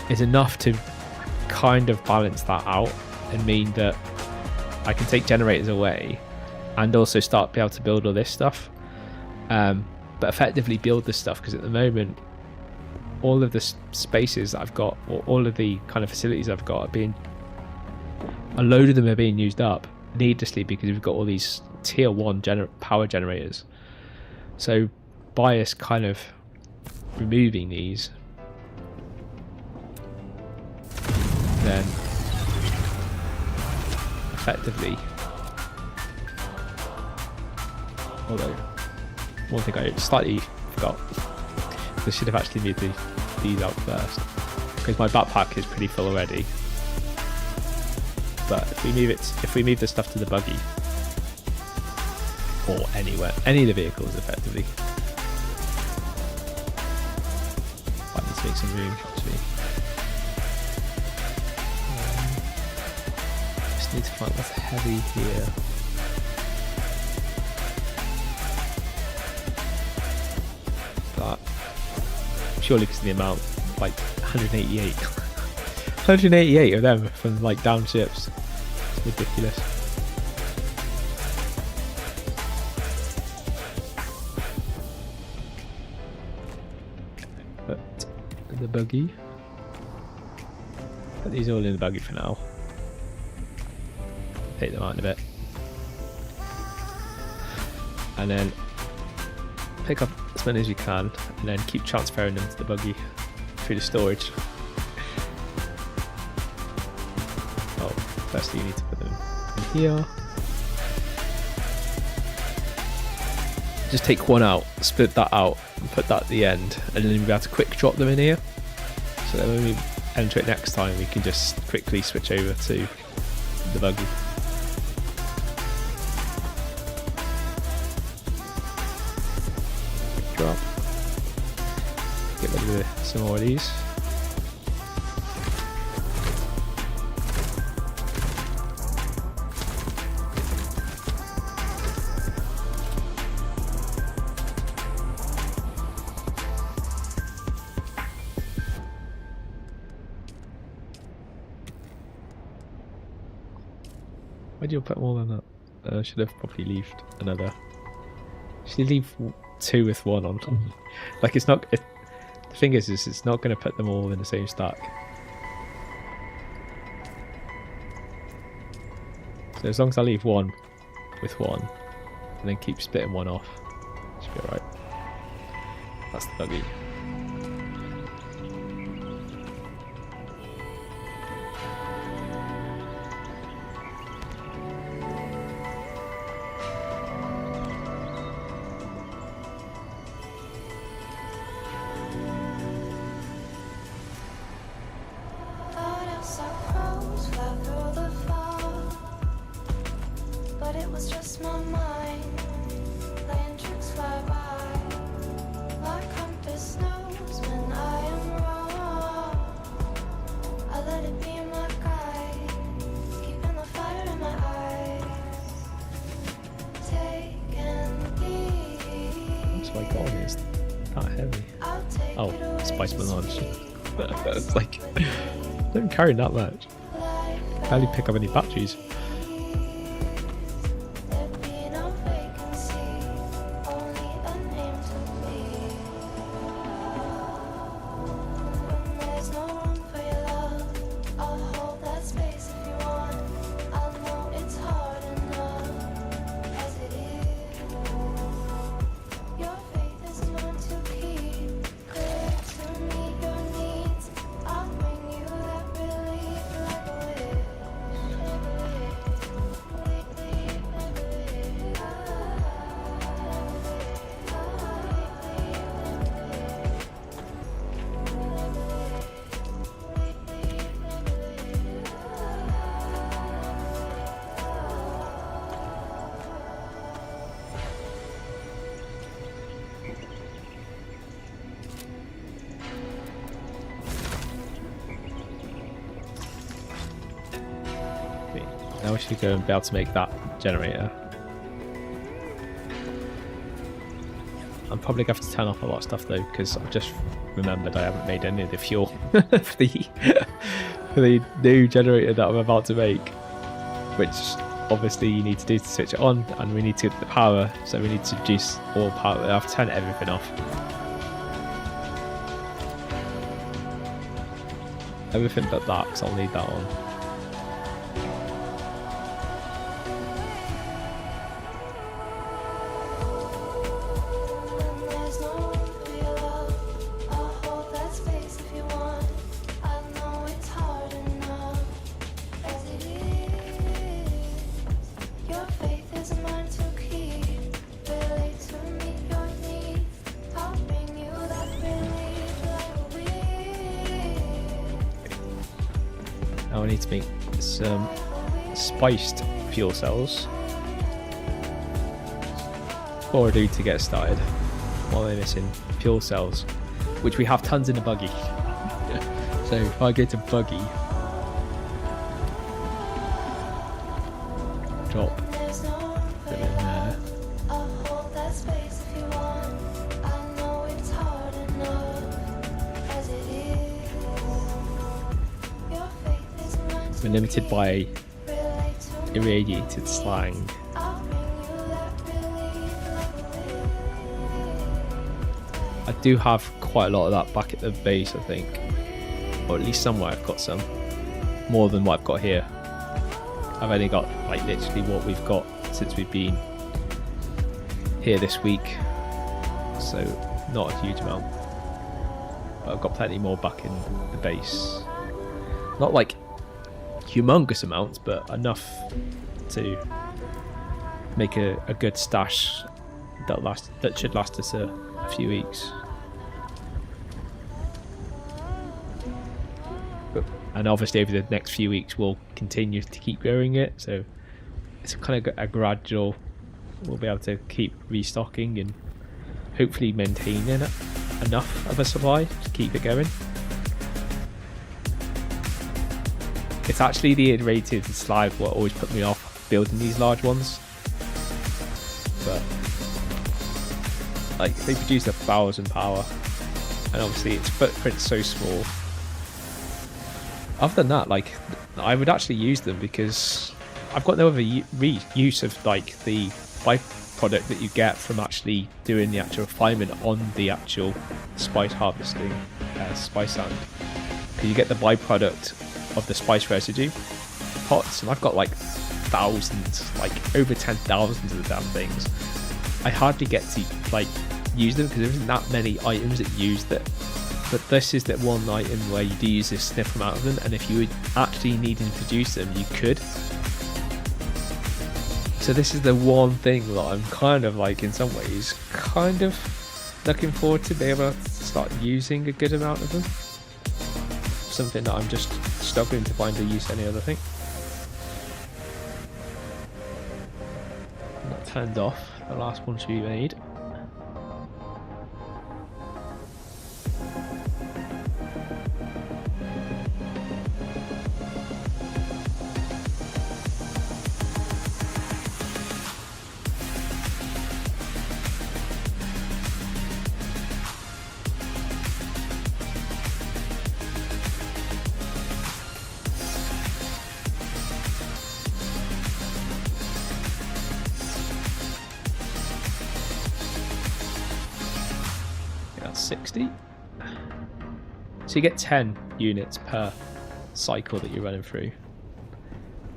is enough to kind of balance that out and mean that I can take generators away and also start be able to build all this stuff, but effectively build this stuff, because at the moment all of the spaces that I've got, or all of the kind of facilities I've got, are being, a load of them are being used up needlessly, because we've got all these tier 1 power generators. So by us kind of removing these, then effectively. Although, one thing I slightly forgot, I should have actually moved these out first, because my backpack is pretty full already. But if we move the stuff to the buggy, or anywhere, any of the vehicles effectively. I need to make some room actually. Just need to find what's heavy here. That surely because of the amount, like 188. 188 of them from like down ships. It's ridiculous. But the buggy. Put these all in the buggy for now. Take them out in a bit. And then pick up as many as you can and then keep transferring them to the buggy through the storage. Oh, firstly you need to put them in here. Just take one out, split that out and put that at the end, and then we'll be able to quick drop them in here. So that when we enter it next time we can just quickly switch over to the buggy. Drop. Get rid of some more of these. Why do you put more than that? I should have probably left another. Should leave 2 with 1 on. Like it's not. The thing is it's not going to put them all in the same stack. So as long as I leave 1 with 1, and then keep splitting 1 off, should be alright. That's the buggy. It's like, I don't carry that much. Barely pick up any batteries. Now we should go and be able to make that generator. I'm probably going to have to turn off a lot of stuff though, because I've just remembered I haven't made any of the fuel for the new generator that I'm about to make, which obviously you need to do to switch it on, and we need to get the power, so we need to reduce all power. I've turned everything off. Everything but that, because I'll need that on. Now I need to make some spiced fuel cells. What I do to get started while they're missing fuel cells, which we have tons in the buggy. So if I go to buggy, drop them in there. We're limited by irradiated slang. I do have quite a lot of that back at the base, I think, or at least somewhere I've got some, more than what I've got here. I've only got like literally what we've got since we've been here this week, so not a huge amount, but I've got plenty more back in the base. Not like humongous amounts, but enough to make a good stash that should last us a few weeks. And obviously over the next few weeks we'll continue to keep growing it, so it's kind of a gradual, we'll be able to keep restocking and hopefully maintaining enough of a supply to keep it going. It's actually the iterated slag what always put me off building these large ones, but like they produce 1,000 power and obviously its footprint's so small. Other than that, like, I would actually use them because I've got no other use of like the byproduct that you get from actually doing the actual refinement on the actual spice harvesting spice sand, because you get the byproduct of the spice residue pots, and I've got like thousands, like over 10,000 of the damn things. I hardly get to like use them because there isn't that many items that use that. But this is that one item where you do use a sniff amount of them, and if you would actually need to produce them, you could. So this is the one thing that I'm kind of like, in some ways, kind of looking forward to being able to start using a good amount of them. Something that I'm just struggling to find a use any other thing. That turned off, the last one should be made. That's 60. So you get 10 units per cycle that you're running through.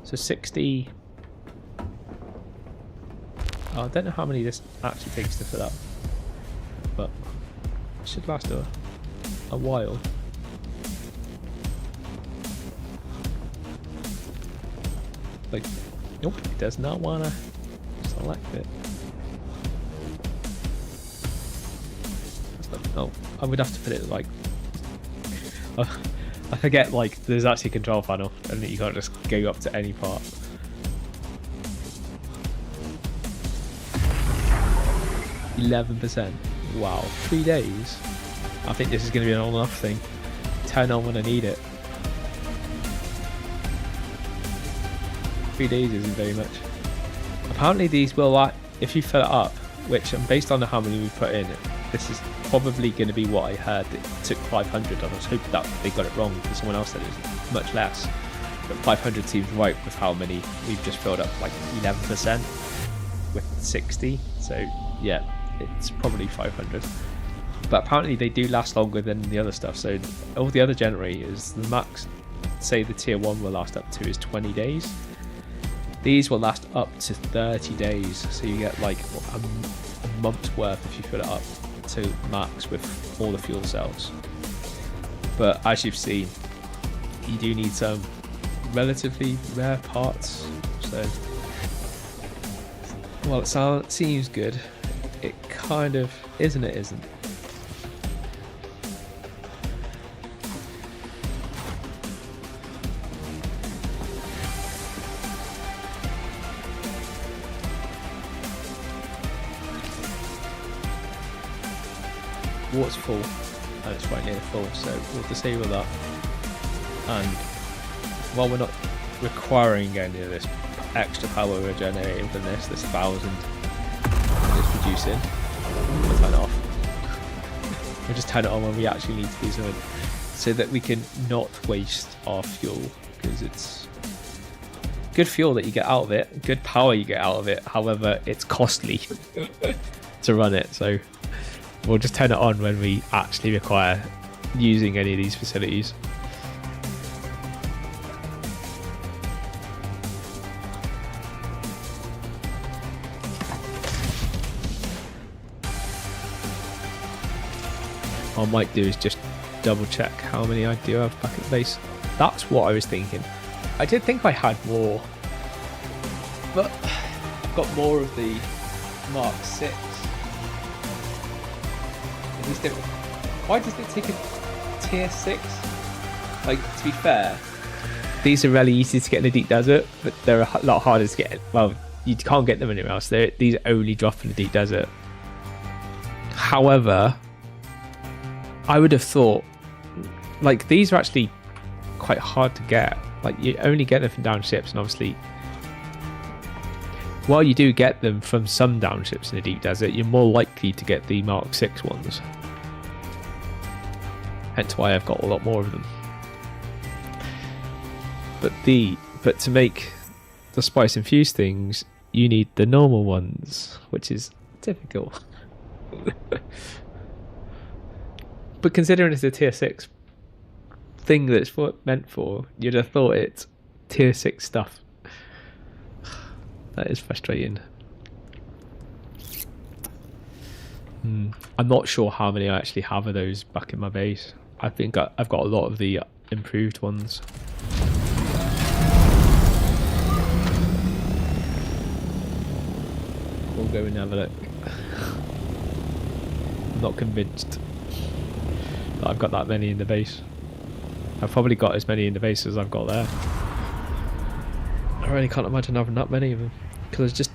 So 60. I don't know how many this actually takes to fill up, but it should last a while. Like, nope, it does not want to select it. Oh, I would have to put it like... I forget, like, there's actually a control panel and you can't just go up to any part. %. Wow, 3 days. I think this is going to be an on and off thing. Turn on when I need it. 3 days isn't very much. Apparently these will, if you fill it up, which based on how many we put in, this is probably going to be what I heard. It took 500. I was hoping that they got it wrong because someone else said it was much less. But 500 seems right with how many we've just filled up, like 11% with 60. So yeah, it's probably 500. But apparently they do last longer than the other stuff. So all the other generators, the max, say the tier 1 will last up to is 20 days. These will last up to 30 days. So you get like a month's worth if you fill it up to max with all the fuel cells. But as you've seen, you do need some relatively rare parts. So while it seems good, it kind of isn't. It isn't. water's full, and it's right near full, so we'll disable that. And while we're not requiring any of this extra power we're generating from this 1,000 is producing, we'll turn it off. We'll just turn it on when we actually need to do something, so that we can not waste our fuel, because it's good fuel that you get out of it, good power you get out of it. However, it's costly to run it, so we'll just turn it on when we actually require using any of these facilities. What I might do is just double check how many I do have back at the base. That's what I was thinking. I did think I had more, but I've got more of the Mark 6. Why does it take a tier 6? Like, to be fair, these are really easy to get in the deep desert, but they're a lot harder to get. Well, you can't get them anywhere else. These only drop in the deep desert. However, I would have thought, like, these are actually quite hard to get. Like, you only get them from down ships, and obviously, while you do get them from some down ships in the deep desert, you're more likely to get the Mark 6 ones. Hence why I've got a lot more of them. But to make the spice infused things, you need the normal ones, which is difficult. But considering it's a tier 6 thing that's meant for, you'd have thought it's tier 6 stuff. That is frustrating. I'm not sure how many I actually have of those back in my base. I think I've got a lot of the improved ones. We'll go and have a look. I'm not convinced that I've got that many in the base. I've probably got as many in the base as I've got there. I really can't imagine having that many of them, because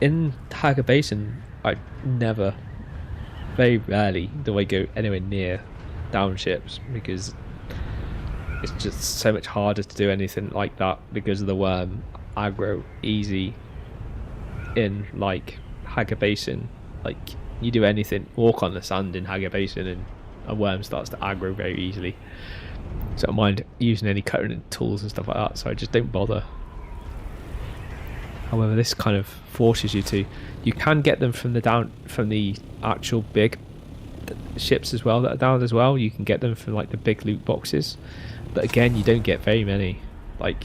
in Hager Basin, I never, very rarely do I go anywhere near down ships, because it's just so much harder to do anything like that because of the worm aggro easy in like Hager Basin. Like, you do anything, walk on the sand in Hager Basin, and a worm starts to aggro very easily. So I don't mind using any cutting tools and stuff like that, so I just don't bother. However, this kind of forces you to. You can get them from the actual big ships as well that are down as well. You can get them from like the big loot boxes, but again, you don't get very many. Like,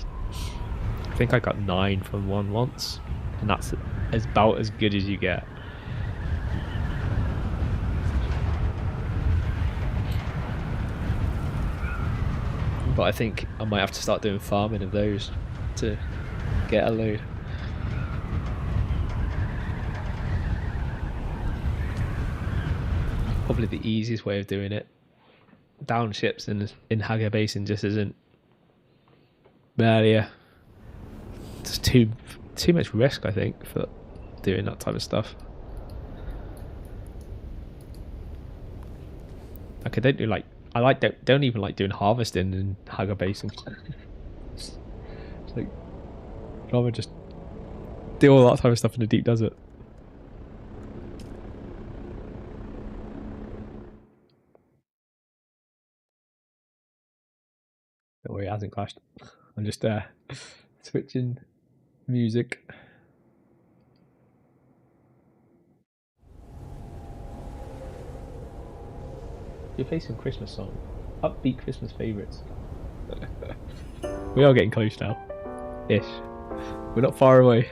I think I got 9 from one once, and that's about as good as you get. But I think I might have to start doing farming of those to get a load. Probably the easiest way of doing it. Down ships in Hager Basin just isn't really just too much risk, I think, for doing that type of stuff. Like, I don't do like. Don't even like doing harvesting in Hager Basin. It's like, I'd rather just do all that type of stuff in the deep desert. Don't worry, it hasn't crashed. I'm just switching music. You're facing Christmas song. Upbeat Christmas favourites. We are getting close now. Ish. We're not far away.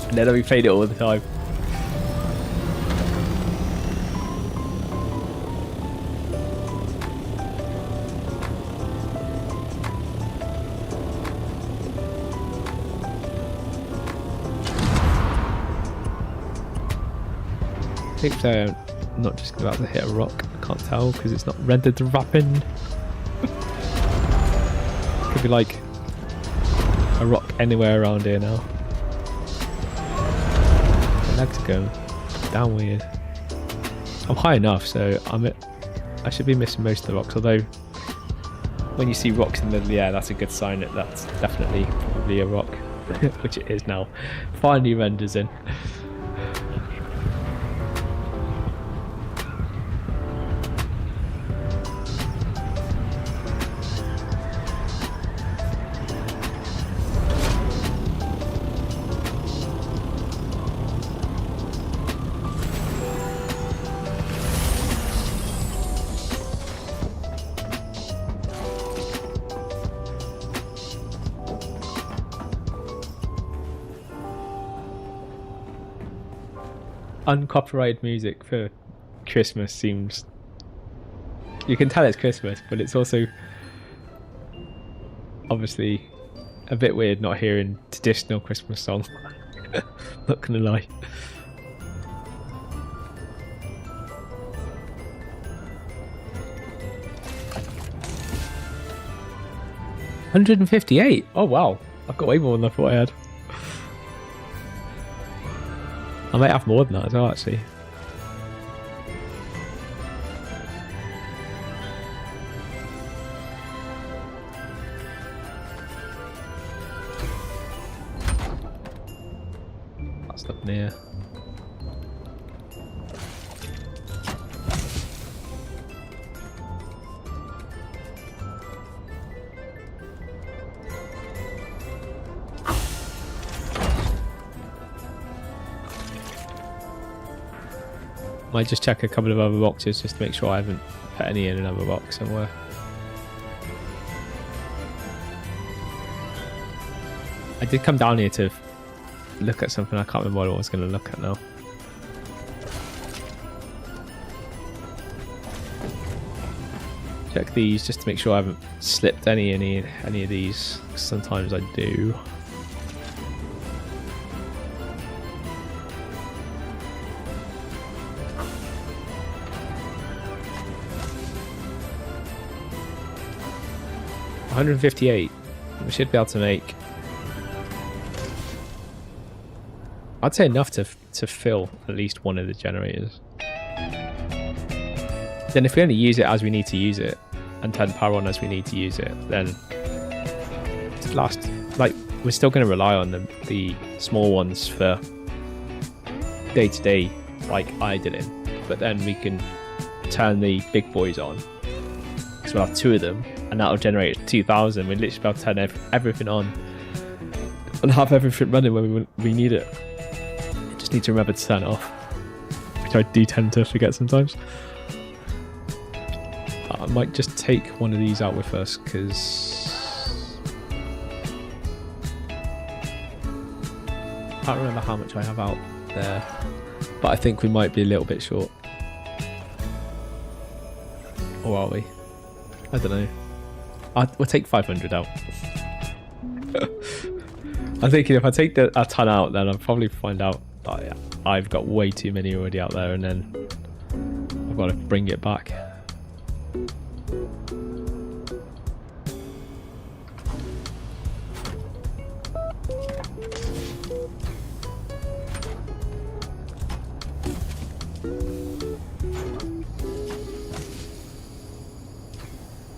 And then we played it all the time. I think so. I'm not just about to hit a rock. I can't tell because it's not rendered to wrapping. Could be like a rock anywhere around here now. My legs are going down weird. I'm high enough, so I should be missing most of the rocks. Although, when you see rocks in the middle of the air, that's a good sign that that's definitely probably a rock, which it is now. Finally renders in. Uncopyrighted music for Christmas seems... You can tell it's Christmas, but it's also obviously a bit weird not hearing traditional Christmas songs. Not gonna lie. $158. Oh wow, I've got way more than I thought I had. I might have more than that as well, actually. That's up near. Might just check a couple of other boxes just to make sure I haven't put any in another box somewhere. I did come down here to look at something. I can't remember what I was going to look at now. Check these just to make sure I haven't slipped any of these. Sometimes I do. $158. We should be able to make, I'd say, enough to fill at least one of the generators. Then if we only use it as we need to use it and turn power on as we need to use it, then last, like, we're still going to rely on the small ones for day to day, like idling, but then we can turn the big boys on. So we'll have two of them, and that'll generate 2,000. We'll literally be able to turn everything on and have everything running when we need it. Just need to remember to turn it off, which I do tend to forget sometimes. I might just take one of these out with us, because I can't remember how much I have out there, but I think we might be a little bit short. Or are we? I don't know. We'll take 500 out. I'm thinking if I take a ton out, then I'll probably find out that I've got way too many already out there, and then I've got to bring it back.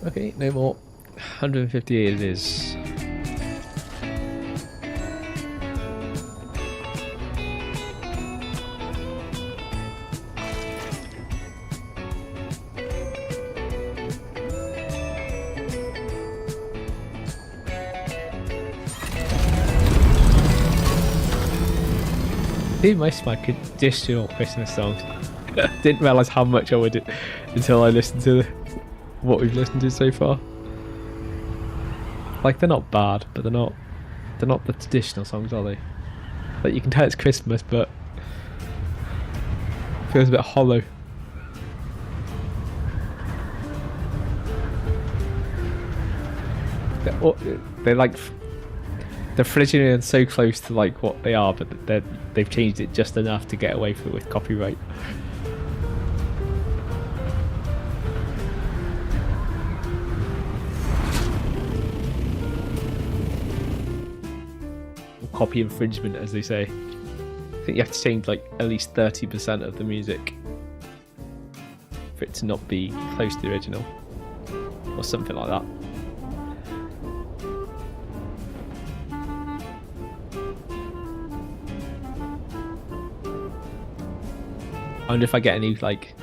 Okay, no more. 158 it is. See, most of my traditional Christmas songs. Didn't realise how much I would until I listened to what we've listened to so far. Like, they're not bad, but they're not the traditional songs, are they? Like, you can tell it's Christmas, but it feels a bit hollow. They're like, they're frigid and so close to like what they are, but they've changed it just enough to get away with copyright. Copy infringement, as they say. I think you have to change like at least 30% of the music for it to not be close to the original or something like that. I wonder if I get any like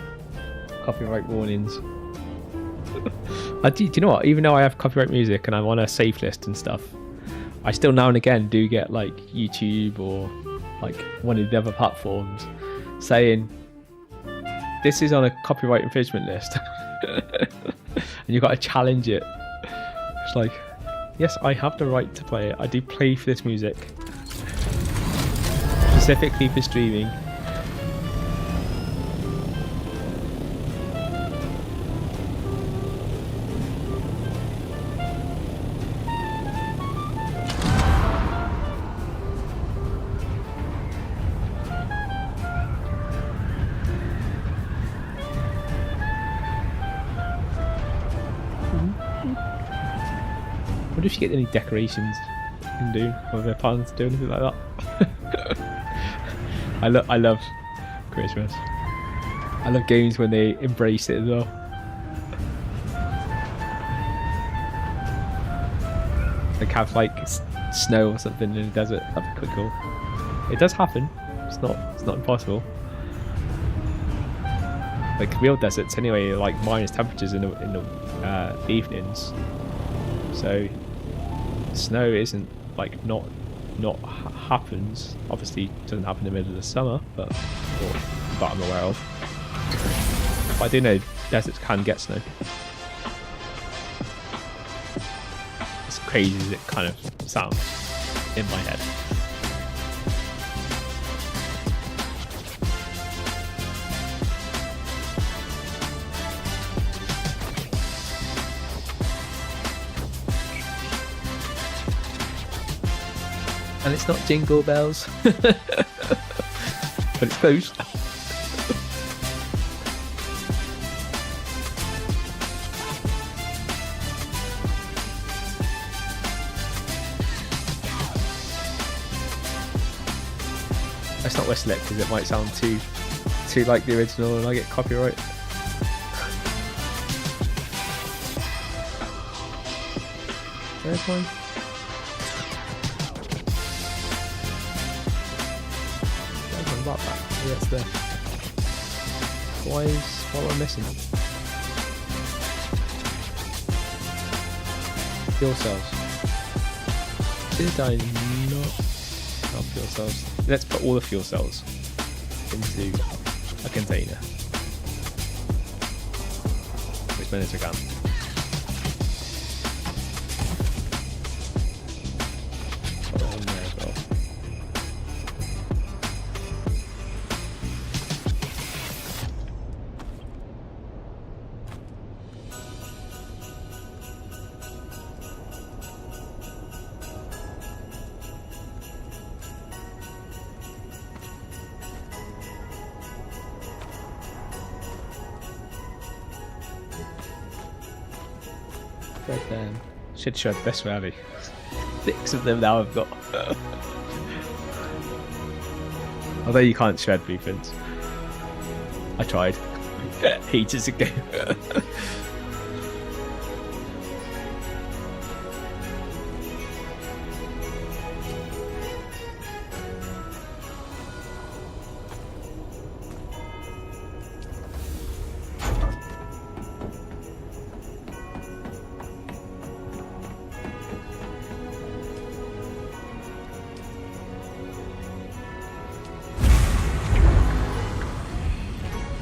copyright warnings. Do you know what? Even though I have copyright music and I'm on a safe list and stuff, I still now and again do get like YouTube or like one of the other platforms saying this is on a copyright infringement list, and you've got to challenge it. It's like, yes, I have the right to play it. I do play for this music specifically for streaming. I wonder if you get any decorations in Dune, or if they're planning to do anything like that. I love Christmas. I love games when they embrace it as well. Like have like snow or something in the desert. That'd be quite cool. It does happen. It's not impossible. Like real deserts anyway, like minus temperatures in the evenings. So snow isn't like not happens. Obviously it doesn't happen in the middle of the summer, but I'm aware of. But I do know deserts can get snow. As crazy as it kind of sounds in my head. And it's not jingle bells, but it's close. Let's not whistle it because it might sound too like the original and I get copyright. There's one. About that. Maybe that's there. What am I missing? Fuel cells. Did I not? Oh, fuel cells. Let's put all the fuel cells into a container. Which minutes we can. Put that in there as well. Should shred this rally. 6 of them now I've got. Although you can't shred blueprints. I tried. Ages ago.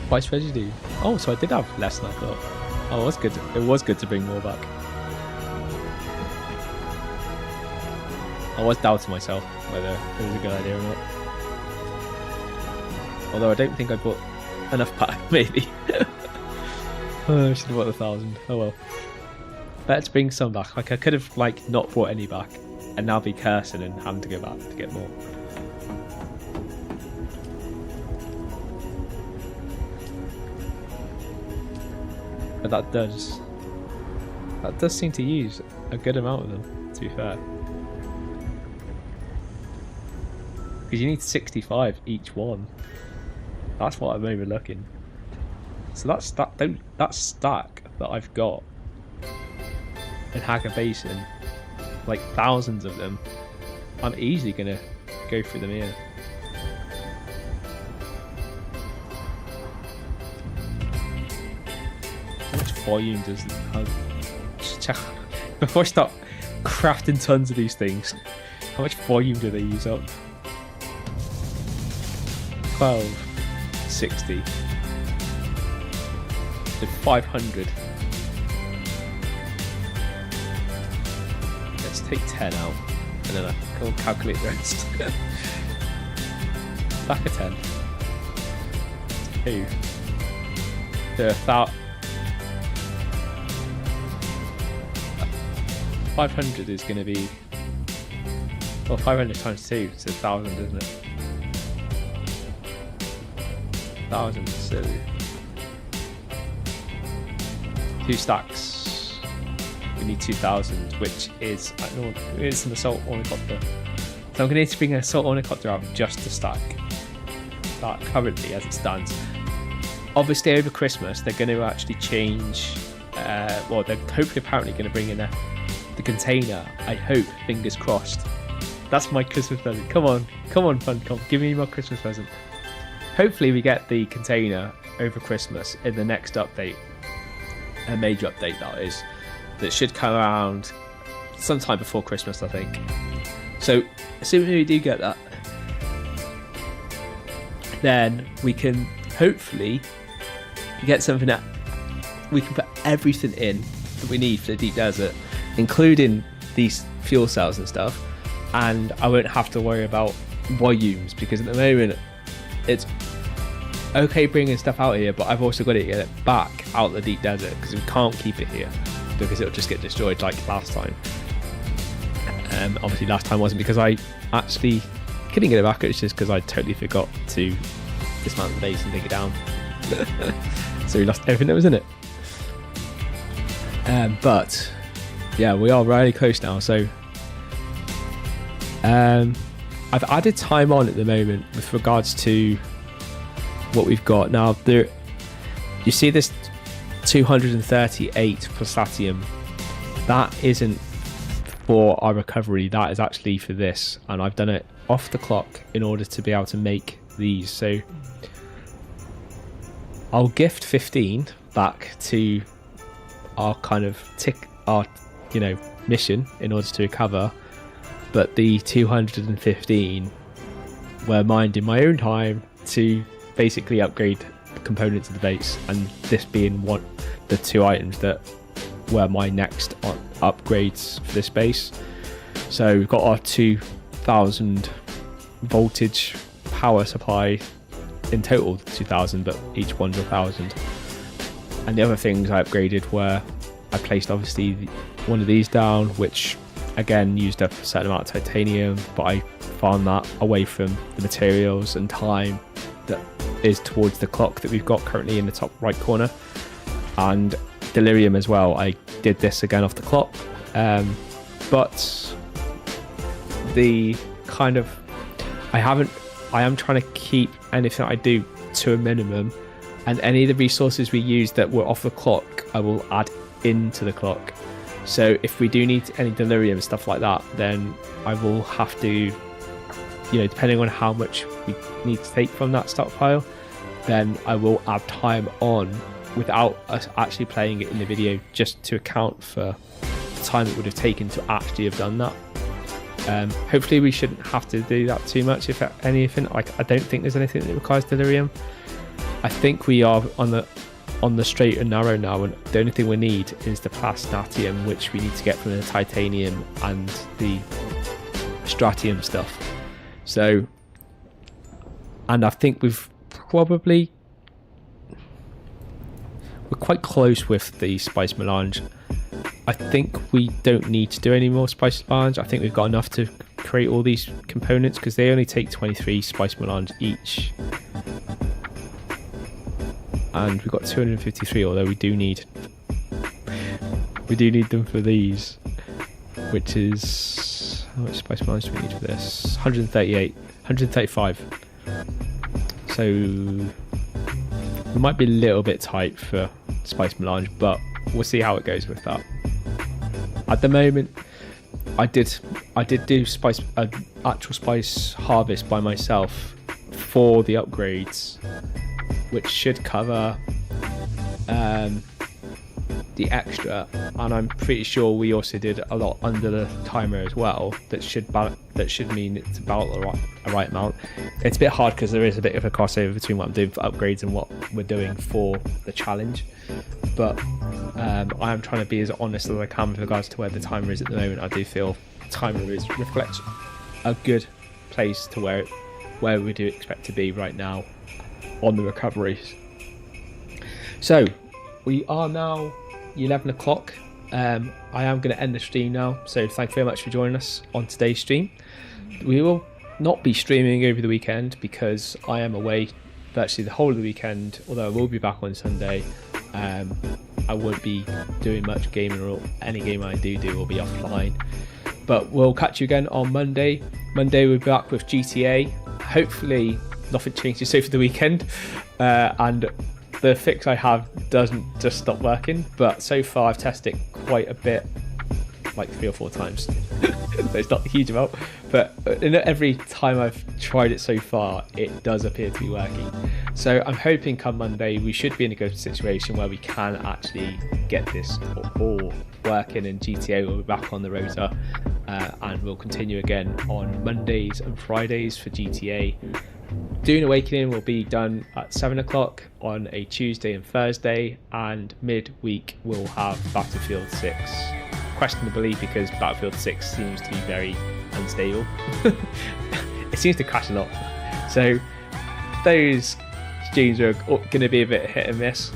Why tragedy? Oh, so I did have less than I thought. Oh, that's good. It was good to bring more back. I was doubting myself whether it was a good idea or not. Although I don't think I bought enough back, maybe. Oh, I should have bought 1,000. Oh well. Better to bring some back. Like I could have like not brought any back and now be cursing and having to go back to get more. But that does seem to use a good amount of them, to be fair. Because you need 65 each one. That's what I'm overlooking. So that stack that I've got in Hacker Basin, like thousands of them, I'm easily gonna go through them here. How much volume does it have? Just check before I start crafting tons of these things. How much volume do they use up? 1260. So 500. Let's take 10 out, and then I can calculate the rest. Back a 10. 2. So 500 is going to be, well, 500 times 2, so 1,000, isn't it? 1,000, so 2 stacks. We need 2,000, which is, I don't know, it's an assault ornithopter. So I'm going to need to bring an assault ornithopter out just to stack that currently as it stands. Obviously, over Christmas, they're going to actually change. Well, they're hopefully apparently going to bring in the container. I hope, fingers crossed. That's my Christmas present. Come on, Funcom, give me my Christmas present. Hopefully we get the container over Christmas in the next update, a major update that should come around sometime before Christmas, I think. So assuming we do get that, then we can hopefully get something that we can put everything in that we need for the deep desert, including these fuel cells and stuff, and I won't have to worry about volumes, because at the moment it's okay bringing stuff out here, but I've also got to get it back out the deep desert because we can't keep it here because it'll just get destroyed like last time. Obviously last time wasn't because I actually couldn't get it back, it's just because I totally forgot to dismount the base and take it down. So we lost everything that was in it. But yeah, we are really close now, so I've added time on at the moment with regards to what we've got now. There, you see this 238 platinum, that isn't for our recovery, that is actually for this, and I've done it off the clock in order to be able to make these. So I'll gift 15 back to our kind of mission in order to recover, but the 215 were mined in my own time to basically upgrade components of the base, and this being the 2 items that were my next upgrades for this base. So we've got our 2,000 voltage power supply, in total 2,000, but each one's 1,000. And the other things I upgraded were, I placed obviously one of these down, which again used up a certain amount of titanium, but I farmed that away from the materials and time that is towards the clock that we've got currently in the top right corner. And delirium as well, I did this again off the clock, but the kind of I am trying to keep anything I do to a minimum, and any of the resources we use that were off the clock I will add into the clock. So if we do need any delirium stuff like that, then I will have to, depending on how much we need to take from that stockpile, then I will add time on without us actually playing it in the video, just to account for the time it would have taken to actually have done that. Hopefully we shouldn't have to do that too much, if anything. Like, I don't think there's anything that requires delirium. I think we are on the straight and narrow now, and the only thing we need is the plastinatium, which we need to get from the titanium and the stratium stuff. So, and I think we're quite close with the spice melange. I think we don't need to do any more spice melange. I think we've got enough to create all these components, because they only take 23 spice melange each. And we've got 253, although we do need them for these, which is, how much spice melange do we need for this? 135. So We might be a little bit tight for Spice Melange, but we'll see how it goes with that. At the moment, I did do actual spice harvest by myself for the upgrades, which should cover the extra, and I'm pretty sure we also did a lot under the timer as well. That should mean it's about the right amount. It's a bit hard because there is a bit of a crossover between what I'm doing for upgrades and what we're doing for the challenge, but I am trying to be as honest as I can with regards to where the timer is at the moment. I do feel the timer reflects a good place to where we do expect to be right now on the recoveries. So we are now 11 o'clock. I am going to end the stream now, so thank you very much for joining us on today's stream. We will not be streaming over the weekend because I am away virtually the whole of the weekend, although I will be back on Sunday. I won't be doing much gaming, or any game I do will be offline, but we'll catch you again on Monday. We'll be back with GTA. Hopefully nothing changes over the weekend, and the fix I have doesn't just stop working, but so far I've tested it quite a bit, like 3 or 4 times. It's not a huge amount, but every time I've tried it so far, it does appear to be working. So I'm hoping come Monday we should be in a good situation where we can actually get this all working, and GTA will be back on the rota, and we'll continue again on Mondays and Fridays for GTA. Dune Awakening will be done at 7 o'clock on a Tuesday and Thursday, and midweek we'll have Battlefield 6. Questionably, because Battlefield 6 seems to be very unstable. It seems to crash a lot. So those streams are going to be a bit hit and miss.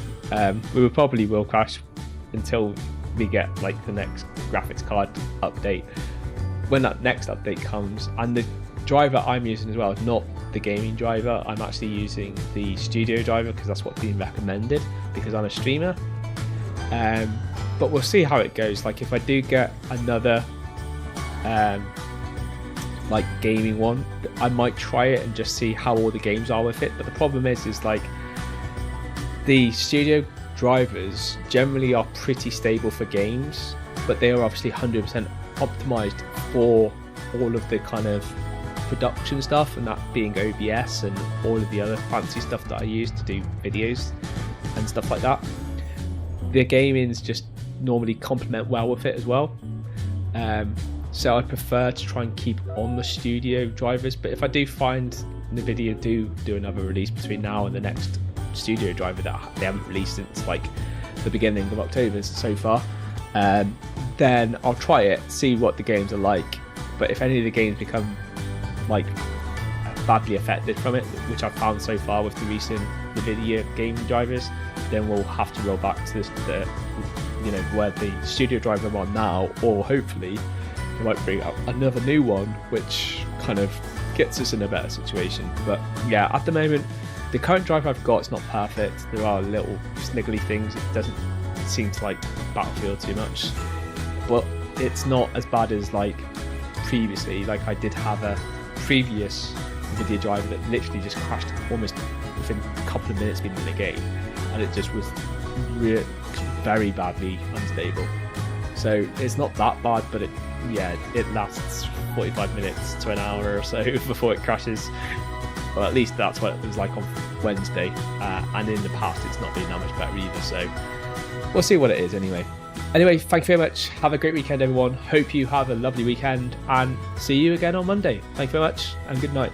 We probably will crash until we get like the next graphics card update. When that next update comes, and the driver I'm using as well is not the gaming driver, I'm actually using the studio driver because that's what's been recommended because I'm a streamer. But we'll see how it goes. Like if I do get another like gaming one, I might try it and just see how all the games are with it. But the problem is like the studio drivers generally are pretty stable for games, but they are obviously 100% optimized for all of the kind of production stuff, and that being OBS and all of the other fancy stuff that I use to do videos and stuff like that. The gaming's just normally complement well with it as well. So I prefer to try and keep on the studio drivers, but if I do find NVIDIA do another release between now and the next studio driver that they haven't released since like the beginning of October so far, then I'll try it, see what the games are like. But if any of the games become like badly affected from it, which I've found so far with the recent NVIDIA gaming drivers, then we'll have to roll back to the where the studio driver I'm on now, or hopefully they might bring out another new one which kind of gets us in a better situation. But yeah, at the moment the current driver I've got is not perfect. There are little sniggly things. It doesn't seem to like Battlefield too much, but it's not as bad as like previously. Like I did have a previous NVIDIA driver that literally just crashed almost within a couple of minutes being in the game, and it just was very badly unstable. So it's not that bad, but it lasts 45 minutes to an hour or so before it crashes. Well, at least that's what it was like on Wednesday, and in the past it's not been that much better either, so we'll see what it is anyway. Anyway, thank you very much. Have a great weekend, everyone. Hope you have a lovely weekend, and see you again on Monday. Thank you very much, and good night.